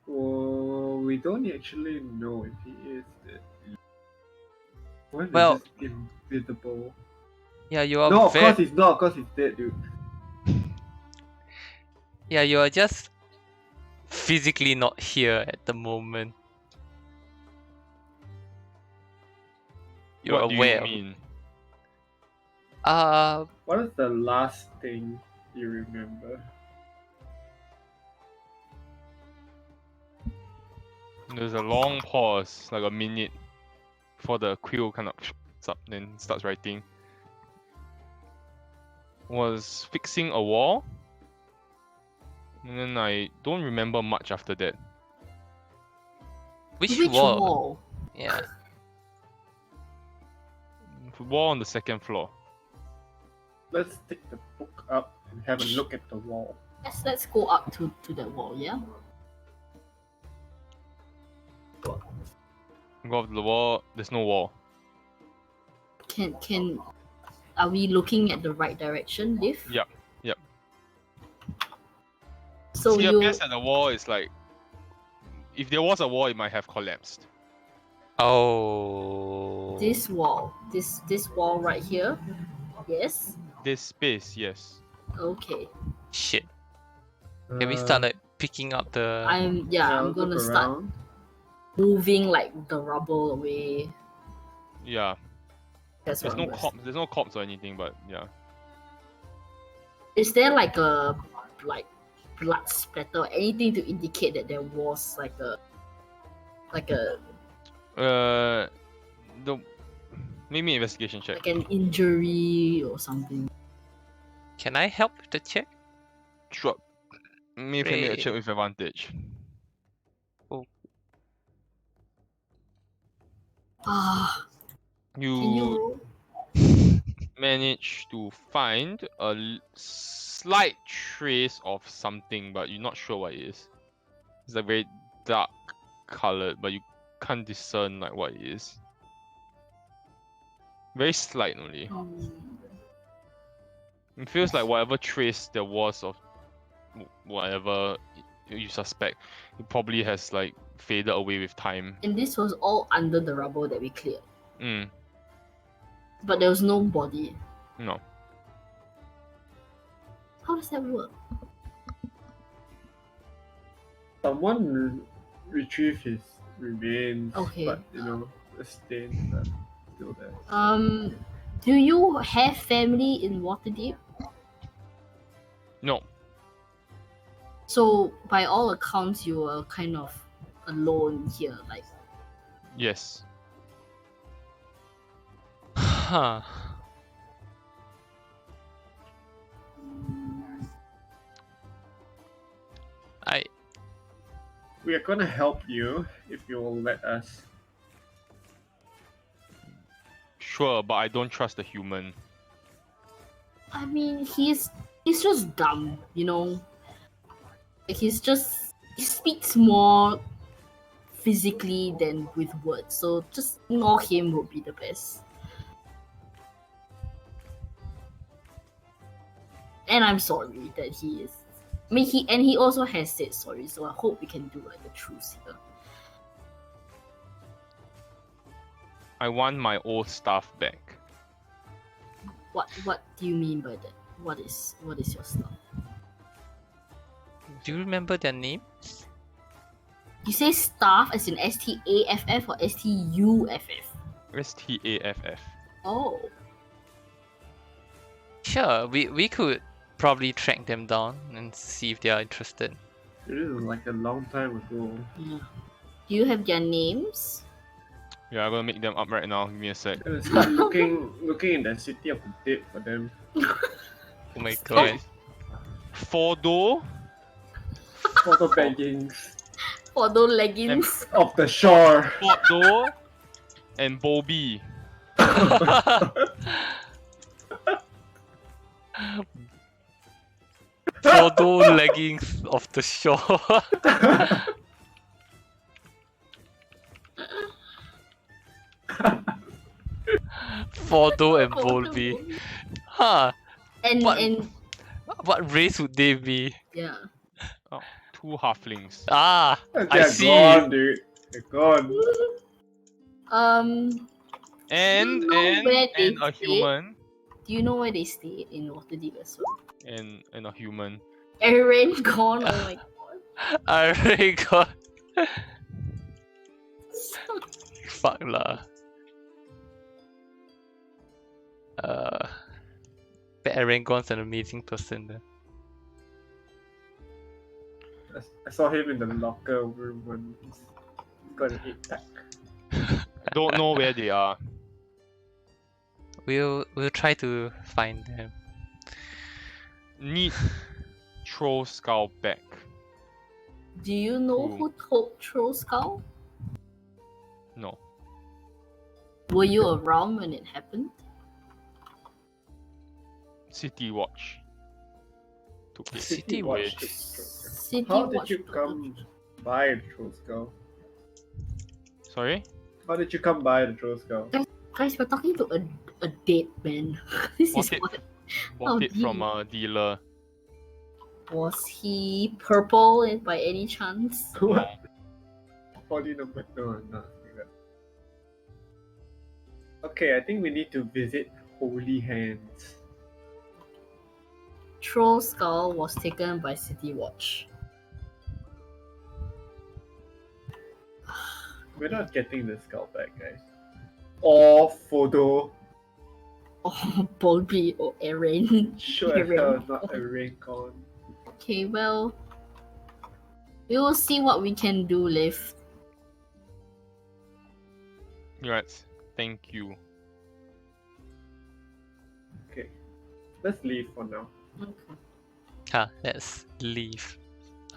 Well, we don't actually know if he is dead. Why is Well- this invisible? Yeah, you are No, of very. course he's not. Of course he's dead, dude. Yeah, you are just physically not here at the moment. You're What aware. do you mean? What is the last thing you remember? There's a long pause, like a minute, before the quill kind of up, then starts writing. Was fixing a wall, and then I don't remember much after that. Which Which wall? wall? Yeah. Wall on the second floor. Let's take the book up and have a look at the wall. Let's go up to that wall, yeah? Go up to the wall. There's no wall. Can are we looking at the right direction, Liv? Yep. So See, you appears that the wall is like, if there was a wall, it might have collapsed. Oh. this wall. This wall right here. Yes? This space, yes. Okay. Shit. Can we start like picking up the? I'm I'll gonna look start around. moving like the rubble away. Yeah. That's There's what no I'm gonna- corpse. There's no corpse or anything, but yeah. Is there like a blood splatter or anything to indicate that there was like a The make me investigation check. like an injury or something? Can I help with the check? Sure. Me can make a Great. check with advantage. Ah, can You you manage to find a slight trace of something, but you're not sure what it is. It's like very dark colored, but you can't discern like what it is. Very slight only. It feels like whatever trace there was of whatever you suspect, it probably has like faded away with time. and this was all under the rubble that we cleared. Mm, But there was no body. no. How does that work? Someone retrieve his remains. Okay. But you know, the stains are still there. Do you have family in Waterdeep? No. So by all accounts, you were kind of alone here. Like, Yes. Huh. I We are gonna help you if you will let us. Sure, but I don't trust the human. I mean, he's just dumb, you know. Like, he speaks more physically than with words. So just ignore him would be the best. And I'm sorry that he is. I mean, he also has said sorry. So I hope we can do like a truce here. I want my old stuff back. What do you mean by that? What is your stuff? do you remember their name? You say staff as in STAFF or STUFF? STAFF. Oh. Sure, we could probably track them down and see if they are interested. This is like a long time ago. Yeah. Do you have their names? Yeah, I'm gonna make them up right now. Give me a sec. I'm gonna start looking in the city of the dead for them. Oh my god. Fordo Photo baggings For those leggings. of the shore. Fordo and Bobby. For those leggings of the shore. Fordo and Volby. Huh. And What? and What race would they be? yeah. Two halflings. Ah, I They're see. gone, dude. They're gone. And know where they a stay? human. Do you know where they stay in Waterdeep as well? And a human. Aaron gone. Oh my god. I already got. Fuck lah. But Arangon's an amazing person. Though. I saw him in the locker room when he's got an 8-pack. Don't know where they are. We'll try to find them. Need Troll Skull back. Do you know Ooh. who told Troll Skull? No. Were you around when it happened? City Watch. Took it. City Watch Watch. took Troll. City How did Watch you took come by the Troll Skull? Sorry? How did you come by the Troll Skull? Guys, we're talking to a dead man. This Bought is it. what. Bought it dear. from a dealer. Was he purple by any chance? What? Body number? No, not like that. Okay, I think we need to visit Holy Hands. Troll Skull was taken by City Watch. We're not getting the skull back, guys. Or Photo. Or Bobby or Aaron. Sure as hell is not a ring on. Okay, well, we will see what we can do, Liv. Right. Thank you. Okay, let's leave for now. Okay. Let's leave.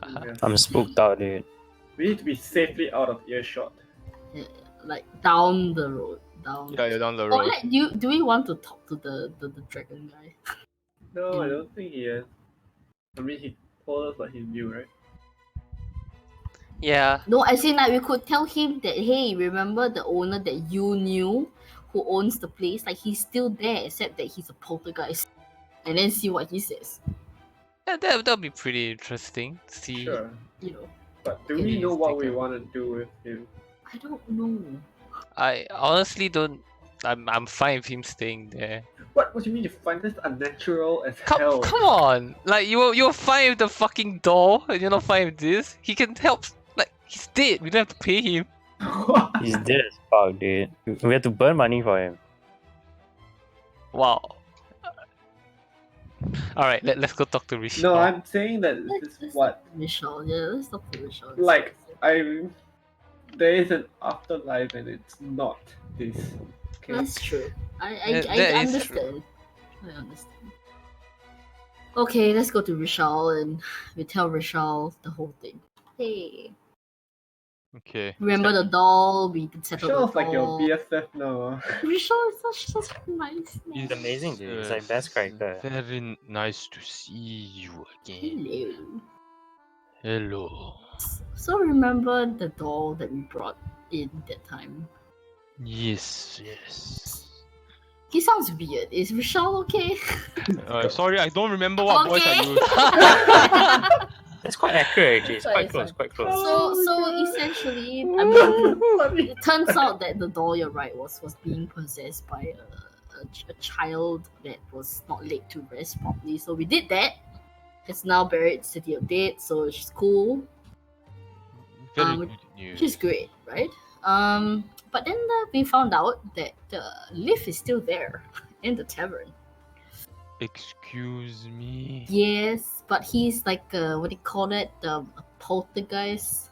Yeah. I'm spooked out, dude. We need to be safely out of earshot. Like down the road. Down. Yeah, you're down the Or road. like, do we want to talk to the dragon guy? No, I don't think he is. I mean, he told us what he knew, right? Yeah. No, as in like we could tell him that, hey, remember the owner that you knew who owns the place? Like, he's still there, except that he's a poltergeist. And then see what he says. Yeah, that'll be pretty interesting. See. Sure. You know, But do It we know is what we taken. want to do with him? I don't know. I honestly don't. I'm fine with him staying there. What do you mean you find this unnatural as Come, hell? come on! Like you're fine with the fucking doll, and you're not fine with this. He can help. Like he's dead. We don't have to pay him. He's dead as fuck, dude. We had to burn money for him. Wow. Alright, let's go talk to Rishi. No, I'm saying that Let's this is what Michelle, yeah, let's talk to Michelle. like there is an afterlife and it's not this. Okay. That's true. I That is understand. I understand. Okay, let's go to Rochelle and we tell Rochelle the whole thing. Hey, Okay. remember the doll? We settled Michelle's the like your doll. BFF now. Rochelle is such a nice name. He's amazing, dude. He's like best character. Very nice to see you again. Hello. Hello. So remember the doll that we brought in that time? Yes, yes. He sounds weird. Is Rochelle okay? Sorry, I don't remember what voice I Okay. used. That's quite accurate, actually. It's Sorry, quite close, sorry. quite close. So essentially, I mean, it turns out that the doll, you're right, was being possessed by a child that was not laid to rest properly. So we did that. It's now buried City of Dead, so she's cool. Very Um, good news. Which is great, right? But then we found out that the lift is still there in the tavern. Excuse me. Yes, but he's like what do you call it? A poltergeist,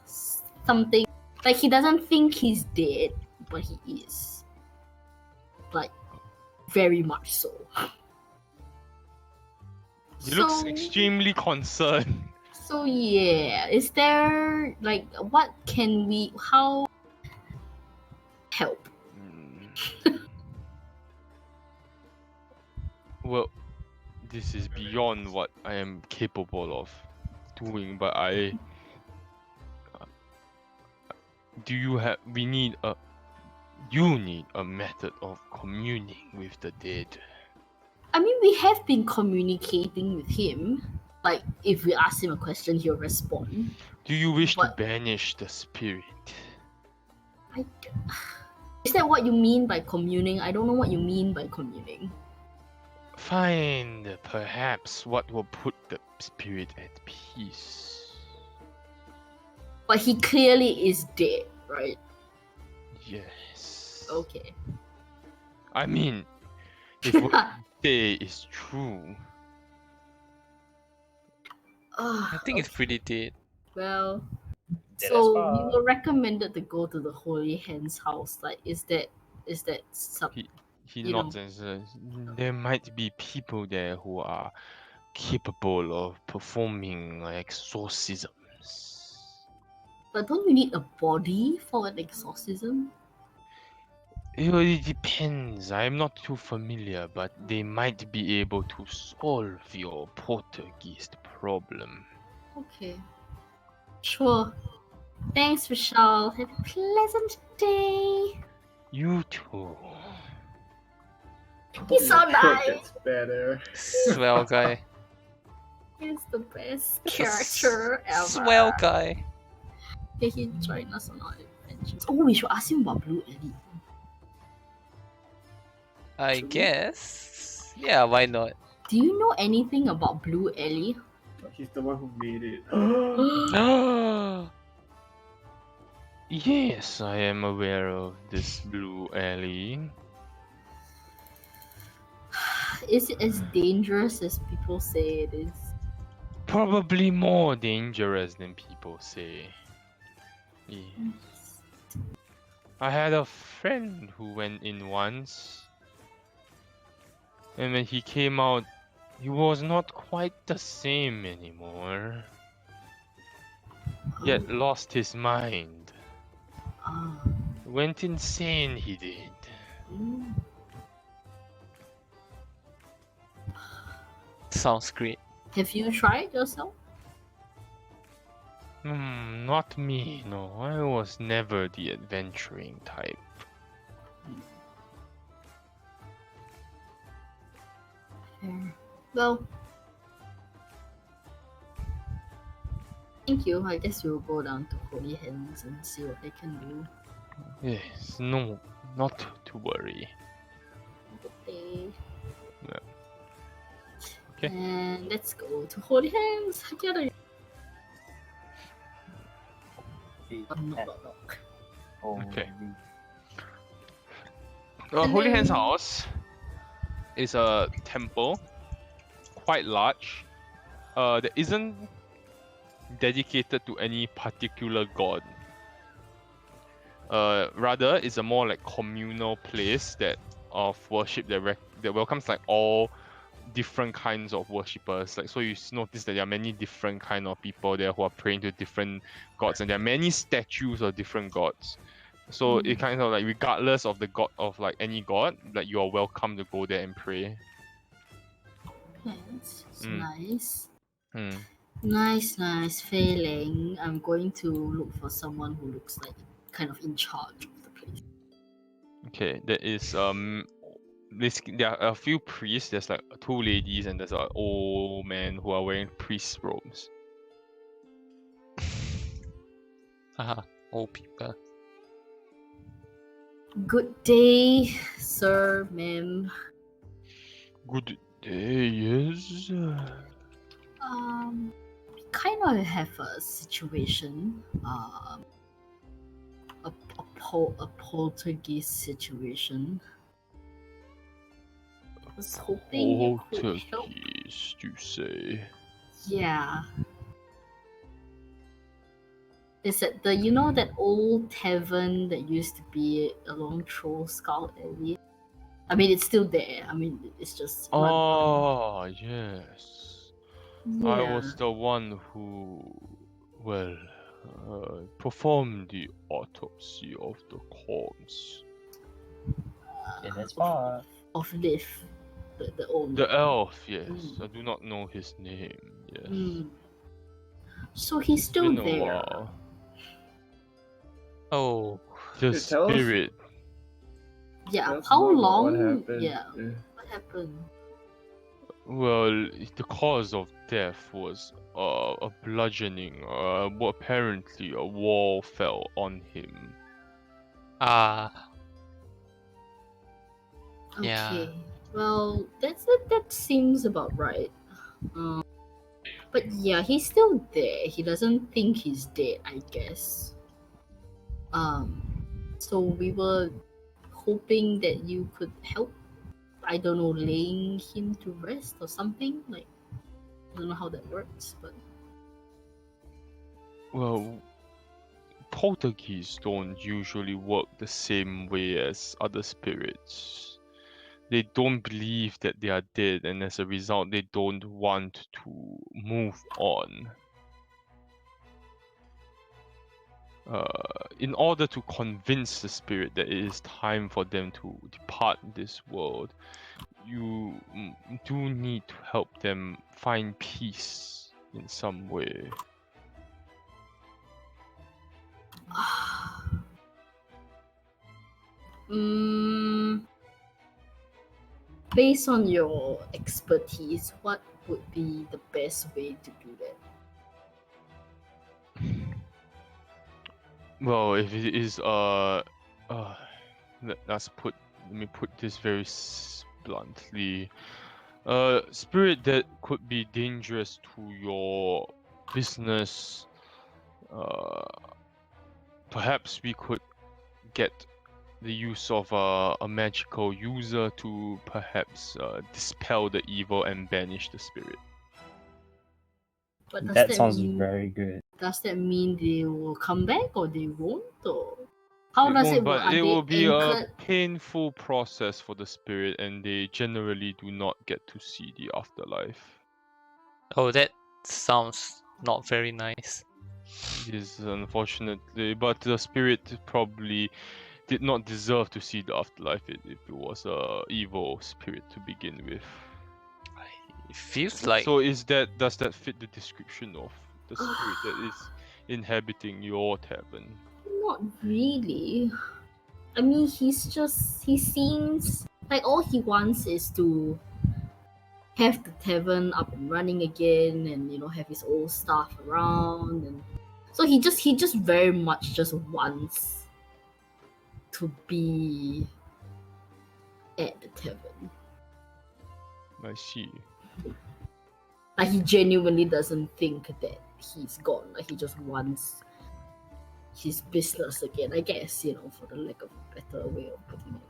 something. Like he doesn't think he's dead, but he is. Like very much so. He looks So- extremely concerned. So yeah, is there like what can we how help? Well, this is beyond what I am capable of doing, but do you have? You need a method of communing with the dead. I mean, we have been communicating with him. Like, if we ask him a question, he'll respond. Do you wish What? to banish the spirit? Is that what you mean by communing? I don't know what you mean by communing. Find perhaps what will put the spirit at peace. But he clearly is dead, right? Yes. Okay. I mean, if what you say is true, I think it's pretty dead. Well, Dead as so fuck. we were recommended to go to the Holy Hand's house. Like, is that some? he You nods and says, there might be people there who are capable of performing exorcisms. But don't you need a body for an exorcism? It depends. I'm not too familiar, but they might be able to solve your poltergeist problem. Okay. Sure. Thanks, Rochelle. Have a pleasant day. You too. He's so That nice. gets better. Swell guy. He's the best He's a character ever. Swell guy. Can he join us on our adventures? Oh, we should ask him about Blue Ellie. I guess. Yeah, why not? Do you know anything about Blue Ellie? He's the one who made it. Yes, I am aware of this blue alley. Is it as dangerous as people say it is? Probably more dangerous than people say. Yes. I had a friend who went in once. And when he came out, he was not quite the same anymore. Yet lost his mind. Ah. Went insane, he did. Mm. Sounds great. Have you tried yourself? Not me, no. I was never the adventuring type. Fair. Well, thank you. I guess we'll go down to Holy Hands and see what they can do. Yes, no, not to worry. Good day. Yeah. Okay. And let's go to Holy Hands together. Yeah. Knock, knock, knock. Oh, Okay. we- And Holy Hands then- House is a temple, quite large. That isn't dedicated to any particular god. Rather, it's a more like communal place that of worship that welcomes like all different kinds of worshippers. Like, so you notice that there are many different kind of people there who are praying to different gods, and there are many statues of different gods. So it kind of like, regardless of the god of like any god, like you are welcome to go there and pray. Yes, it's Mm. nice. Hmm. Nice feeling. I'm going to look for someone who looks like kind of in charge of the place. Okay, there is basically there are a few priests. There's like 2 ladies and there's an old man who are wearing priest robes. Haha, old people. Good day, sir, ma'am. Good day, yes. We kind of have a situation. A poltergeist situation. I was hoping you could help. Poltergeist, you say? Yeah. Is it the you know that old tavern that used to be along Troll Skull Alley? I mean, it's still there. I mean, it's just run down. Oh, yes. I Yeah. was the one who, well, performed the autopsy of the corpse. yeah, that's far. Of Liv, the owner. The elf, yes. Mm. I do not know his name, yes. Mm. So he's still Been a there. while. Oh, The It tells- spirit. Yeah. That's How more about long? what happened. Yeah. What happened? Well, the cause of death was a bludgeoning. Apparently a wall fell on him. ah, Okay. Yeah. Well, that seems about right. But yeah, he's still there. He doesn't think he's dead, I guess. So we were hoping that you could help. I don't know, laying him to rest or something. Like, I don't know how that works, but Well, poltergeists don't usually work the same way as other spirits. They don't believe that they are dead, and as a result, they don't want to move on. In order to convince the spirit that it is time for them to depart this world, you do need to help them find peace in some way. mm, based on your expertise, what would be the best way to do that? Well, if it is let me put this very bluntly. Spirit that could be dangerous to your business. Perhaps we could get the use of a magical user to perhaps dispel the evil and banish the spirit. But does That sounds mean, very good. Does that mean they will come back or they won't? Or how It does won't, it work? but Are it they will be anchored? a painful process for the spirit, and they generally do not get to see the afterlife. oh, that sounds not very nice. Yes, unfortunately, but the spirit probably did not deserve to see the afterlife if it was a evil spirit to begin with. It feels like So does that fit the description of the spirit that is inhabiting your tavern? Not really. I mean, he seems like all he wants is to have the tavern up and running again, and have his old staff around, and so he just very much just wants to be at the tavern. I see. Like, he genuinely doesn't think that he's gone. Like, he just wants his business again, I guess, for the lack of a better way of putting it.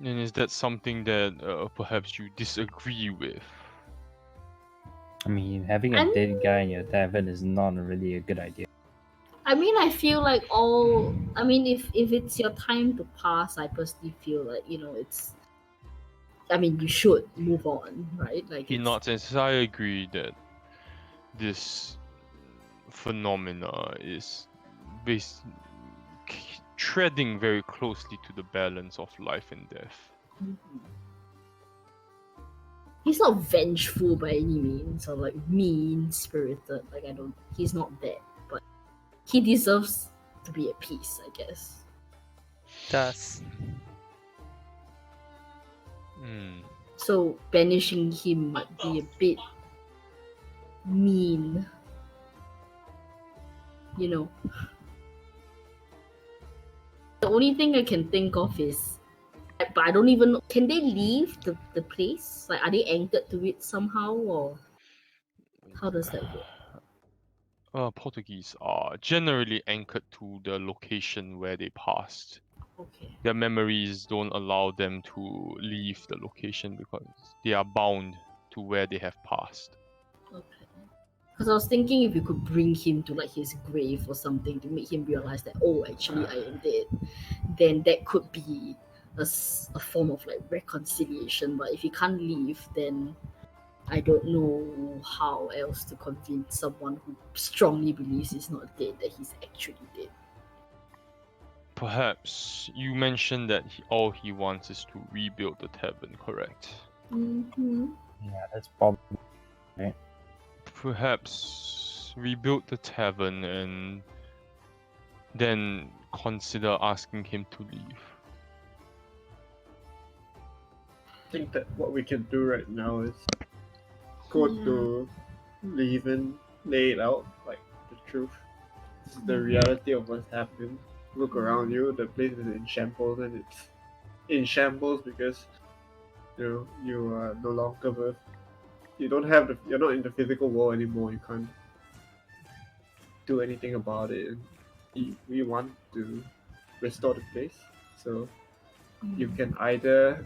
And is that something that perhaps you disagree with? I mean, having I a dead guy in your tavern is not really a good idea. I mean, I feel like if it's your time to pass, I personally feel like, it's, you should move on, right? Like, He it's, nods and says, I agree that this phenomena is treading very closely to the balance of life and death. Mhm. He's not vengeful by any means or like mean spirited. Like, he's not that, but he deserves to be at peace, I guess. Does. So banishing him might be a bit mean. The only thing I can think of is, but I don't even know, can they leave the place? Like, are they anchored to it somehow, or how does that work? Portuguese are generally anchored to the location where they passed. Okay. Their memories don't allow them to leave the location because they are bound to where they have passed. Okay. Because I was thinking if you could bring him to like his grave or something to make him realize that, oh, actually I am dead, then that could be a form of like reconciliation. But if he can't leave, then I don't know how else to convince someone who strongly believes he's not dead that he's actually dead. Perhaps you mentioned that all he wants is to rebuild the tavern, correct? Mm-hmm. Yeah, that's probably. Perhaps rebuild the tavern and then consider asking him to leave. I think that what we can do right now is go to leave and lay it out, like the truth. This is the reality of what's happened. Look around you, the place is in shambles, and it's in shambles because you are no longer you're not in the physical world anymore. You can't do anything about it. We want to restore the place, so you can either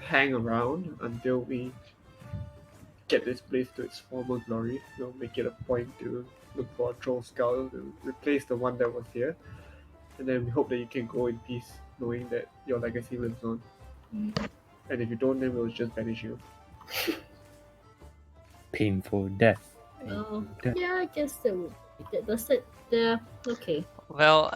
hang around until we get this place to its former glory. We'll make it a point to look for a troll skull to replace the one that was here, and then we hope that you can go in peace, knowing that your legacy lives on. And if you don't, then we'll just banish you. Painful death. Well, yeah, I guess that would be that. Does that? Yeah, okay. Well,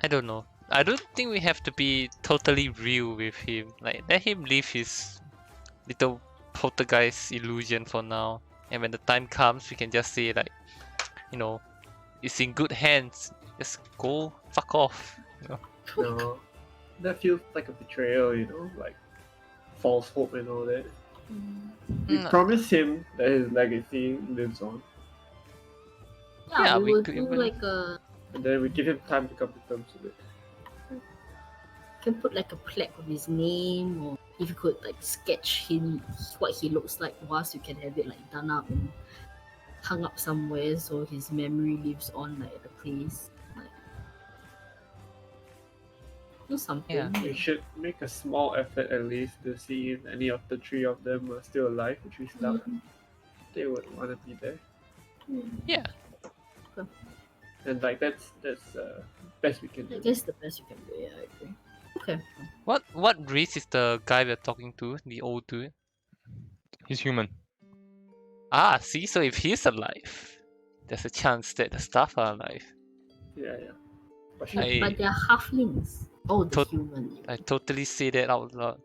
I don't know. I don't think we have to be totally real with him. Like, let him live his little poltergeist illusion for now. And when the time comes, we can just say like, it's in good hands. Just go fuck off. No, that feels like a betrayal, like false hope and all that. We promise him that his legacy lives on, Yeah, we we will could do even- like a. and then we give him time to come to terms with it. Can put like a plaque with his name, or if you could like sketch him what he looks like to us, you can have it like done up and hung up somewhere so his memory lives on like at the place. Like, do something. Yeah. We should make a small effort at least to see if any of the three of them are still alive, which we doubt. They would want to be there, Yeah. and like that's best we can I do. guess the best you can do. Yeah, I agree. Okay. What race is the guy we're talking to? The old dude? He's human. Ah, see, so if he's alive, there's a chance that the staff are alive. Yeah. But But they're halflings. Oh, the Tot- human. I totally say that out loud.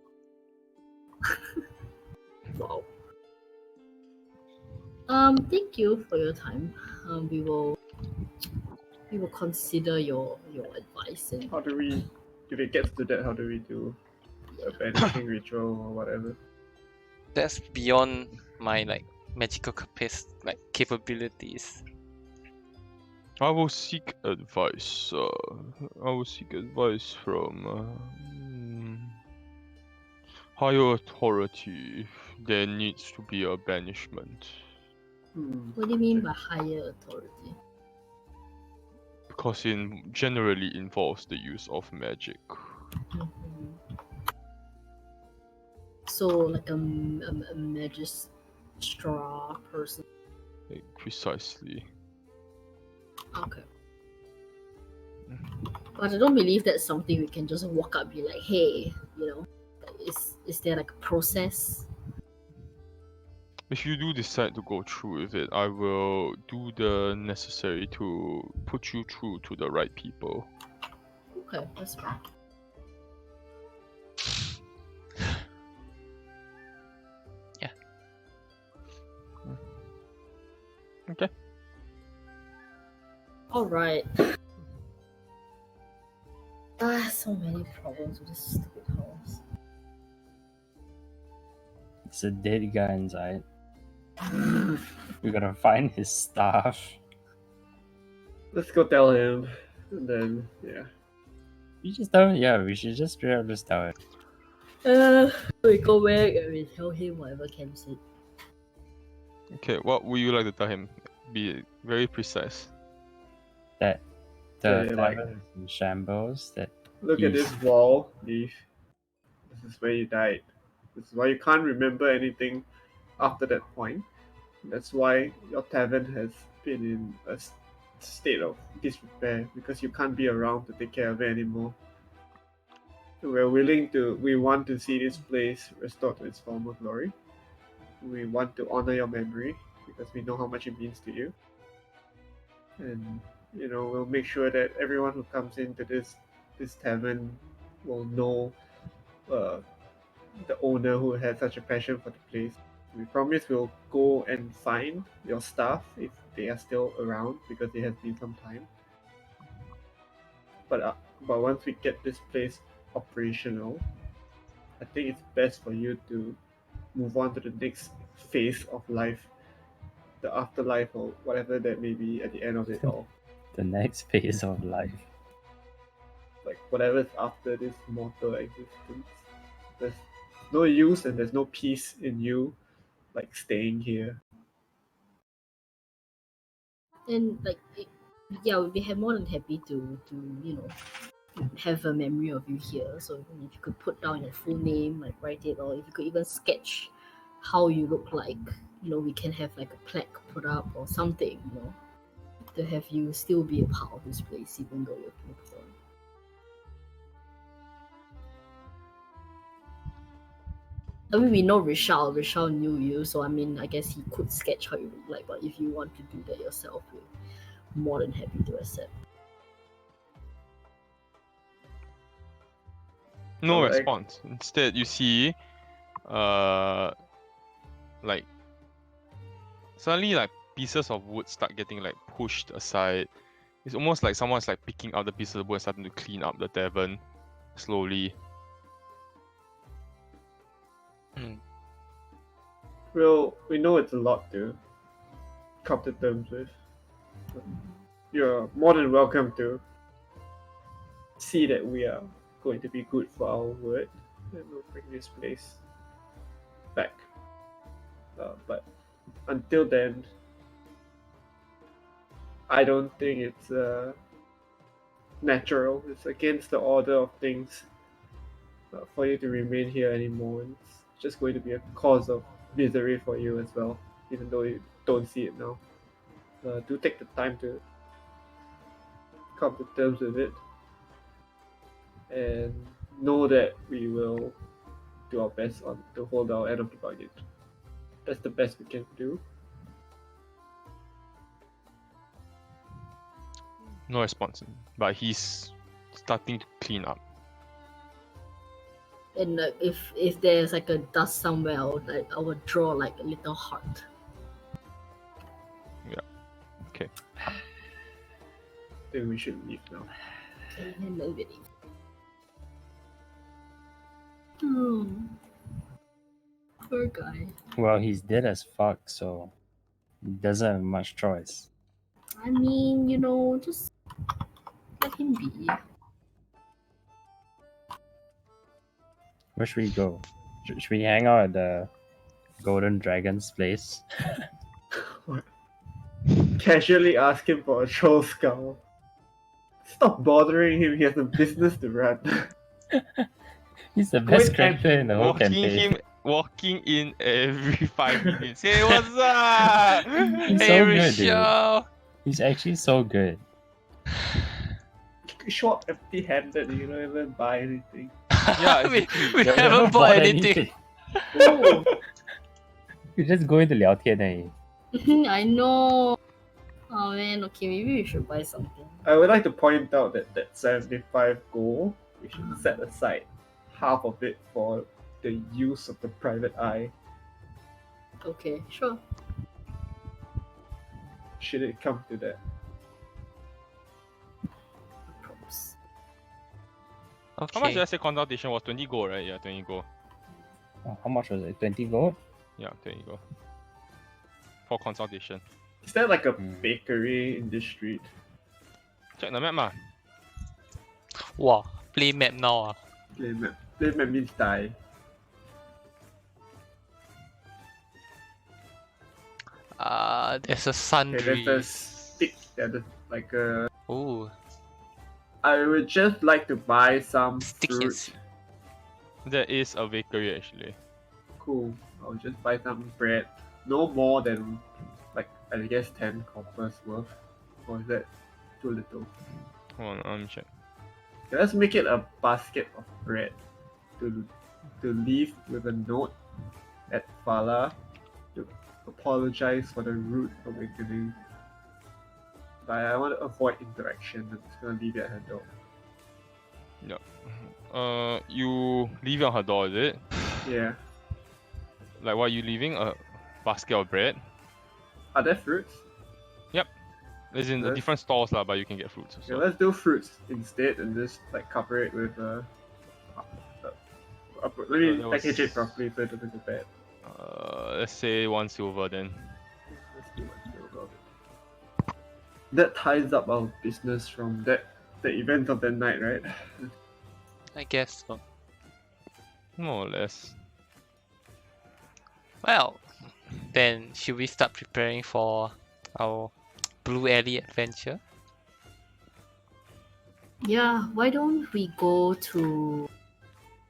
Wow. Thank you for your time. We will consider your advice and how do we, if it gets to that, how do we do a banishing ritual or whatever? That's beyond my magical capabilities. I will seek advice. From higher authority if there needs to be a banishment. What do you mean by higher authority? Because it generally involves the use of magic. Mhm. So like a magistra person. Precisely. Okay. But I don't believe that's something we can just walk up and be like, hey, you know, is there like a process? If you do decide to go through with it, I will do the necessary to put you through to the right people. Okay, that's fine. Yeah. Okay. Alright. So many problems with this stupid house. It's a dead guy inside. We gotta find his stuff. Let's go tell him. And then, yeah. We just tell him, yeah, we should just straight up just tell him. We go back and we tell him whatever Cam said. Okay, what would you like to tell him? Be very precise. That the Yeah, like- tavern is in shambles, that Look at He's- this wall, Leaf. This is where you died. This is why you can't remember anything after that point. That's why your tavern has been in a state of disrepair, because you can't be around to take care of it anymore. We want to see this place restored to its former glory. We want to honor your memory because we know how much it means to you. And we'll make sure that everyone who comes into this tavern will know the owner who had such a passion for the place. We promise we'll go and find your staff if they are still around, because it has been some time. But once we get this place operational, I think it's best for you to move on to the next phase of life, the afterlife or whatever that may be at the end of it all. the next phase of life. Like whatever's after this mortal existence. There's no use and there's no peace in you like staying here. And like, yeah, we'd be more than happy to have a memory of you here. So if you could put down your full name, like write it, or if you could even sketch how you look like, we can have like a plaque put up or something, to have you still be a part of this place even though you've moved on. I mean, we know Rishal knew you, so I mean, I guess he could sketch how you look like, but if you want to do that yourself, we're more than happy to accept. No Alright. response. Instead, you see, like suddenly, like pieces of wood start getting like pushed aside. It's almost like someone's like picking up the pieces of wood and starting to clean up the tavern slowly. Well, we know it's a lot to come to terms with. You're more than welcome to see that we are going to be good for our word and we'll bring this place back. But until then, I don't think it's natural. It's against the order of things for you to remain here anymore. It's just going to be a cause of misery for you as well, even though you don't see it now. Do take the time to come to terms with it and know that we will do our best to hold our end of the bargain. That's the best we can do. No response, but he's starting to clean up. And if there's like a dust somewhere, I would draw like a little heart. Okay. I think we should leave now. Okay, and then we leave. Hmm. Poor guy. Well, he's dead as fuck, so he doesn't have much choice. I mean, just let him be. Where should we go? Should we hang out at the Golden Dragon's place? What? casually ask him for a troll skull. Stop bothering him, he has a business to run. He's the best Wait, character in the whole campaign. Walking in every 5 minutes. Hey, what's up? He's Hey, so good, dude. Rochelle! He's actually so good. Show up empty-handed, you don't even buy anything. Yeah, we, exactly. we You haven't never bought anything. Oh, You just go into 聊天 eh? I know. Oh man, okay, maybe we should buy something. I would like to point out that 75 gold, we should set aside half of it for the use of the private eye. Okay, sure. Should it come to that? Props. How much Okay. did I say consultation was? 20 gold, right? Yeah, 20 gold. How much was it? 20 gold? Yeah, 20 gold. For consultation. Is there like a Hmm. bakery in this street? Check the map, ma. Wow, play map now. Play map. Play map means die. There's a Okay, sundry. there's a stick that is like a. Ooh, I would just like to buy some stick fruit. is. There is a bakery actually. Cool. I'll just buy some bread. No more than, like, I guess 10 coppers worth. Or is that too little? Hold on, let me check. Okay, let's make it a basket of bread to leave with a note at Fala to apologize for the rude awakening. But I want to avoid interaction. I'm just gonna leave it at her door. You leave it on her door, is it? Yeah. Like, what are you leaving? A basket of bread? Are there fruits? As in the Yes. different stores, lah, but you can get fruits Okay, also. let's do fruits instead and just like cover it with let me that package was- it properly so it doesn't go bad. Let's say 1 silver then. Let's do one silver. That ties up our business from the event of that night, right? I guess so. More or less. Well, then should we start preparing for our Blue Alley adventure? Yeah, why don't we go to.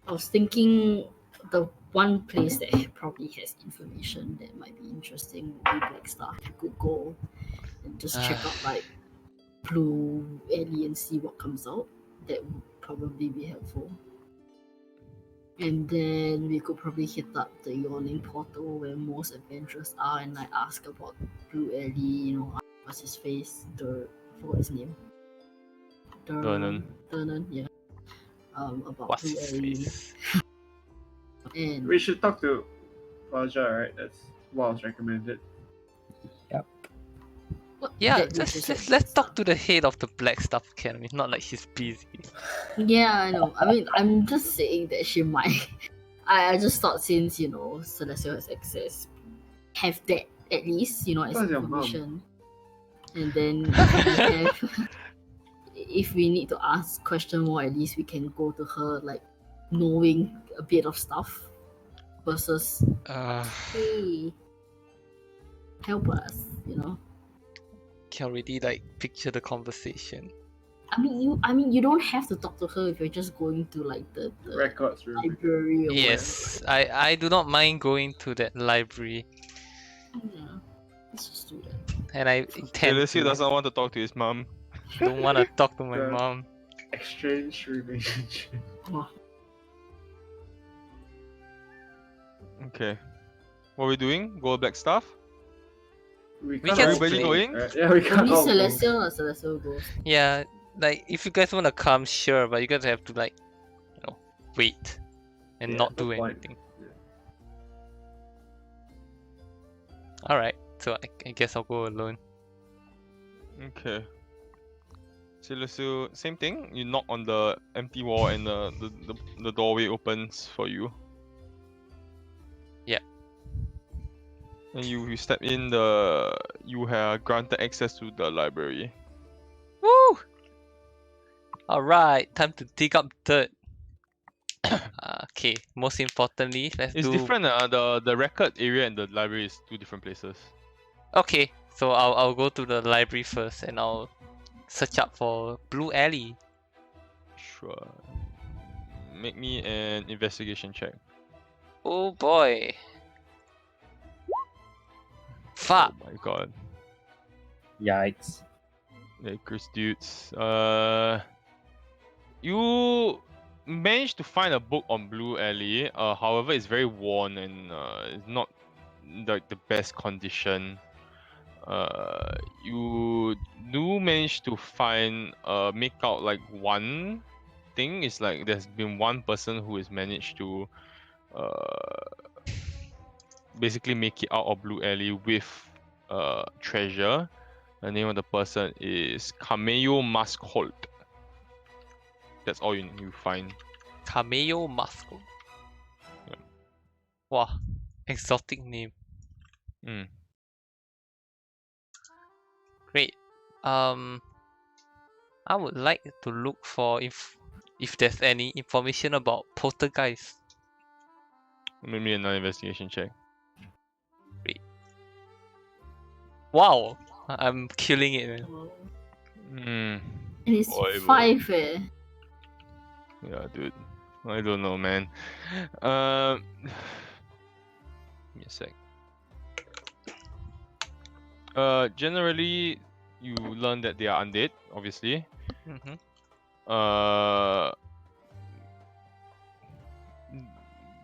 I was thinking the one place that probably has information that might be interesting would be Blackstar. We could go and just check out like Blue Alley and see what comes out. That would probably be helpful. And then we could probably hit up the Yawning Portal where most adventurers are and like ask about Blue Alley, you know, what's his face? I forgot his name. Vernon. Vernon, yeah. About What's Blue his Alley. face? And We should talk to Raja, right? That's what was recommended. what- Yeah, that which is let's talk to the head of the Black Stuff Academy. Not like she's busy. Yeah, I know. I mean, I'm just saying that she might. I just thought since, you know, Celestial has access, have that at least, you know, as How's your mom? information. And then if we have, if we need to ask question more, at least we can go to her like knowing a bit of stuff versus hey, help us, you know. Can already like picture the conversation. I mean, you don't have to talk to her if you're just going to like the Records room. library or Yes, I do not mind going to that library, whatever. Yeah, let's just do that. and I intend Celestia to. doesn't want to talk to his mom. Don't want to talk to my Yeah. mom. Exchange relationship. Okay. What are we doing? Go black stuff? We can can't all Everybody go, going? right? Yeah, we can't Only all go. Celestial or Celestial goes. Yeah, like if you guys want to come, sure, but you guys have to like, wait and Yeah, not no do point. anything. Yeah. All right, so I guess I'll go alone. Okay. Celestia, same thing. You knock on the empty wall and the doorway opens for you. Yeah. And you step in, you have granted access to the library. Woo! All right, time to dig up dirt. Okay, most importantly, let's It's do. different. The record area and the library is 2 different places. Okay, So I'll go to the library first and I'll search up for Blue Alley. Sure. Make me an investigation check. Oh boy. Fuck. Oh my god. Yikes. Chris dudes. You managed to find a book on Blue Alley. However, it's very worn and it's not like the best condition. You do manage to find make out like one thing. It's like there's been one person who has managed to basically make it out of Blue Alley with treasure. The name of the person is Cameo Maskholt. That's all you find. Cameo Muscle. Yeah. Wow. Exotic name. Mm. Great. I would like to look for if there's any information about poltergeist. Make me another investigation check. Wow, I'm killing it, man. Oh. Mm. And it's Boy, 5 eh. Yeah, dude. I don't know, man. Give me a sec. Generally, you learn that they are undead, obviously. Mm-hmm.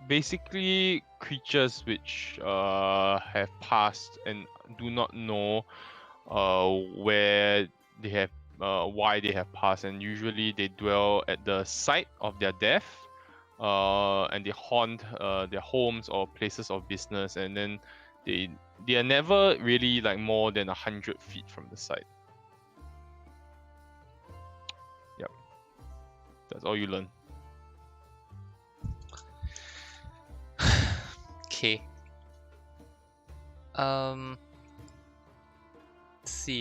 Basically creatures which have passed and do not know where they have why they have passed, and usually they dwell at the site of their death and they haunt their homes or places of business, and then they are never really like more than 100 feet from the site. Yep, that's all you learn. Okay.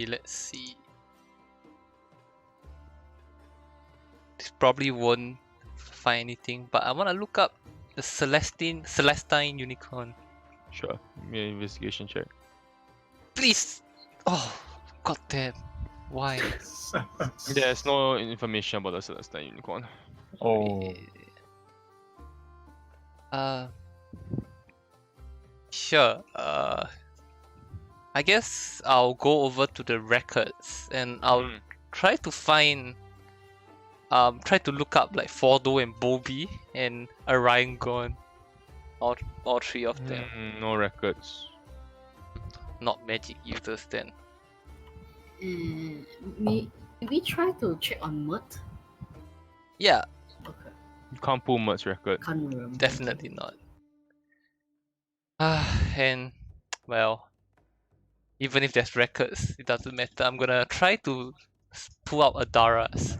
Let's see. This probably won't find anything, but I want to look up the Celestine unicorn. Sure, give me an investigation check. Please. Oh, goddamn. Why? There's no information about the Celestine unicorn. Oh. Sure. I guess I'll go over to the records and I'll try to find. Try to look up like Fordo and Bobby and Orion, all three of them. No records. Not magic users then. We try to check on Mutt. Yeah, Okay, You can't pull Mert's record. can't remember. definitely not. And well, even if there's records, it doesn't matter. I'm gonna try to pull out Adara's.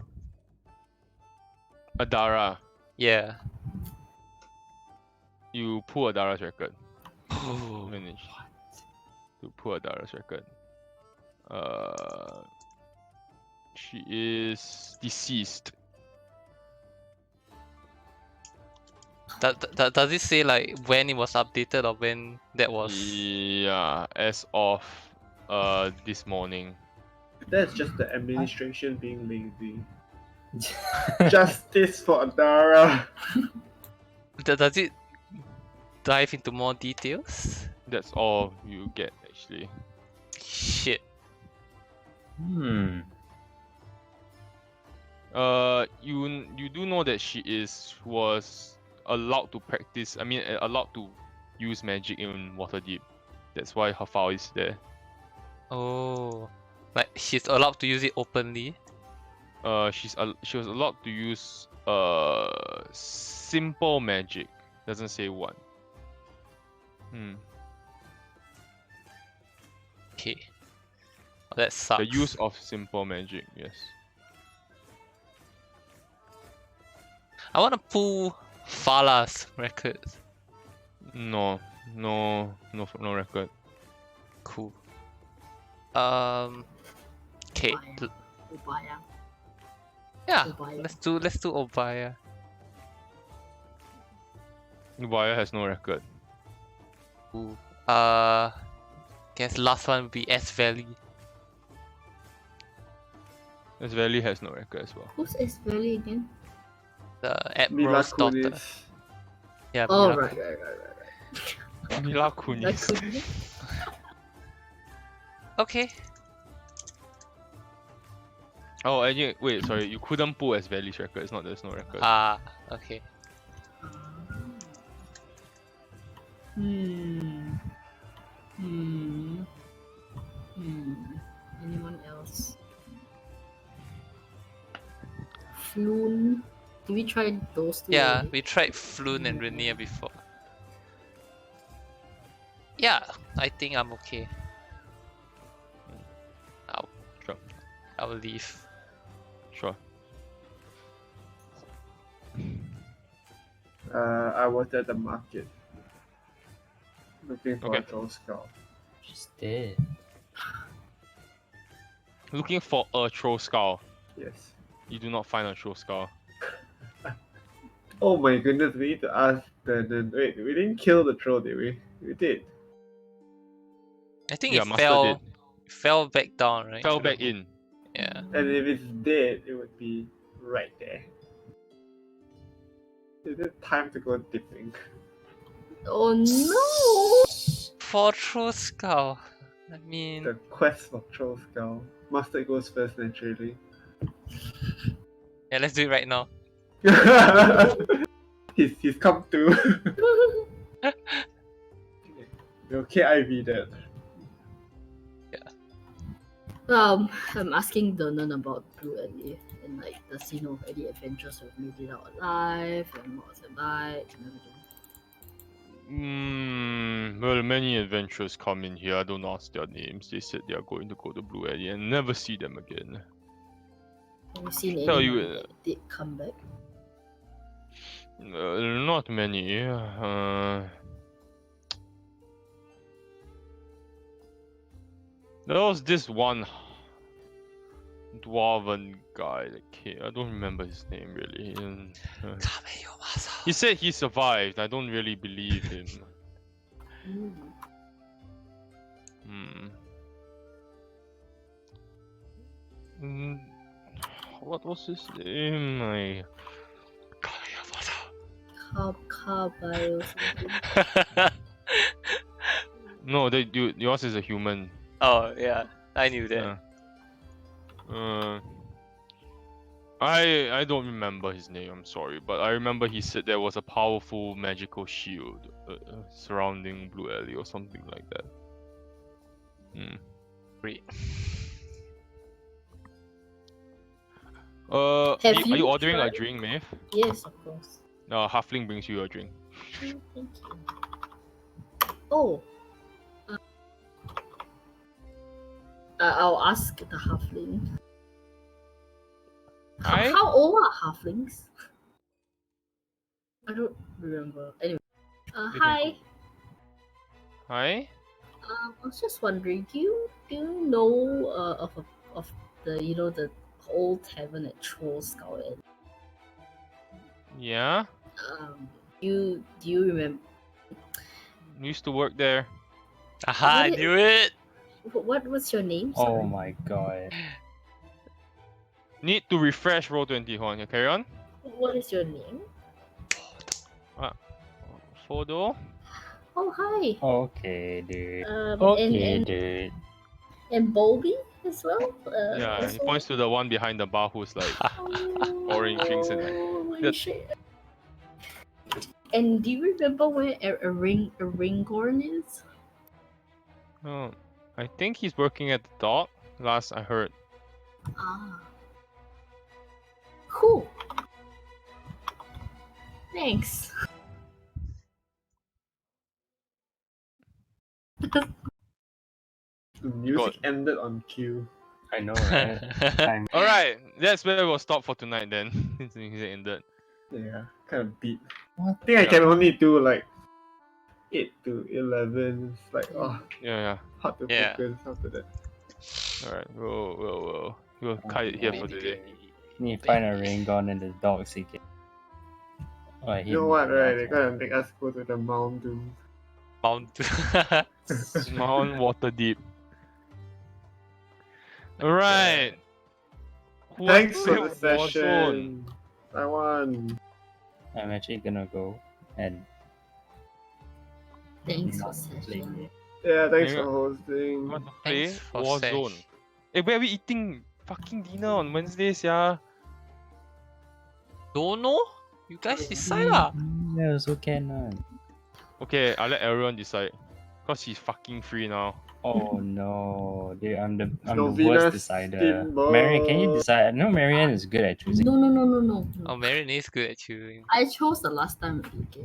Adara. Yeah. You pull Adara's record. Manage to pull Adara's record. She is deceased. Does it say like when it was updated or when that was? Yeah, as of this morning. That's just the administration being lazy. Justice for Adara. Does it dive into more details? That's all you get actually. Shit. You do know that she was allowed to practice. I mean, allowed to use magic in Waterdeep. That's why her file is there. Oh, like she's allowed to use it openly. She was allowed to use simple magic. Doesn't say what. Okay. Oh, that sucks. The use of simple magic, yes. I want to pull Fala's records. No record. Cool. Okay. Ubaya. Yeah. Ubaya. Let's do Obaya. Ubaya has no record. Ooh. Guess last one would be S Valley. This Valley has no record as well. Who's S Valley again? The Mila Admiral's daughter. Kunis. Yeah, Oh, Mila right, Kunis. right. Mila Like, Kunis. Okay. Oh, and you, wait, sorry, you couldn't pull as Valley's record. It's not there's no record. Ah, okay. Hmm. Anyone else? Floon. Did we try those two? Yeah, already? we tried Floon and Rainier before. Yeah, I think I'm okay. Sure. I'll leave. Sure. I was at the market. Looking for Okay. a troll skull. She's dead. Looking for a troll skull. Yes. You do not find a troll skull. Oh my goodness, we need to ask the wait, we didn't kill the troll, did we? We did. I think Yeah, it Master fell back down, right? Fell to the back moon. in. Yeah. And if it's dead, it would be right there. Is it time to go dipping? Oh no! For True Skull. I mean, The quest for troll skull. Mustard goes first naturally. yeah, let's do it right now. he's come to. Okay, I read it. I'm asking Donan about Blue Ellie and like, does he know of any adventures who made it out alive and what was it like and everything? Well, many adventurers come in here. I don't ask their names. They said they are going to go to Blue Alley and never see them again. Have you seen Tell anyone you, that did come back? Not many. There was this one dwarven guy that came. I don't remember his name really. He said he survived. I don't really believe him. What was his name? Kabai or something. No, yours is a human. Oh yeah, I knew that. Yeah. I don't remember his name. I'm sorry, but I remember he said there was a powerful magical shield surrounding Blue Alley or something like that. Great. Are Have you you ordering a tried? drink, Maeve? Yes, of course. Halfling brings you a drink. Thank you. Oh. I'll ask the halfling. Hi? How old are halflings? I don't remember. Anyway. can Hi. Hi? I was just wondering, do you know of the the old tavern at Troll Skull Inn? Yeah? Do you remember Used to work there. Aha, I What? knew it! what was your name? Oh Sorry. my god. Need to refresh Roll20. Hold on, can I carry on? What is your name? Photo? Oh hi. Okay, dude. Okay, Dude. and Bobby as well. Yeah, he also? points to the one behind the bar who's like pouring drinks and like. Holy That- shit. And do you remember where a Ringorn is? Oh, I think he's working at the dock. Last I heard. Ah. Cool. Thanks. The music ended on cue. I know, right? I'm Alright, that's where we'll stop for tonight then. Since it ended. Yeah, kind of beat. What? I think I Yeah. can only do like 8 to 11. It's like, oh, Yeah, hard to Yeah. focus after that. yeah. Alright, we'll cut it here for today. need to find a ring gun in the dogs again. Oh, I hate You know what, moving right? dogs, They're gonna make us go to the Mount Doom. Mount. Mount Waterdeep. Alright. Who Thanks wants for to the play Warzone? session. I won. I'm actually gonna go and Thanks for not play session. it. Yeah, thanks Hang for You hosting. want to play Thanks for Warzone? sesh. Hey, where are we eating fucking dinner on Wednesdays, yeah? Don't know? You guys decide lah. Yeah, also cannot. Okay, I'll let everyone decide. Cause he's fucking free now. Oh no, dude, I'm the Novena worst decider. Steamboat. Marianne, can you decide? No, Marianne is good at choosing. No. Oh, Marin is good at choosing. I chose the last time. Okay.